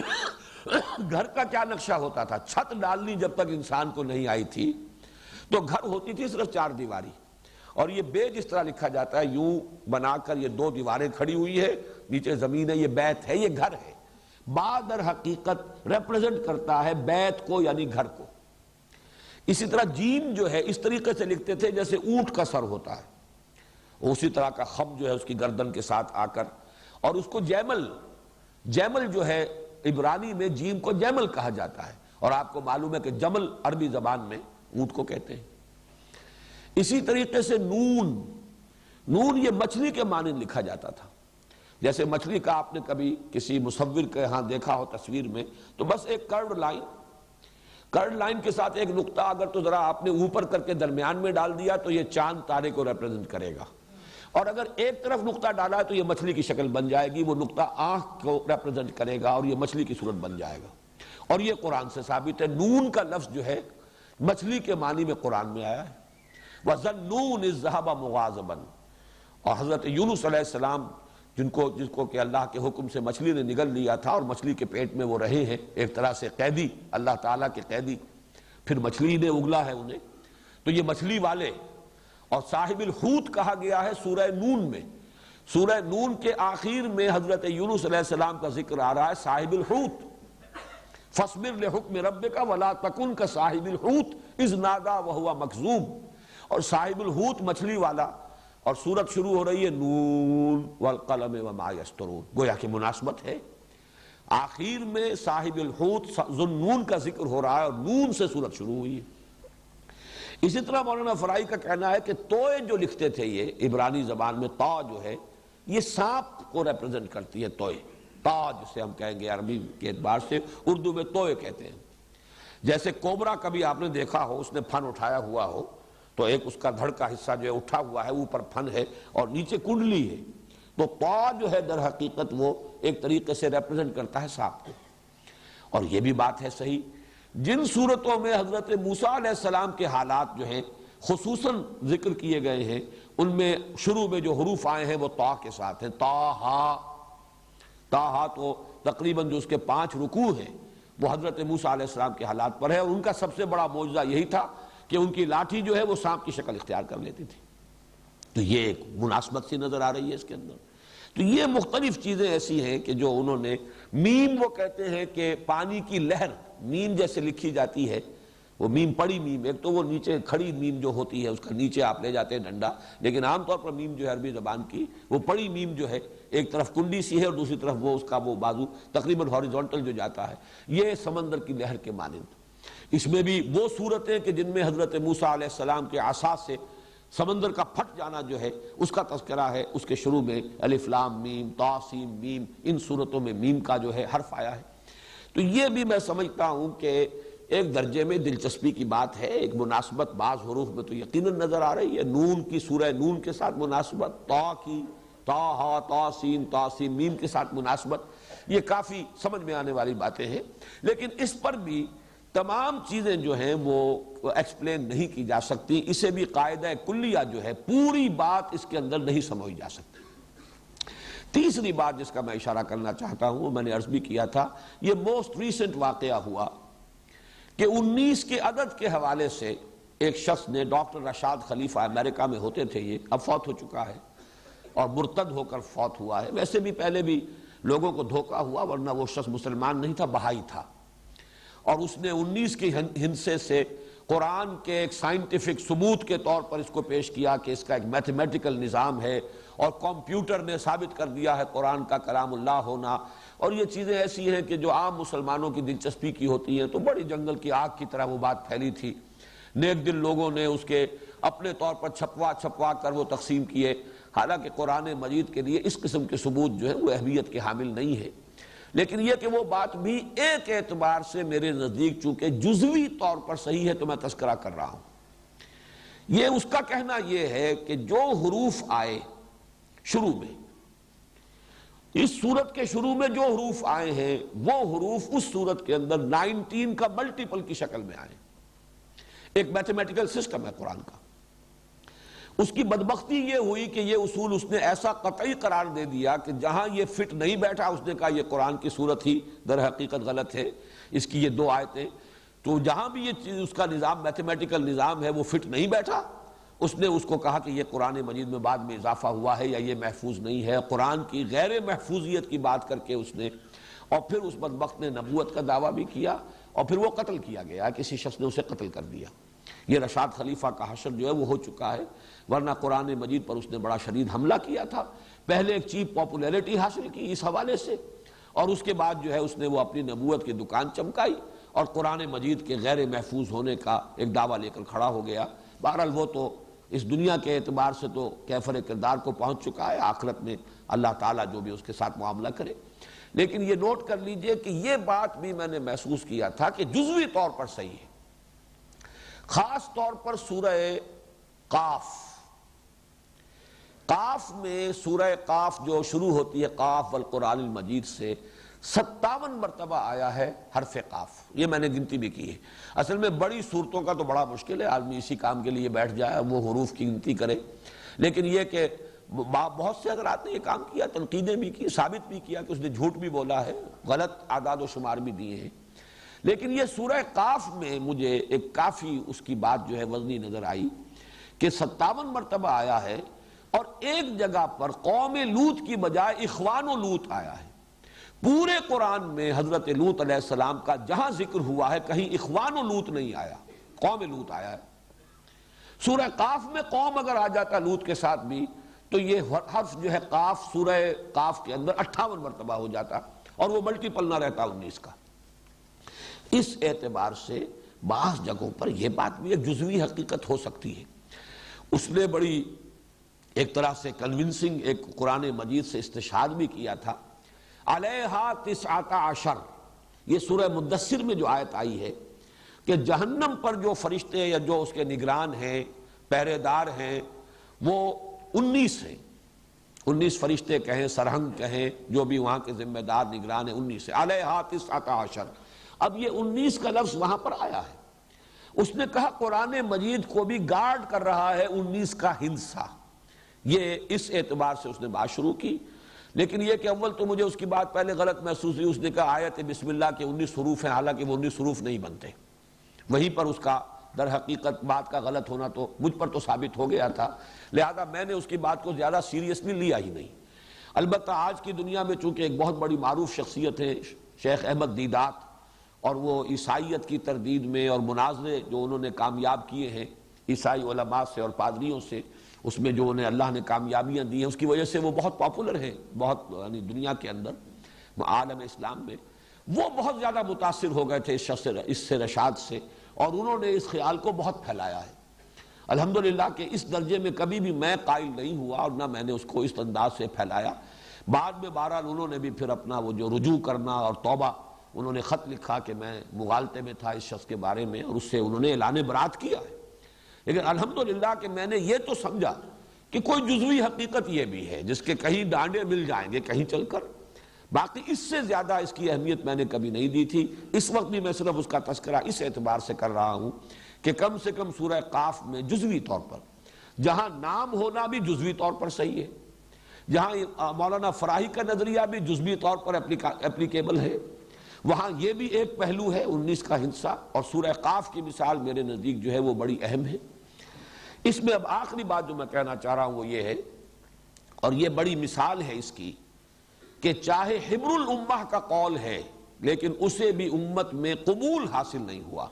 گھر کا کیا نقشہ ہوتا تھا۔ چھت ڈالنی جب تک انسان کو نہیں آئی تھی تو گھر ہوتی تھی صرف 4 دیواری، اور یہ بے جس طرح لکھا جاتا ہے یوں بنا کر، یہ 2 دیواریں کھڑی ہوئی ہے، نیچے زمین ہے، یہ بیت ہے، یہ گھر ہے۔ با در حقیقت ریپریزنٹ کرتا ہے بیت کو، یعنی گھر کو۔ اسی طرح جیم جو ہے اس طریقے سے لکھتے تھے جیسے اونٹ کا سر ہوتا ہے، اسی طرح کا خم جو ہے اس کی گردن کے ساتھ آ کر، اور اس کو جیمل، جیمل جو ہے عبرانی میں جیم کو جیمل کہا جاتا ہے، اور آپ کو معلوم ہے کہ جمل عربی زبان میں اونٹ کو کہتے ہیں۔ اسی طریقے سے نون، نون یہ مچھلی کے مانند لکھا جاتا تھا، جیسے مچھلی کا آپ نے کبھی کسی مصور کے ہاں دیکھا ہو تصویر میں، تو بس ایک کرڈ لائن، کرڈ لائن کے ساتھ ایک نقطہ اگر تو ذرا آپ نے اوپر کر کے درمیان میں ڈال دیا تو یہ چاند تارے کو ریپرزنٹ کرے گا، اور اگر ایک طرف نقطہ ڈالا ہے تو یہ مچھلی کی شکل بن جائے گی، وہ نقطہ آنکھ کو ریپرزنٹ کرے گا اور یہ مچھلی کی صورت بن جائے گا۔ اور یہ قرآن سے ثابت ہے، نون کا لفظ جو ہے مچھلی کے معنی میں قرآن میں آیا ہے۔ وَظَنُّونِ إِذْ ذَهَبَ مُغَاضِبًا، اور حضرت یونس علیہ السلام جس کو کہ اللہ کے حکم سے مچھلی نے نگل لیا تھا، اور مچھلی کے پیٹ میں وہ رہے ہیں ایک طرح سے قیدی، اللہ تعالیٰ کے قیدی، پھر مچھلی نے اگلا ہے انہیں، تو یہ مچھلی والے، اور صاحب الحوت کہا گیا ہے سورہ نون میں۔ سورہ نون کے آخر میں حضرت یونس علیہ السلام کا ذکر آ رہا ہے صاحب الحوت، فاصبر لحکم ربک ولا تکن کصاحب الحوت اذ نادی وہو مکظوم، اور صاحب الحوت مچھلی والا، اور سورت شروع ہو رہی ہے نون والقلم وما یسطرون، گویا کہ مناسبت ہے، آخر میں صاحب الحوت ذو النون کا ذکر ہو رہا ہے اور نون سے سورت شروع ہوئی ہے۔ اسی طرح مولانا فرائی کا کہنا ہے کہ توئے جو لکھتے تھے یہ عبرانی زبان میں، تا جو ہے یہ سانپ کو ریپرزنٹ کرتی ہے، توئے، تا جسے ہم کہیں گے عربی کے اعتبار سے، اردو میں توئے کہتے ہیں۔ جیسے کوبرا کبھی آپ نے دیکھا ہو، اس نے پھن اٹھایا ہوا ہو تو ایک اس کا دھڑ کا حصہ جو ہے اٹھا ہوا ہے، اوپر پھن ہے اور نیچے کنڈلی ہے، تو تا جو ہے در حقیقت وہ ایک طریقے سے ریپرزنٹ کرتا ہے سانپ کو۔ اور یہ بھی بات ہے صحیح، جن صورتوں میں حضرت موسیٰ علیہ السلام کے حالات جو ہیں خصوصاً ذکر کیے گئے ہیں، ان میں شروع میں جو حروف آئے ہیں وہ تا کے ساتھ ہیں، تا تو تقریباً جو اس کے 5 رکوع ہیں وہ حضرت موسیٰ علیہ السلام کے حالات پر ہے، اور ان کا سب سے بڑا معجزہ یہی تھا کہ ان کی لاٹھی جو ہے وہ سانپ کی شکل اختیار کر لیتی تھی۔ تو یہ ایک مناسبت سی نظر آ رہی ہے اس کے اندر۔ تو یہ مختلف چیزیں ایسی ہیں کہ جو انہوں نے، میم وہ کہتے ہیں کہ پانی کی لہر، میم جیسے لکھی جاتی ہے، وہ میم پڑی میم، ایک تو وہ نیچے کھڑی میم جو ہوتی ہے اس کا نیچے آپ لے جاتے ہیں ڈنڈا، لیکن عام طور پر میم جو ہے عربی زبان کی وہ پڑی میم جو ہے ایک طرف کنڈی سی ہے اور دوسری طرف وہ اس کا وہ بازو تقریباً ہاریزونٹل جو جاتا ہے، یہ سمندر کی لہر کے مانند۔ اس میں بھی وہ صورتیں کہ جن میں حضرت موسیٰ علیہ السلام کے عصا سے سمندر کا پھٹ جانا جو ہے اس کا تذکرہ ہے، اس کے شروع میں الف لام میم تا سین میم، ان صورتوں میں میم کا جو ہے حرف آیا ہے۔ تو یہ بھی میں سمجھتا ہوں کہ ایک درجے میں دلچسپی کی بات ہے، ایک مناسبت بعض حروف میں تو یقیناً نظر آ رہی ہے، نون کی سورہ نون کے ساتھ مناسبت، تا کی تا ہا تا سین میم کے ساتھ مناسبت، یہ کافی سمجھ میں آنے والی باتیں ہیں، لیکن اس پر بھی تمام چیزیں جو ہیں وہ ایکسپلین نہیں کی جا سکتی، اسے بھی قاعدہ کلیہ جو ہے پوری بات اس کے اندر نہیں سمجھی جا سکتی۔ تیسری بات جس کا میں اشارہ کرنا چاہتا ہوں، میں نے عرض بھی کیا تھا، یہ موسٹ ریسنٹ واقعہ ہوا کہ 19 کے عدد کے حوالے سے ایک شخص نے، ڈاکٹر رشاد خلیفہ امریکہ میں ہوتے تھے، یہ اب فوت ہو چکا ہے اور مرتد ہو کر فوت ہوا ہے، ویسے بھی پہلے بھی لوگوں کو دھوکہ ہوا، ورنہ وہ شخص مسلمان نہیں تھا، بہائی تھا، اور اس نے 19 کی ہندسے سے قرآن کے ایک سائنٹیفک ثبوت کے طور پر اس کو پیش کیا کہ اس کا ایک میتھمیٹیکل نظام ہے، اور کمپیوٹر نے ثابت کر دیا ہے قرآن کا کلام اللہ ہونا، اور یہ چیزیں ایسی ہیں کہ جو عام مسلمانوں کی دلچسپی کی ہوتی ہیں، تو بڑی جنگل کی آگ کی طرح وہ بات پھیلی تھی، نیک دل لوگوں نے اس کے اپنے طور پر چھپوا کر وہ تقسیم کیے، حالانکہ قرآن مجید کے لیے اس قسم کے ثبوت جو ہے وہ اہمیت کے حامل نہیں ہے۔ لیکن یہ کہ وہ بات بھی ایک اعتبار سے میرے نزدیک چونکہ جزوی طور پر صحیح ہے تو میں تذکرہ کر رہا ہوں۔ یہ اس کا کہنا یہ ہے کہ جو حروف آئے شروع میں، اس سورت کے شروع میں جو حروف آئے ہیں وہ حروف اس سورت کے اندر 19 کا ملٹیپل کی شکل میں آئے، ایک میتھمیٹیکل سسٹم ہے قرآن کا۔ اس کی بدبختی یہ ہوئی کہ یہ اصول اس نے ایسا قطعی قرار دے دیا کہ جہاں یہ فٹ نہیں بیٹھا اس نے کہا یہ قرآن کی صورت ہی در حقیقت غلط ہے، اس کی یہ 2 آیتیں، تو جہاں بھی یہ چیز اس کا نظام میتھمیٹیکل نظام ہے وہ فٹ نہیں بیٹھا، اس نے اس کو کہا کہ یہ قرآن مجید میں بعد میں اضافہ ہوا ہے یا یہ محفوظ نہیں ہے، قرآن کی غیر محفوظیت کی بات کر کے اس نے، اور پھر اس بدبخت نے نبوت کا دعویٰ بھی کیا، اور پھر وہ قتل کیا گیا، کسی شخص نے اسے قتل کر دیا۔ یہ رشاد خلیفہ کا حشر جو ہے وہ ہو چکا ہے، ورنہ قرآن مجید پر اس نے بڑا شدید حملہ کیا تھا، پہلے ایک چیپ پاپولیرٹی حاصل کی اس حوالے سے، اور اس کے بعد جو ہے اس نے وہ اپنی نبوت کی دکان چمکائی اور قرآن مجید کے غیر محفوظ ہونے کا ایک دعویٰ لے کر کھڑا ہو گیا۔ بہرحال وہ تو اس دنیا کے اعتبار سے تو کیفر کردار کو پہنچ چکا ہے، آخرت میں اللہ تعالیٰ جو بھی اس کے ساتھ معاملہ کرے۔ لیکن یہ نوٹ کر لیجئے کہ یہ بات بھی میں نے محسوس کیا تھا کہ جزوی طور پر صحیح ہے، خاص طور پر سورہ قاف میں، سورہ قاف جو شروع ہوتی ہے قاف والقرآن المجید سے، 57 مرتبہ آیا ہے حرف قاف، یہ میں نے گنتی بھی کی ہے۔ اصل میں بڑی صورتوں کا تو بڑا مشکل ہے، آدمی اسی کام کے لیے بیٹھ جائے وہ حروف کی گنتی کرے، لیکن یہ کہ بہت سے حضرات نے یہ کام کیا، تنقیدیں بھی کی، ثابت بھی کیا کہ اس نے جھوٹ بھی بولا ہے، غلط اعداد و شمار بھی دیے ہیں، لیکن یہ سورہ قاف میں مجھے ایک کافی اس کی بات جو ہے وزنی نظر آئی کہ 57 مرتبہ آیا ہے، اور ایک جگہ پر قوم لوط کی بجائے اخوان و لوط آیا ہے۔ پورے قرآن میں حضرت لوط علیہ السلام کا جہاں ذکر ہوا ہے کہیں اخوان و لوط نہیں آیا، قوم لوط آیا ہے۔ سورہ قاف میں قوم اگر آ جاتا لوط کے ساتھ بھی تو یہ حرف جو ہے قاف سورہ قاف کے اندر 58 مرتبہ ہو جاتا اور وہ ملٹیپل نہ رہتا 19 کا۔ اس اعتبار سے بعض جگہوں پر یہ بات بھی ایک جزوی حقیقت ہو سکتی ہے۔ اس نے بڑی ایک طرح سے کنونسنگ ایک قرآن مجید سے استشہاد بھی کیا تھا، علیہا 19 یہ سورہ مدثر میں جو آیت آئی ہے کہ جہنم پر جو فرشتے یا جو اس کے نگران ہیں، پہرے دار ہیں، وہ 19 ہیں۔ 19 فرشتے کہیں، سرہنگ کہیں، جو بھی وہاں کے ذمہ دار نگران ہیں، 19 ہیں، علیہا 19۔ اب یہ 19 کا لفظ وہاں پر آیا ہے۔ اس نے کہا قرآن مجید کو بھی گارڈ کر رہا ہے 19 کا ہندسہ۔ یہ اس اعتبار سے اس نے بات شروع کی، لیکن یہ کہ اول تو مجھے اس کی بات پہلے غلط محسوس ہوئی۔ اس نے کہا آیت بسم اللہ کے 19 حروف ہیں، حالانکہ وہ 19 حروف نہیں بنتے۔ وہیں پر اس کا در حقیقت بات کا غلط ہونا تو مجھ پر تو ثابت ہو گیا تھا، لہذا میں نے اس کی بات کو زیادہ سیریسلی لیا ہی نہیں۔ البتہ آج کی دنیا میں چونکہ ایک بہت بڑی معروف شخصیت ہے شیخ احمد دیدات، اور وہ عیسائیت کی تردید میں اور مناظرے جو انہوں نے کامیاب کیے ہیں عیسائی علماء سے اور پادریوں سے، اس میں جو انہیں اللہ نے کامیابیاں دی ہیں، اس کی وجہ سے وہ بہت پاپولر ہیں، بہت یعنی دنیا کے اندر عالم اسلام میں وہ بہت زیادہ متاثر ہو گئے تھے اس سے رشاد سے، اور انہوں نے اس خیال کو بہت پھیلایا ہے۔ الحمدللہ کہ اس درجے میں کبھی بھی میں قائل نہیں ہوا اور نہ میں نے اس کو اس انداز سے پھیلایا۔ بعد میں بہرحال انہوں نے بھی پھر اپنا وہ جو رجوع کرنا اور توبہ، انہوں نے خط لکھا کہ میں مغالطے میں تھا اس شخص کے بارے میں، اور اس سے انہوں نے اعلان برات کیا ہے۔ لیکن الحمدللہ کہ میں نے یہ تو سمجھا کہ کوئی جزوی حقیقت یہ بھی ہے جس کے کہیں ڈانڈے مل جائیں گے کہیں چل کر، باقی اس سے زیادہ اس کی اہمیت میں نے کبھی نہیں دی تھی۔ اس وقت بھی میں صرف اس کا تذکرہ اس اعتبار سے کر رہا ہوں کہ کم سے کم سورہ قاف میں جزوی طور پر جہاں نام ہونا بھی جزوی طور پر صحیح ہے، جہاں مولانا فراہی کا نظریہ بھی جزوی طور پر اپلیکیبل ہے، وہاں یہ بھی ایک پہلو ہے 19 کا ہندسہ، اور سورہ قاف کی مثال میرے نزدیک جو ہے وہ بڑی اہم ہے۔ اس میں اب آخری بات جو میں کہنا چاہ رہا ہوں وہ یہ ہے، اور یہ بڑی مثال ہے اس کی، کہ چاہے حبر الامہ کا قول ہے لیکن اسے بھی امت میں قبول حاصل نہیں ہوا۔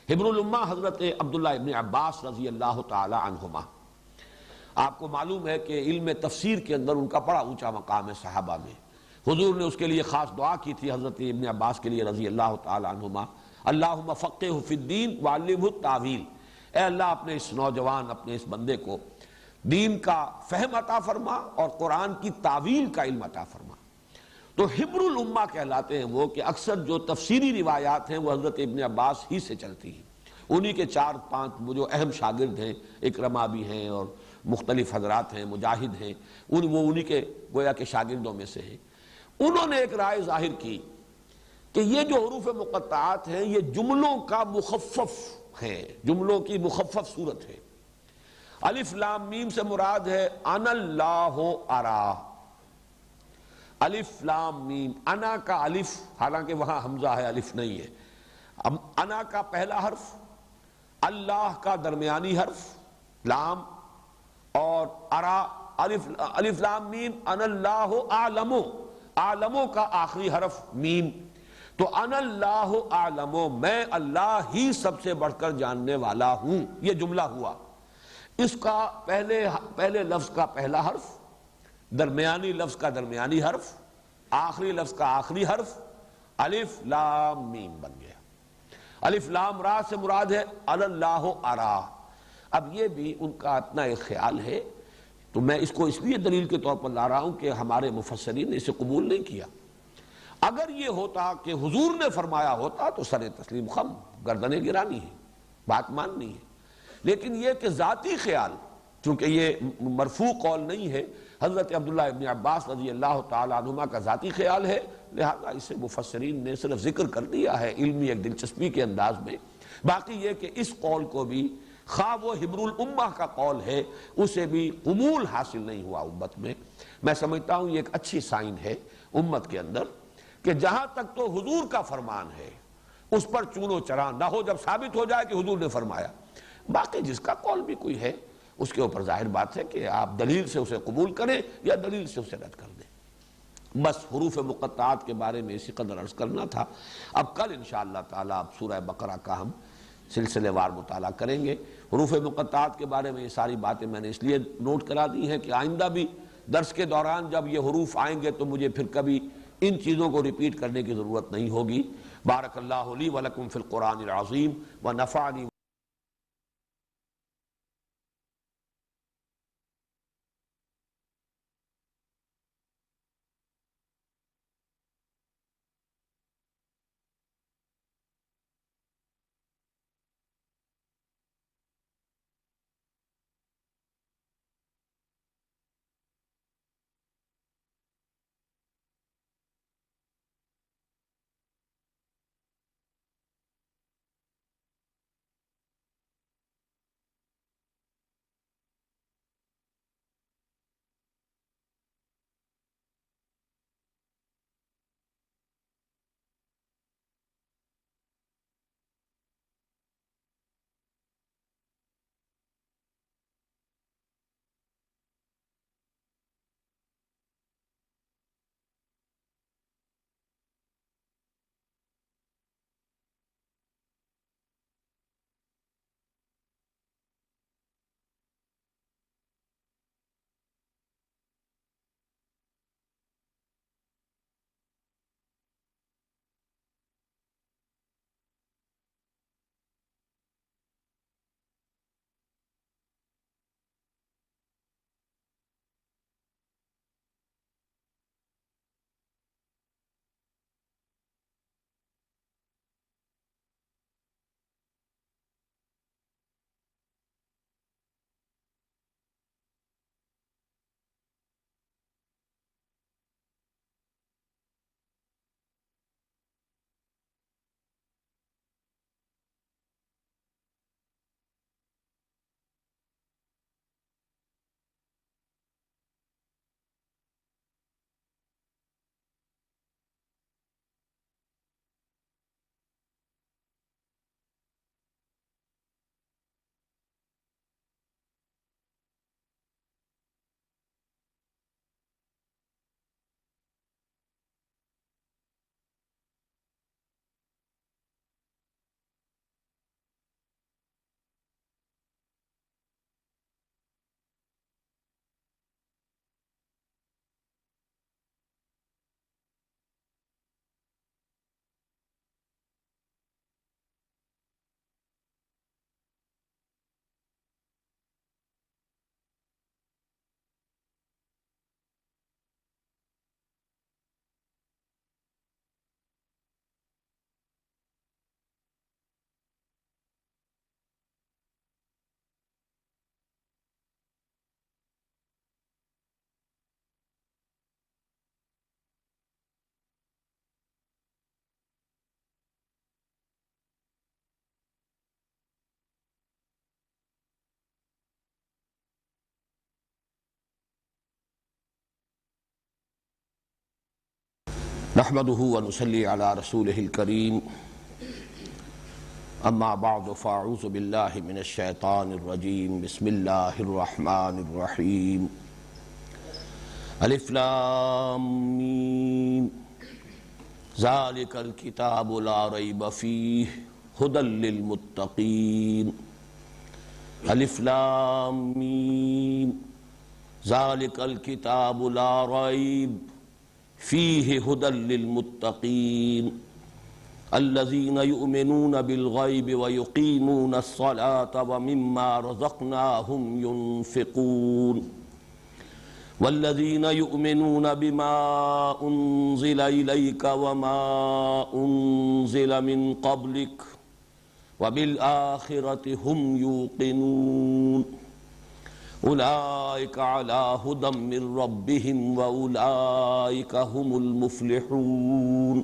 حبر الامہ حضرت عبداللہ ابن عباس رضی اللہ تعالی عنہما، آپ کو معلوم ہے کہ علم تفسیر کے اندر ان کا بڑا اونچا مقام ہے صحابہ میں۔ حضور نے اس کے لیے خاص دعا کی تھی حضرت ابن عباس کے لیے رضی اللہ تعالی عنہما، اللہم فقہہ فی الدین وعلمہ التاویل، اے اللہ اپنے اس نوجوان اپنے اس بندے کو دین کا فہم عطا فرما اور قرآن کی تاویل کا علم عطا فرما۔ تو حبر الامہ کہلاتے ہیں وہ کہ اکثر جو تفسیری روایات ہیں وہ حضرت ابن عباس ہی سے چلتی ہیں، انہی کے 4-5 وہ جو اہم شاگرد ہیں، اکرمہ بھی ہیں اور مختلف حضرات ہیں، مجاہد ہیں، وہ انہی کے گویا کے شاگردوں میں سے ہیں۔ انہوں نے ایک رائے ظاہر کی کہ یہ جو حروف مقطعات ہیں یہ جملوں کا مخفف ہے، جملوں کی مخفف صورت ہے۔ الف لام میم سے مراد ہے انا اللہ ارا، الف لام میم، انا کا الف، حالانکہ وہاں حمزہ ہے الف نہیں ہے، انا کا پہلا حرف، اللہ کا درمیانی حرف لام، اور ارا الف لام میم، انا اللہ اعلم، اعلموں کا آخری حرف میم، تو انا اللہ اعلم، میں اللہ ہی سب سے بڑھ کر جاننے والا ہوں، یہ جملہ ہوا۔ اس کا پہلے لفظ کا پہلا حرف، درمیانی لفظ کا درمیانی حرف، آخری لفظ کا آخری حرف، الف لام میم بن گیا۔ الف لام را سے مراد ہے اللہ ارا۔ اب یہ بھی ان کا اپنا ایک خیال ہے، تو میں اس کو اس لیے دلیل کے طور پر لا رہا ہوں کہ ہمارے مفسرین نے اسے قبول نہیں کیا۔ اگر یہ ہوتا کہ حضور نے فرمایا ہوتا تو سر تسلیم خم، گردنیں گرانی ہے، بات ماننی ہے، لیکن یہ کہ ذاتی خیال، چونکہ یہ مرفوع قول نہیں ہے، حضرت عبداللہ ابن عباس رضی اللہ تعالی عنہما کا ذاتی خیال ہے، لہذا اسے مفسرین نے صرف ذکر کر دیا ہے علمی ایک دلچسپی کے انداز میں۔ باقی یہ کہ اس قول کو بھی خواہ وہ حبر الامہ کا قول ہے، اسے بھی قبول حاصل نہیں ہوا امت میں۔ میں سمجھتا ہوں یہ ایک اچھی سائن ہے امت کے اندر کہ جہاں تک تو حضور کا فرمان ہے اس پر چون و چرا نہ ہو، جب ثابت ہو جائے کہ حضور نے فرمایا۔ باقی جس کا قول بھی کوئی ہے اس کے اوپر ظاہر بات ہے کہ آپ دلیل سے اسے قبول کریں یا دلیل سے اسے رد کر دیں۔ بس حروف مقطعات کے بارے میں اسی قدر عرض کرنا تھا۔ اب کل انشاءاللہ تعالی اب سورہ بقرہ کا ہم سلسلے وار مطالعہ کریں گے۔ حروف مقطعات کے بارے میں یہ ساری باتیں میں نے اس لیے نوٹ کرا دی ہیں کہ آئندہ بھی درس کے دوران جب یہ حروف آئیں گے تو مجھے پھر کبھی ان چیزوں کو ریپیٹ کرنے کی ضرورت نہیں ہوگی۔ بارک اللہ لی ولکم فی القرآن العظیم ونفعنی نحمده ونصلي على رسوله الكريم اما بعد فاعوذ بالله من الشيطان الرجيم بسم الله الرحمن الرحيم الف لام میم ذلك الكتاب لا ريب فيه هدى للمتقين الف لام میم ذلك الكتاب لا ريب فيه هدى للمتقين الذين يؤمنون بالغيب ويقيمون الصلاة ومما رزقناهم ينفقون والذين يؤمنون بما أنزل إليك وما أنزل من قبلك وبالآخرة هم يوقنون أولئك على هدى من ربهم وأولئك هم المفلحون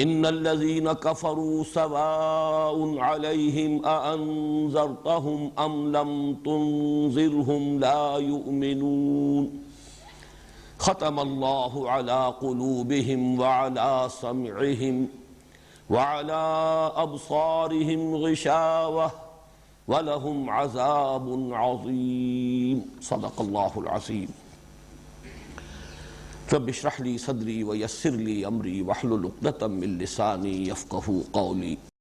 إن الذين كفروا سواء عليهم أأنذرتهم أم لم تنذرهم لا يؤمنون ختم الله على قلوبهم وعلى سمعهم وعلى أبصارهم غشاوة وَلَهُمْ عَذَابٌ عَظِيمٌ صدق اللہ العظیم۔ رب اشرح لی صدری ویسر لی امری واحلل عقدۃ من لسانی یفقہوا قولی۔